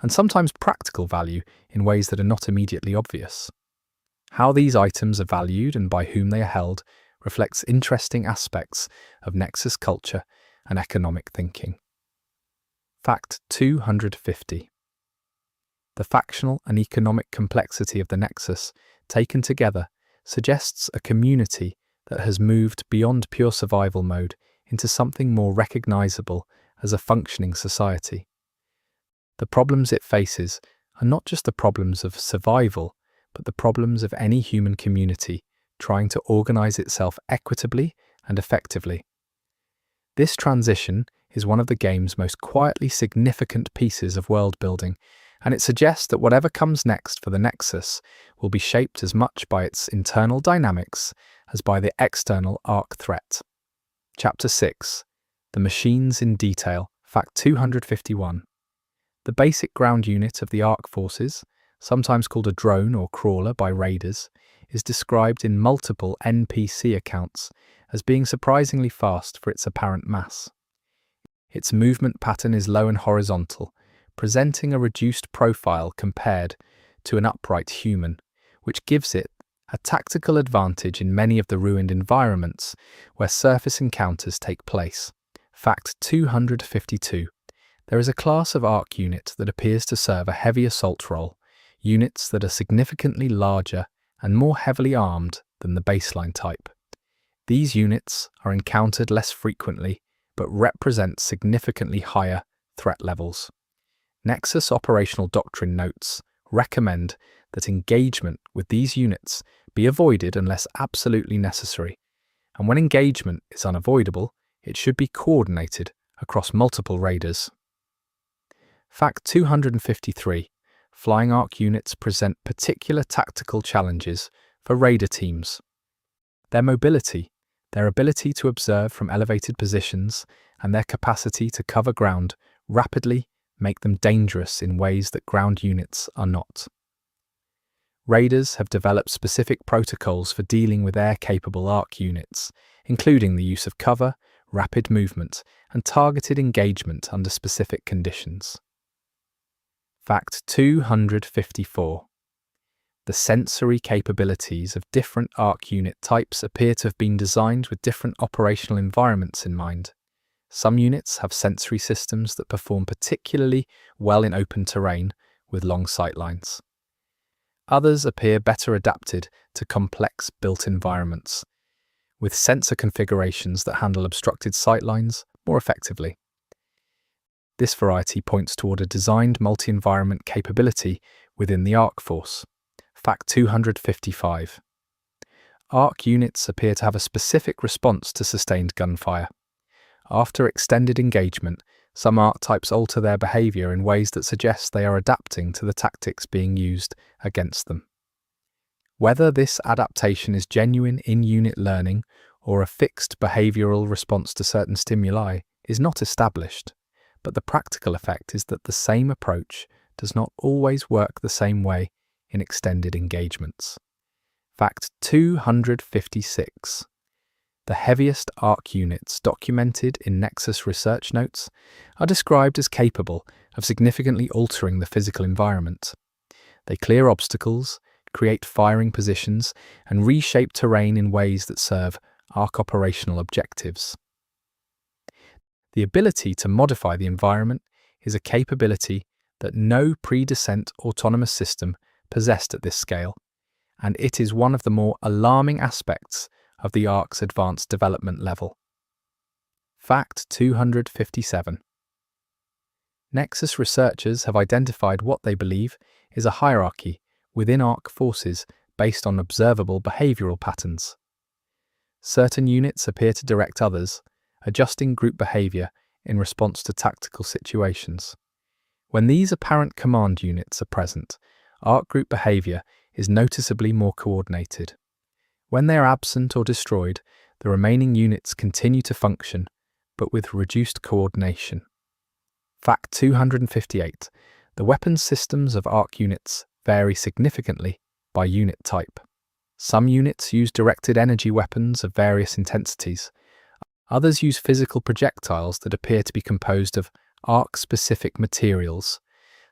and sometimes practical value in ways that are not immediately obvious. How these items are valued and by whom they are held reflects interesting aspects of Nexus culture and economic thinking. Fact 250. The factional and economic complexity of the Nexus, taken together, suggests a community that has moved beyond pure survival mode into something more recognizable as a functioning society. The problems it faces are not just the problems of survival, but the problems of any human community trying to organize itself equitably and effectively. This transition is one of the game's most quietly significant pieces of world building, and it suggests that whatever comes next for the Nexus will be shaped as much by its internal dynamics as by the external Ark threat. Chapter 6. The Machines in Detail. Fact 251. The basic ground unit of the Ark forces, sometimes called a drone or crawler by raiders, is described in multiple NPC accounts as being surprisingly fast for its apparent mass. Its movement pattern is low and horizontal, presenting a reduced profile compared to an upright human, which gives it a tactical advantage in many of the ruined environments where surface encounters take place. Fact 252. There is a class of Ark unit that appears to serve a heavy assault role, units that are significantly larger and more heavily armed than the baseline type. These units are encountered less frequently, but represent significantly higher threat levels. Nexus operational doctrine notes recommend that engagement with these units be avoided unless absolutely necessary, and when engagement is unavoidable, it should be coordinated across multiple raiders. Fact 253. Flying Ark units present particular tactical challenges for raider teams. Their mobility, their ability to observe from elevated positions, and their capacity to cover ground rapidly make them dangerous in ways that ground units are not. Raiders have developed specific protocols for dealing with air-capable Ark units, including the use of cover, rapid movement, and targeted engagement under specific conditions. Fact 254. The sensory capabilities of different Ark unit types appear to have been designed with different operational environments in mind. Some units have sensory systems that perform particularly well in open terrain with long sightlines. Others appear better adapted to complex built environments, with sensor configurations that handle obstructed sightlines more effectively. This variety points toward a designed multi-environment capability within the Ark force. Fact 255. Ark units appear to have a specific response to sustained gunfire. After extended engagement, some Ark types alter their behavior in ways that suggest they are adapting to the tactics being used against them. Whether this adaptation is genuine in-unit learning or a fixed behavioral response to certain stimuli is not established, but the practical effect is that the same approach does not always work the same way in extended engagements. Fact 256. The heaviest Ark units documented in Nexus research notes are described as capable of significantly altering the physical environment. They clear obstacles, create firing positions, and reshape terrain in ways that serve Ark operational objectives. The ability to modify the environment is a capability that no pre-descent autonomous system possessed at this scale, and it is one of the more alarming aspects of the Ark's advanced development level. Fact 257. Nexus researchers have identified what they believe is a hierarchy within Ark forces based on observable behavioral patterns. Certain units appear to direct others, adjusting group behavior in response to tactical situations. When these apparent command units are present, Ark group behavior is noticeably more coordinated. When they are absent or destroyed, the remaining units continue to function, but with reduced coordination. Fact 258. The weapons systems of ARC units vary significantly by unit type. Some units use directed energy weapons of various intensities. Others use physical projectiles that appear to be composed of ARC-specific materials.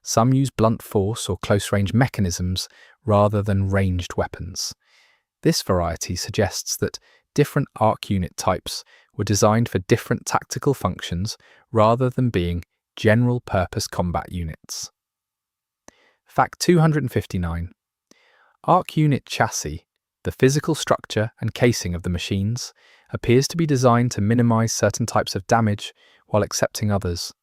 Some use blunt force or close-range mechanisms rather than ranged weapons. This variety suggests that different ARC unit types were designed for different tactical functions rather than being general-purpose combat units. Fact 259. ARC unit chassis, the physical structure and casing of the machines, appears to be designed to minimize certain types of damage while accepting others.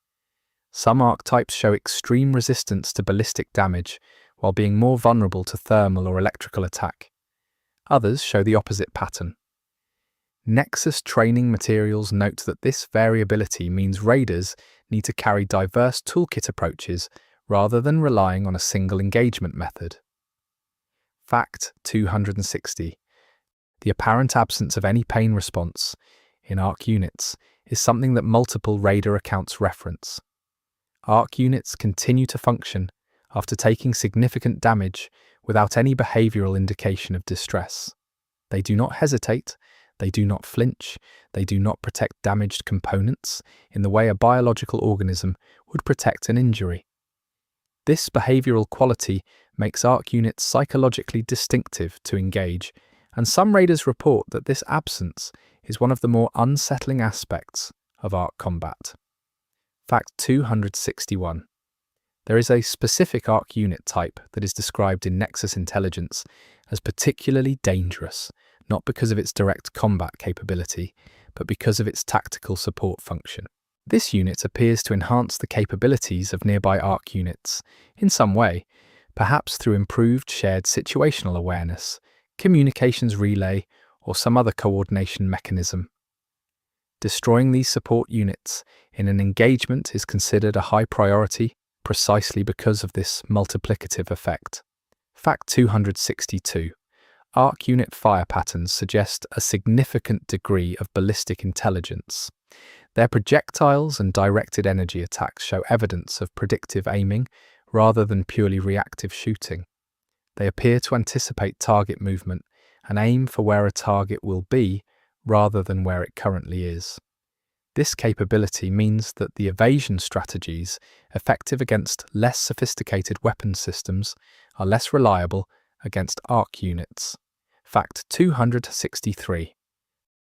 Some ARC types show extreme resistance to ballistic damage while being more vulnerable to thermal or electrical attack. Others show the opposite pattern. Nexus training materials note that this variability means raiders need to carry diverse toolkit approaches rather than relying on a single engagement method. Fact 260. The apparent absence of any pain response in ARC units is something that multiple raider accounts reference. ARC units continue to function after taking significant damage without any behavioral indication of distress. They do not hesitate, they do not flinch, they do not protect damaged components in the way a biological organism would protect an injury. This behavioral quality makes ARC units psychologically distinctive to engage, and some raiders report that this absence is one of the more unsettling aspects of ARC combat. Fact 261. There is a specific ARC unit type that is described in Nexus Intelligence as particularly dangerous, not because of its direct combat capability, but because of its tactical support function. This unit appears to enhance the capabilities of nearby ARC units in some way, perhaps through improved shared situational awareness, communications relay, or some other coordination mechanism. Destroying these support units in an engagement is considered a high priority precisely because of this multiplicative effect. Fact 262. ARC unit fire patterns suggest a significant degree of ballistic intelligence. Their projectiles and directed energy attacks show evidence of predictive aiming rather than purely reactive shooting. They appear to anticipate target movement and aim for where a target will be rather than where it currently is. This capability means that the evasion strategies effective against less sophisticated weapon systems are less reliable against ARC units. Fact 263.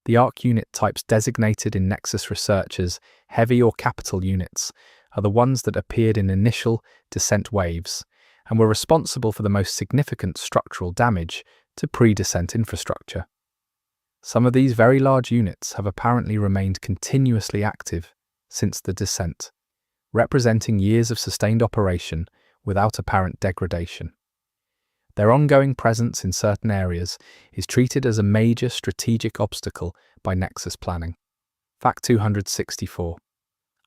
The ARC unit types designated in Nexus research as heavy or capital units are the ones that appeared in initial descent waves and were responsible for the most significant structural damage to pre-descent infrastructure. Some of these very large units have apparently remained continuously active since the descent, representing years of sustained operation without apparent degradation. Their ongoing presence in certain areas is treated as a major strategic obstacle by Nexus planning. Fact 264.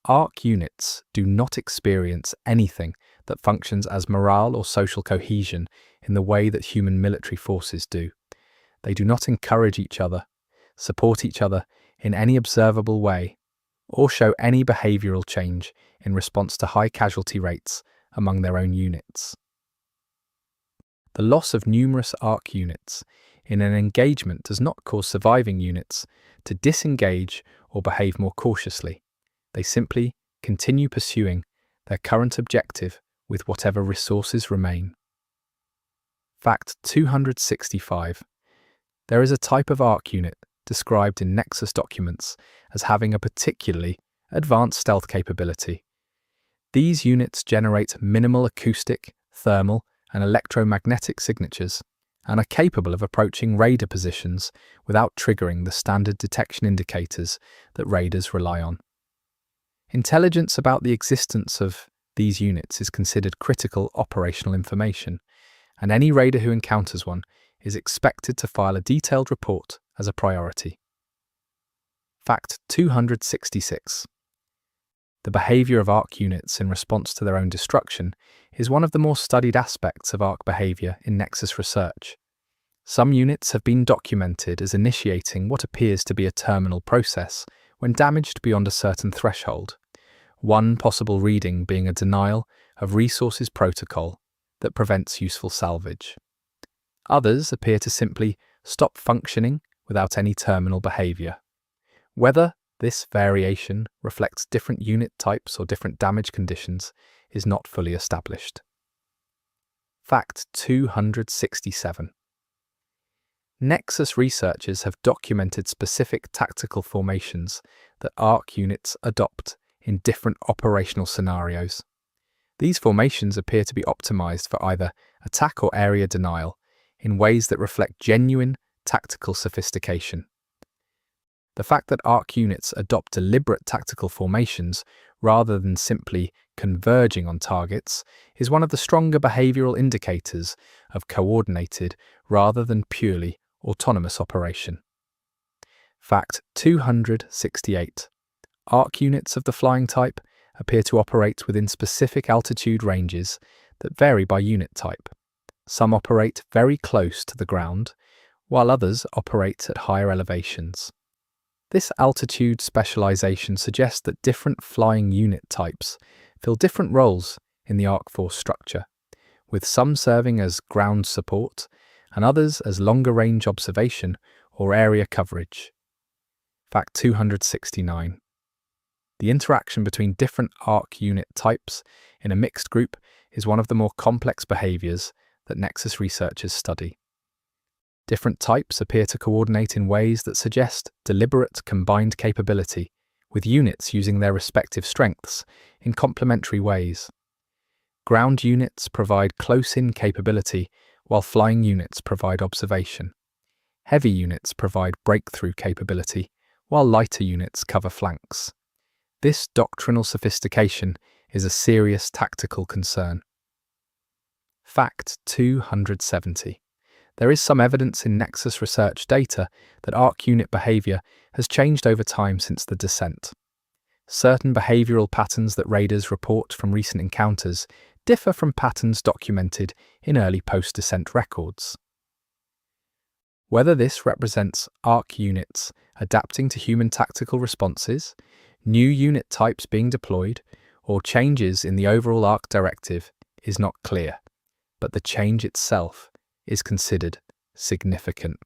ARC units do not experience anything that functions as morale or social cohesion in the way that human military forces do. They do not encourage each other, support each other in any observable way, or show any behavioral change in response to high casualty rates among their own units. The loss of numerous ARC units in an engagement does not cause surviving units to disengage or behave more cautiously. They simply continue pursuing their current objective with whatever resources remain. Fact 265. There is a type of ARC unit described in Nexus documents as having a particularly advanced stealth capability. These units generate minimal acoustic, thermal, and electromagnetic signatures and are capable of approaching raider positions without triggering the standard detection indicators that raiders rely on. Intelligence about the existence of these units is considered critical operational information, and any raider who encounters one is expected to file a detailed report as a priority. Fact 266. The behavior of ARC units in response to their own destruction is one of the more studied aspects of ARC behavior in Nexus research. Some units have been documented as initiating what appears to be a terminal process when damaged beyond a certain threshold, one possible reading being a denial of resources protocol that prevents useful salvage. Others appear to simply stop functioning without any terminal behavior. Whether this variation reflects different unit types or different damage conditions is not fully established. Fact 267. Nexus researchers have documented specific tactical formations that ARC units adopt in different operational scenarios. These formations appear to be optimized for either attack or area denial in ways that reflect genuine tactical sophistication. The fact that ARC units adopt deliberate tactical formations rather than simply converging on targets is one of the stronger behavioral indicators of coordinated rather than purely autonomous operation. Fact 268. ARC units of the flying type appear to operate within specific altitude ranges that vary by unit type. Some operate very close to the ground, while others operate at higher elevations. This altitude specialization suggests that different flying unit types fill different roles in the ARC force structure, with some serving as ground support and others as longer-range observation or area coverage. Fact 269. The interaction between different ARC unit types in a mixed group is one of the more complex behaviors that Nexus researchers study. Different types appear to coordinate in ways that suggest deliberate combined capability, with units using their respective strengths in complementary ways. Ground units provide close-in capability, while flying units provide observation. Heavy units provide breakthrough capability, while lighter units cover flanks. This doctrinal sophistication is a serious tactical concern. Fact 270. There is some evidence in Nexus research data that ARC unit behavior has changed over time since the descent. Certain behavioral patterns that raiders report from recent encounters differ from patterns documented in early post-descent records. Whether this represents ARC units adapting to human tactical responses, new unit types being deployed, or changes in the overall ARC directive is not clear, but the change itself is considered significant.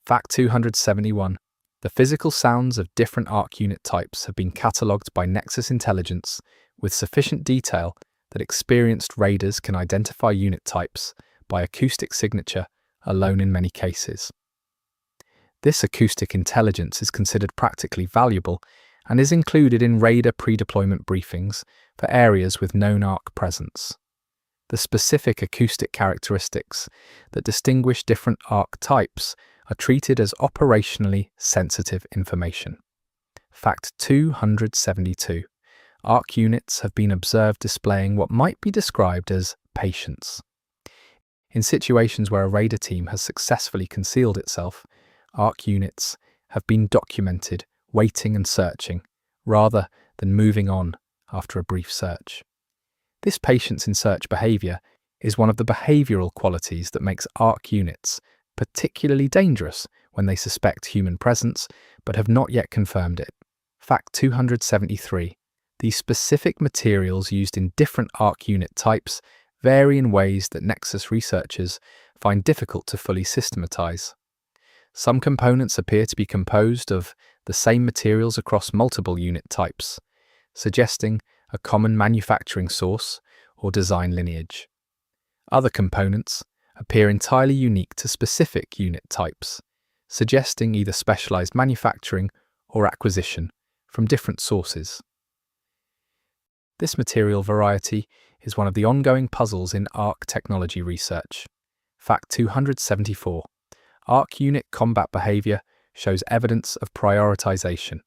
Fact 271. The physical sounds of different ARC unit types have been catalogued by Nexus Intelligence with sufficient detail that experienced raiders can identify unit types by acoustic signature alone in many cases. This acoustic intelligence is considered practically valuable and is included in raider pre-deployment briefings for areas with known ARC presence. The specific acoustic characteristics that distinguish different ARC types are treated as operationally sensitive information. Fact 272. ARC units have been observed displaying what might be described as patience. In situations where a raider team has successfully concealed itself, ARC units have been documented waiting and searching, rather than moving on after a brief search. This patience in search behavior is one of the behavioral qualities that makes ARC units particularly dangerous when they suspect human presence but have not yet confirmed it. Fact 273. The specific materials used in different ARC unit types vary in ways that Nexus researchers find difficult to fully systematize. Some components appear to be composed of the same materials across multiple unit types, suggesting a common manufacturing source or design lineage. Other components appear entirely unique to specific unit types, suggesting either specialized manufacturing or acquisition from different sources. This material variety is one of the ongoing puzzles in ARC technology research. Fact 274. ARC unit combat behavior shows evidence of prioritization.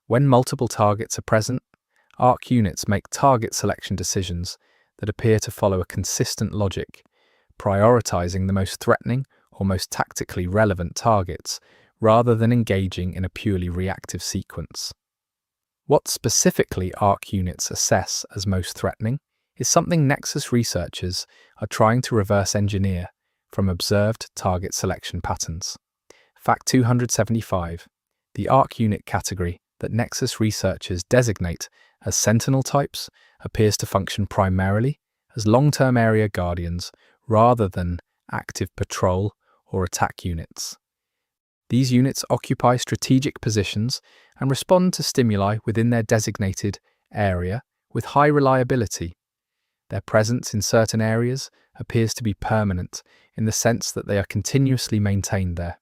When multiple targets are present, ARC units make target selection decisions that appear to follow a consistent logic, prioritizing the most threatening or most tactically relevant targets rather than engaging in a purely reactive sequence. What specifically ARC units assess as most threatening is something Nexus researchers are trying to reverse engineer from observed target selection patterns. Fact 275. The ARC unit category that Nexus researchers designate as Sentinel types appears to function primarily as long-term area guardians rather than active patrol or attack units. These units occupy strategic positions and respond to stimuli within their designated area with high reliability. Their presence in certain areas appears to be permanent in the sense that they are continuously maintained there.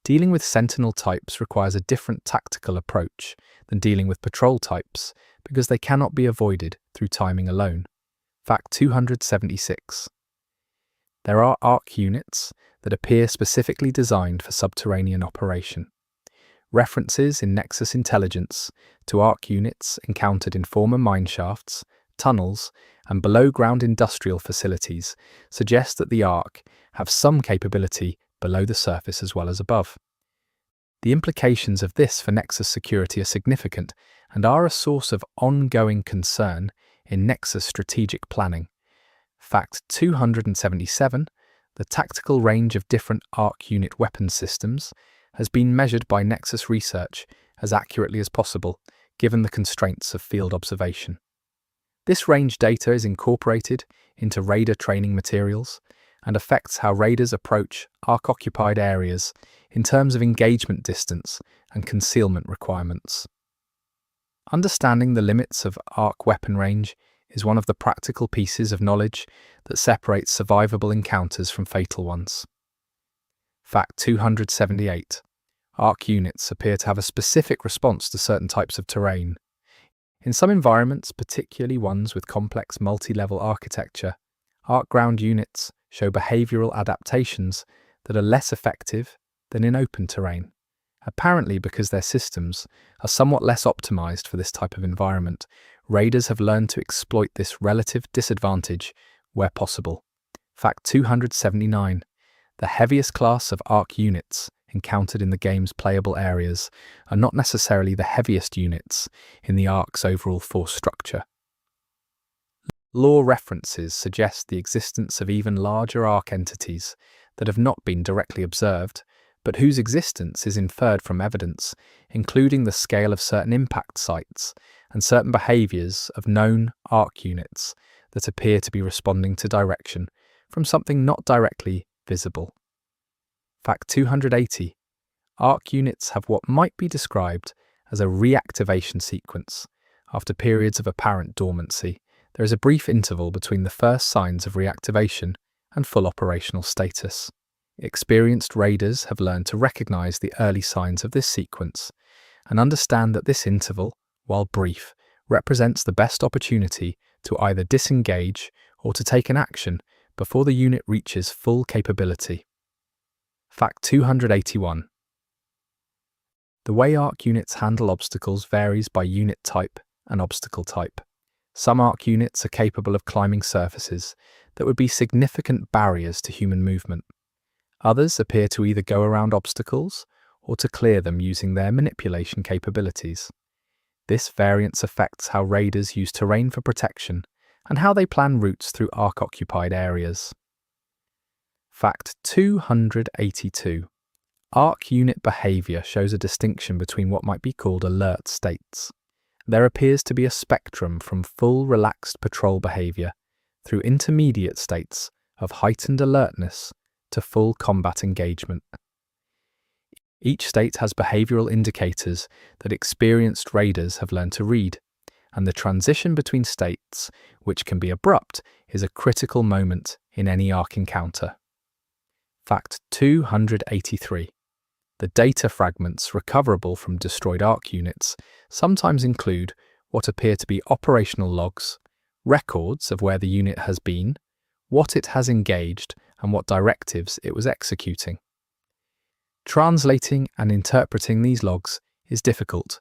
Dealing with Sentinel types requires a different tactical approach than dealing with patrol types because they cannot be avoided through timing alone. Fact 276. There are ARC units that appear specifically designed for subterranean operation. References in Nexus intelligence to ARC units encountered in former mineshafts, tunnels, and below-ground industrial facilities suggest that the ARC have some capability below the surface as well as above. The implications of this for Nexus security are significant and are a source of ongoing concern in Nexus strategic planning. Fact 277. The tactical range of different ARC unit weapon systems has been measured by Nexus research as accurately as possible, given the constraints of field observation. This range data is incorporated into Raider training materials and affects how Raiders approach ARC-occupied areas in terms of engagement distance and concealment requirements. Understanding the limits of ARC weapon range is one of the practical pieces of knowledge that separates survivable encounters from fatal ones. Fact 278. ARC units appear to have a specific response to certain types of terrain. In some environments, particularly ones with complex multi-level architecture, ARC ground units show behavioral adaptations that are less effective than in open terrain. Apparently because their systems are somewhat less optimized for this type of environment, Raiders have learned to exploit this relative disadvantage where possible. Fact 279. The heaviest class of ARC units encountered in the game's playable areas are not necessarily the heaviest units in the ARC's overall force structure. Lore references suggest the existence of even larger ARC entities that have not been directly observed, but whose existence is inferred from evidence, including the scale of certain impact sites and certain behaviors of known ARC units that appear to be responding to direction from something not directly visible. Fact 280. ARC units have what might be described as a reactivation sequence. After periods of apparent dormancy, there is a brief interval between the first signs of reactivation and full operational status. Experienced Raiders have learned to recognize the early signs of this sequence and understand that this interval, while brief, represents the best opportunity to either disengage or to take an action before the unit reaches full capability. Fact 281. The way ARC units handle obstacles varies by unit type and obstacle type. Some ARC units are capable of climbing surfaces that would be significant barriers to human movement. Others appear to either go around obstacles or to clear them using their manipulation capabilities. This variance affects how Raiders use terrain for protection and how they plan routes through ARC-occupied areas. Fact 282. ARC unit behavior shows a distinction between what might be called alert states. There appears to be a spectrum from full relaxed patrol behavior through intermediate states of heightened alertness to full combat engagement. Each state has behavioral indicators that experienced Raiders have learned to read, and the transition between states, which can be abrupt, is a critical moment in any ARC encounter. Fact 283. The data fragments recoverable from destroyed ARC units sometimes include what appear to be operational logs, records of where the unit has been, what it has engaged, and what directives it was executing. Translating and interpreting these logs is difficult,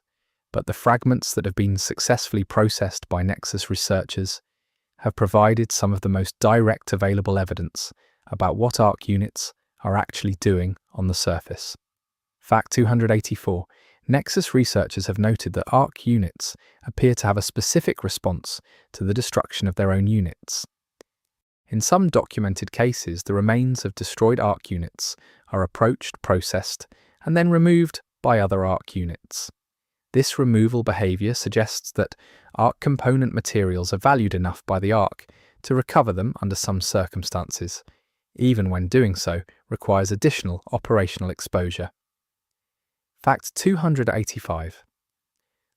but the fragments that have been successfully processed by Nexus researchers have provided some of the most direct available evidence about what ARC units are actually doing on the surface. Fact 284. Nexus researchers have noted that ARC units appear to have a specific response to the destruction of their own units. In some documented cases, the remains of destroyed ARC units are approached, processed, and then removed by other ARC units. This removal behavior suggests that ARC component materials are valued enough by the ARC to recover them under some circumstances, even when doing so requires additional operational exposure. Fact 285.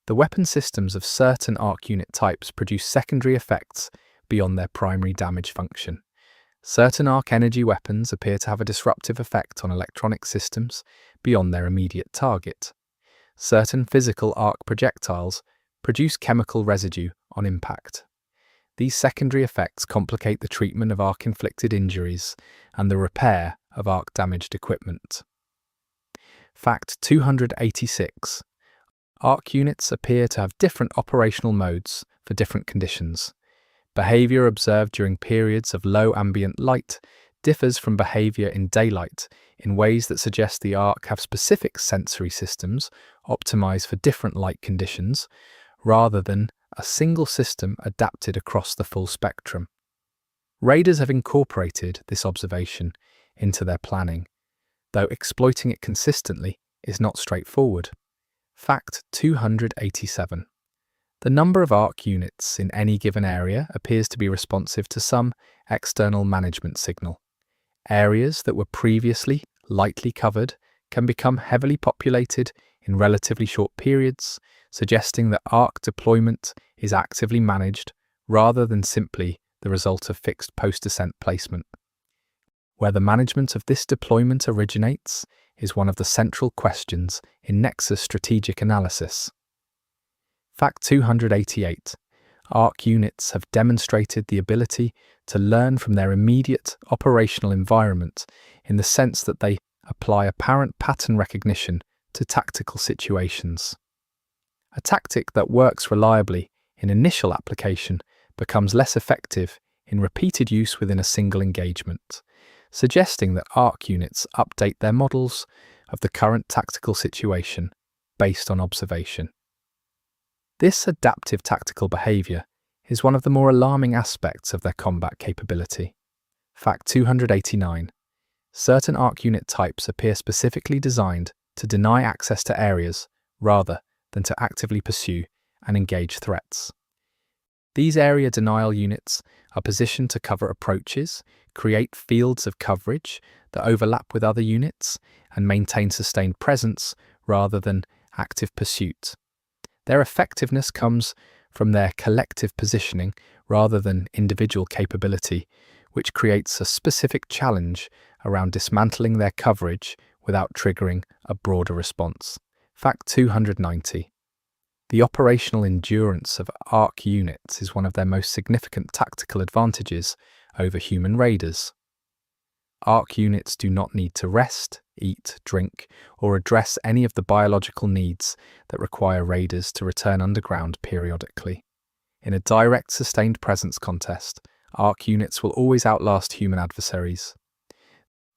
The weapon systems of certain ARC unit types produce secondary effects beyond their primary damage function. Certain ARC energy weapons appear to have a disruptive effect on electronic systems beyond their immediate target. Certain physical ARC projectiles produce chemical residue on impact. These secondary effects complicate the treatment of ARC-inflicted injuries and the repair of ARC-damaged equipment. Fact 286. ARC units appear to have different operational modes for different conditions. Behavior observed during periods of low ambient light differs from behavior in daylight in ways that suggest the ARC have specific sensory systems optimized for different light conditions, rather than a single system adapted across the full spectrum. Raiders have incorporated this observation into their planning, though exploiting it consistently is not straightforward. Fact 287. The number of ARC units in any given area appears to be responsive to some external management signal. Areas that were previously lightly covered can become heavily populated in relatively short periods, suggesting that ARC deployment is actively managed rather than simply the result of fixed post-descent placement. Where the management of this deployment originates is one of the central questions in Nexus strategic analysis. Fact 288. ARC units have demonstrated the ability to learn from their immediate operational environment in the sense that they apply apparent pattern recognition to tactical situations. A tactic that works reliably in initial application becomes less effective in repeated use within a single engagement, suggesting that ARC units update their models of the current tactical situation based on observation. This adaptive tactical behavior is one of the more alarming aspects of their combat capability. Fact 289. Certain ARC unit types appear specifically designed to deny access to areas rather than to actively pursue and engage threats. These area denial units are positioned to cover approaches, create fields of coverage that overlap with other units, and maintain sustained presence rather than active pursuit. Their effectiveness comes from their collective positioning rather than individual capability, which creates a specific challenge around dismantling their coverage without triggering a broader response. Fact 290. The operational endurance of ARC units is one of their most significant tactical advantages over human raiders. ARC units do not need to rest, eat, drink, or address any of the biological needs that require raiders to return underground periodically. In a direct sustained presence contest, ARC units will always outlast human adversaries.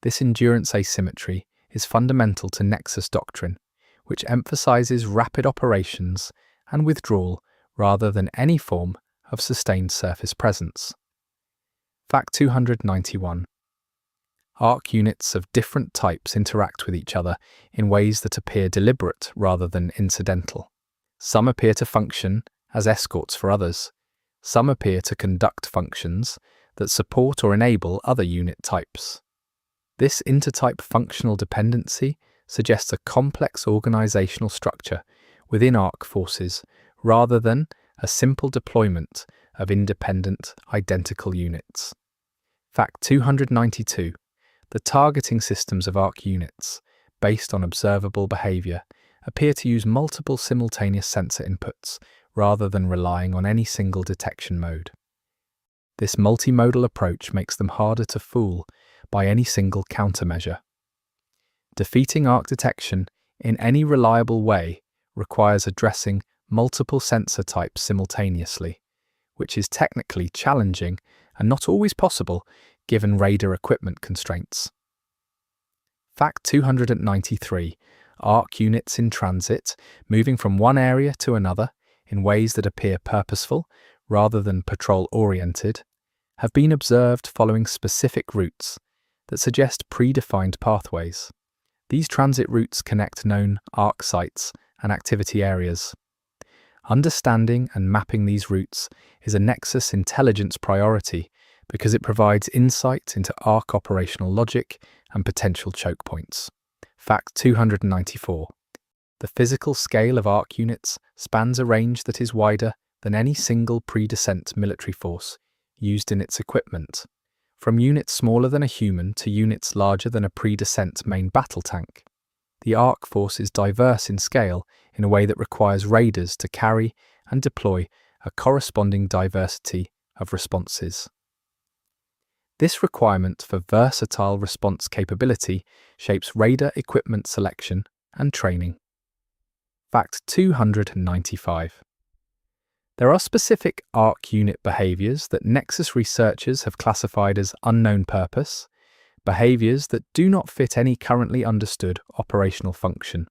This endurance asymmetry is fundamental to Nexus doctrine, which emphasizes rapid operations and withdrawal rather than any form of sustained surface presence. Fact 291. ARC units of different types interact with each other in ways that appear deliberate rather than incidental. Some appear to function as escorts for others. Some appear to conduct functions that support or enable other unit types. This intertype functional dependency suggests a complex organizational structure within ARC forces rather than a simple deployment of independent, identical units. Fact 292. The targeting systems of ARC units, based on observable behavior, appear to use multiple simultaneous sensor inputs rather than relying on any single detection mode. This multimodal approach makes them harder to fool by any single countermeasure. Defeating ARC detection in any reliable way requires addressing multiple sensor types simultaneously, which is technically challenging and not always possible given raider equipment constraints. Fact 293. ARC units in transit, moving from one area to another in ways that appear purposeful rather than patrol-oriented, have been observed following specific routes that suggest predefined pathways. These transit routes connect known ARC sites and activity areas. Understanding and mapping these routes is a Nexus intelligence priority because it provides insight into ARC operational logic and potential choke points. Fact 294. The physical scale of ARC units spans a range that is wider than any single pre-descent military force used in its equipment, from units smaller than a human to units larger than a pre-descent main battle tank. The ARC force is diverse in scale in a way that requires raiders to carry and deploy a corresponding diversity of responses. This requirement for versatile response capability shapes raider equipment selection and training. Fact 295. There are specific ARC unit behaviors that Nexus researchers have classified as unknown purpose, behaviors that do not fit any currently understood operational function.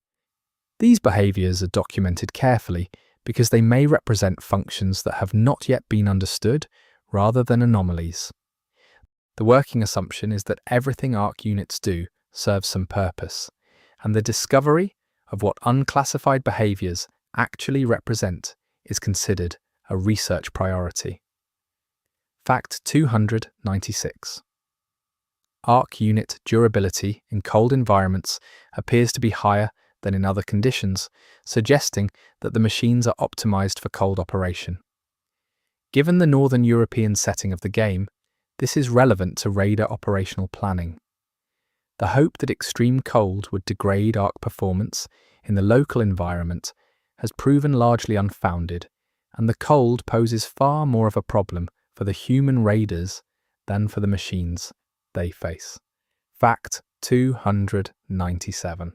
These behaviors are documented carefully because they may represent functions that have not yet been understood rather than anomalies. The working assumption is that everything ARC units do serves some purpose, and the discovery of what unclassified behaviors actually represent is considered a research priority. Fact 296. ARC unit durability in cold environments appears to be higher than in other conditions, suggesting that the machines are optimized for cold operation. Given the Northern European setting of the game, this is relevant to raider operational planning. The hope that extreme cold would degrade ARC performance in the local environment has proven largely unfounded, and the cold poses far more of a problem for the human raiders than for the machines they face. Fact 297.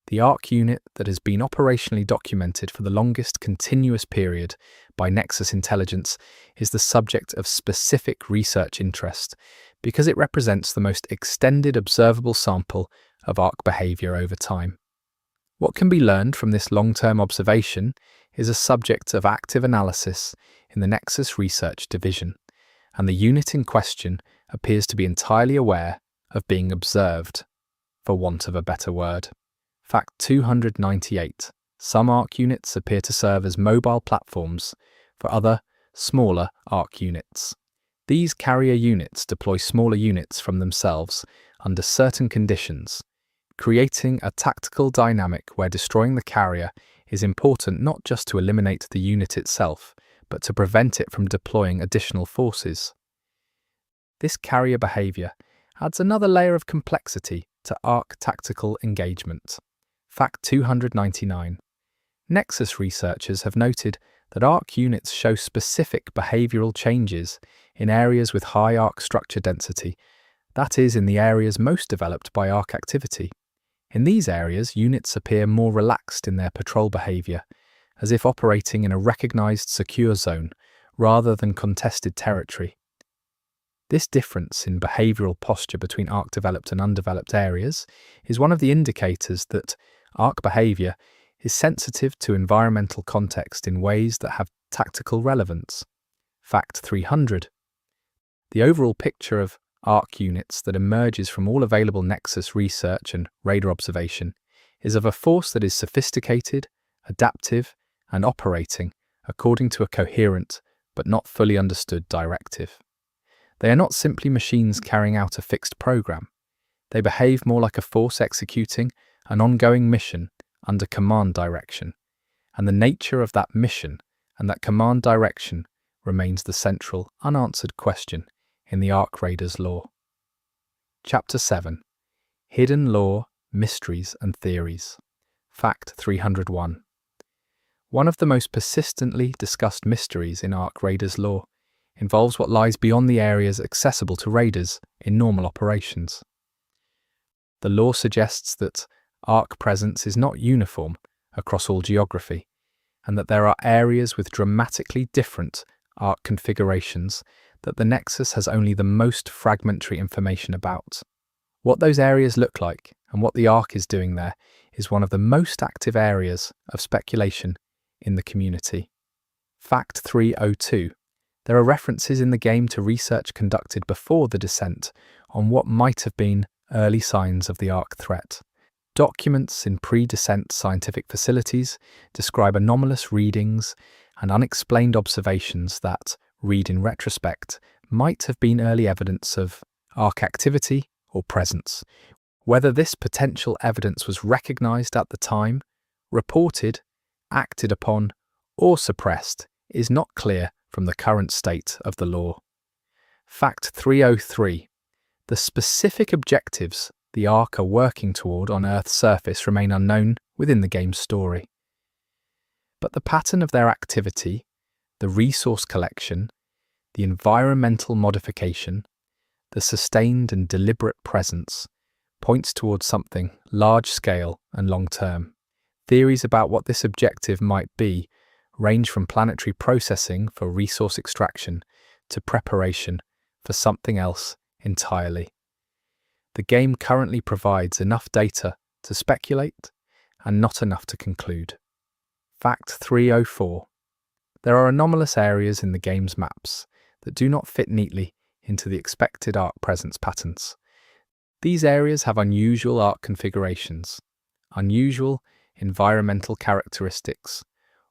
The ARC unit that has been operationally documented for the longest continuous period by Nexus Intelligence is the subject of specific research interest because it represents the most extended observable sample of ARC behavior over time. What can be learned from this long-term observation is a subject of active analysis in the Nexus Research Division, and the unit in question appears to be entirely aware of being observed, for want of a better word. Fact 298. Some ARC units appear to serve as mobile platforms for other, smaller ARC units. These carrier units deploy smaller units from themselves under certain conditions, creating a tactical dynamic where destroying the carrier is important not just to eliminate the unit itself, but to prevent it from deploying additional forces. This carrier behavior adds another layer of complexity to ARC tactical engagement. Fact 299. Nexus researchers have noted that ARC units show specific behavioral changes in areas with high ARC structure density, that is, in the areas most developed by ARC activity. In these areas, units appear more relaxed in their patrol behavior, as if operating in a recognized secure zone rather than contested territory. This difference in behavioral posture between ARC-developed and undeveloped areas is one of the indicators that ARC behavior is sensitive to environmental context in ways that have tactical relevance. Fact 300. The overall picture of ARC units that emerges from all available Nexus research and radar observation is of a force that is sophisticated, adaptive, and operating according to a coherent but not fully understood directive. They are not simply machines carrying out a fixed program. They behave more like a force executing an ongoing mission under command direction, and the nature of that mission and that command direction remains the central, unanswered question in the ARC Raiders lore. Chapter 7. Hidden Lore, Mysteries and Theories. Fact 301. One of the most persistently discussed mysteries in ARC Raiders lore involves what lies beyond the areas accessible to raiders in normal operations. The lore suggests that ARC presence is not uniform across all geography, and that there are areas with dramatically different ARC configurations that the Nexus has only the most fragmentary information about. What those areas look like and what the ARC is doing there is one of the most active areas of speculation in the community. Fact 302. There are references in the game to research conducted before the descent on what might have been early signs of the Ark threat. Documents in pre-descent scientific facilities describe anomalous readings and unexplained observations that, read in retrospect, might have been early evidence of Ark activity or presence. Whether this potential evidence was recognized at the time, reported, acted upon, or suppressed is not clear from the current state of the law. Fact 303. The specific objectives the Ark are working toward on Earth's surface remain unknown within the game's story. But the pattern of their activity, the resource collection, the environmental modification, the sustained and deliberate presence, points towards something large-scale and long-term. Theories about what this objective might be range from planetary processing for resource extraction to preparation for something else entirely. The game currently provides enough data to speculate and not enough to conclude. Fact 304. There are anomalous areas in the game's maps that do not fit neatly into the expected Ark presence patterns. These areas have unusual Ark configurations, unusual environmental characteristics,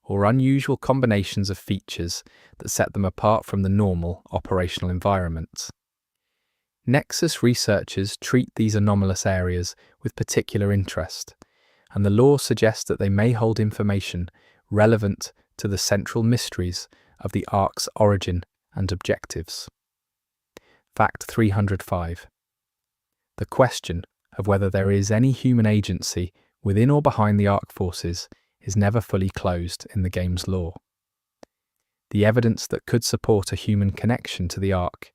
or unusual combinations of features that set them apart from the normal operational environment. Nexus researchers treat these anomalous areas with particular interest, and the law suggests that they may hold information relevant to the central mysteries of the Ark's origin and objectives. Fact 305. The question of whether there is any human agency within or behind the Ark forces is never fully closed in the game's lore. The evidence that could support a human connection to the Ark,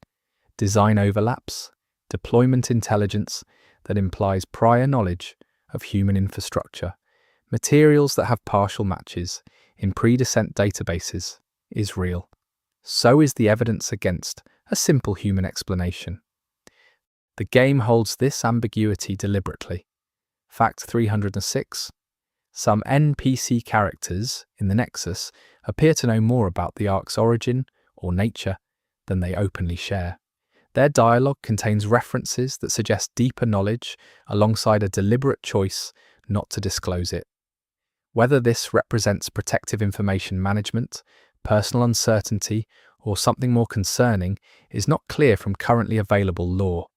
design overlaps, deployment intelligence that implies prior knowledge of human infrastructure, materials that have partial matches in pre-descent databases, is real. So is the evidence against a simple human explanation. The game holds this ambiguity deliberately. Fact 306. Some NPC characters in the Nexus appear to know more about the Ark's origin or nature than they openly share. Their dialogue contains references that suggest deeper knowledge alongside a deliberate choice not to disclose it. Whether this represents protective information management, personal uncertainty, or something more concerning is not clear from currently available lore.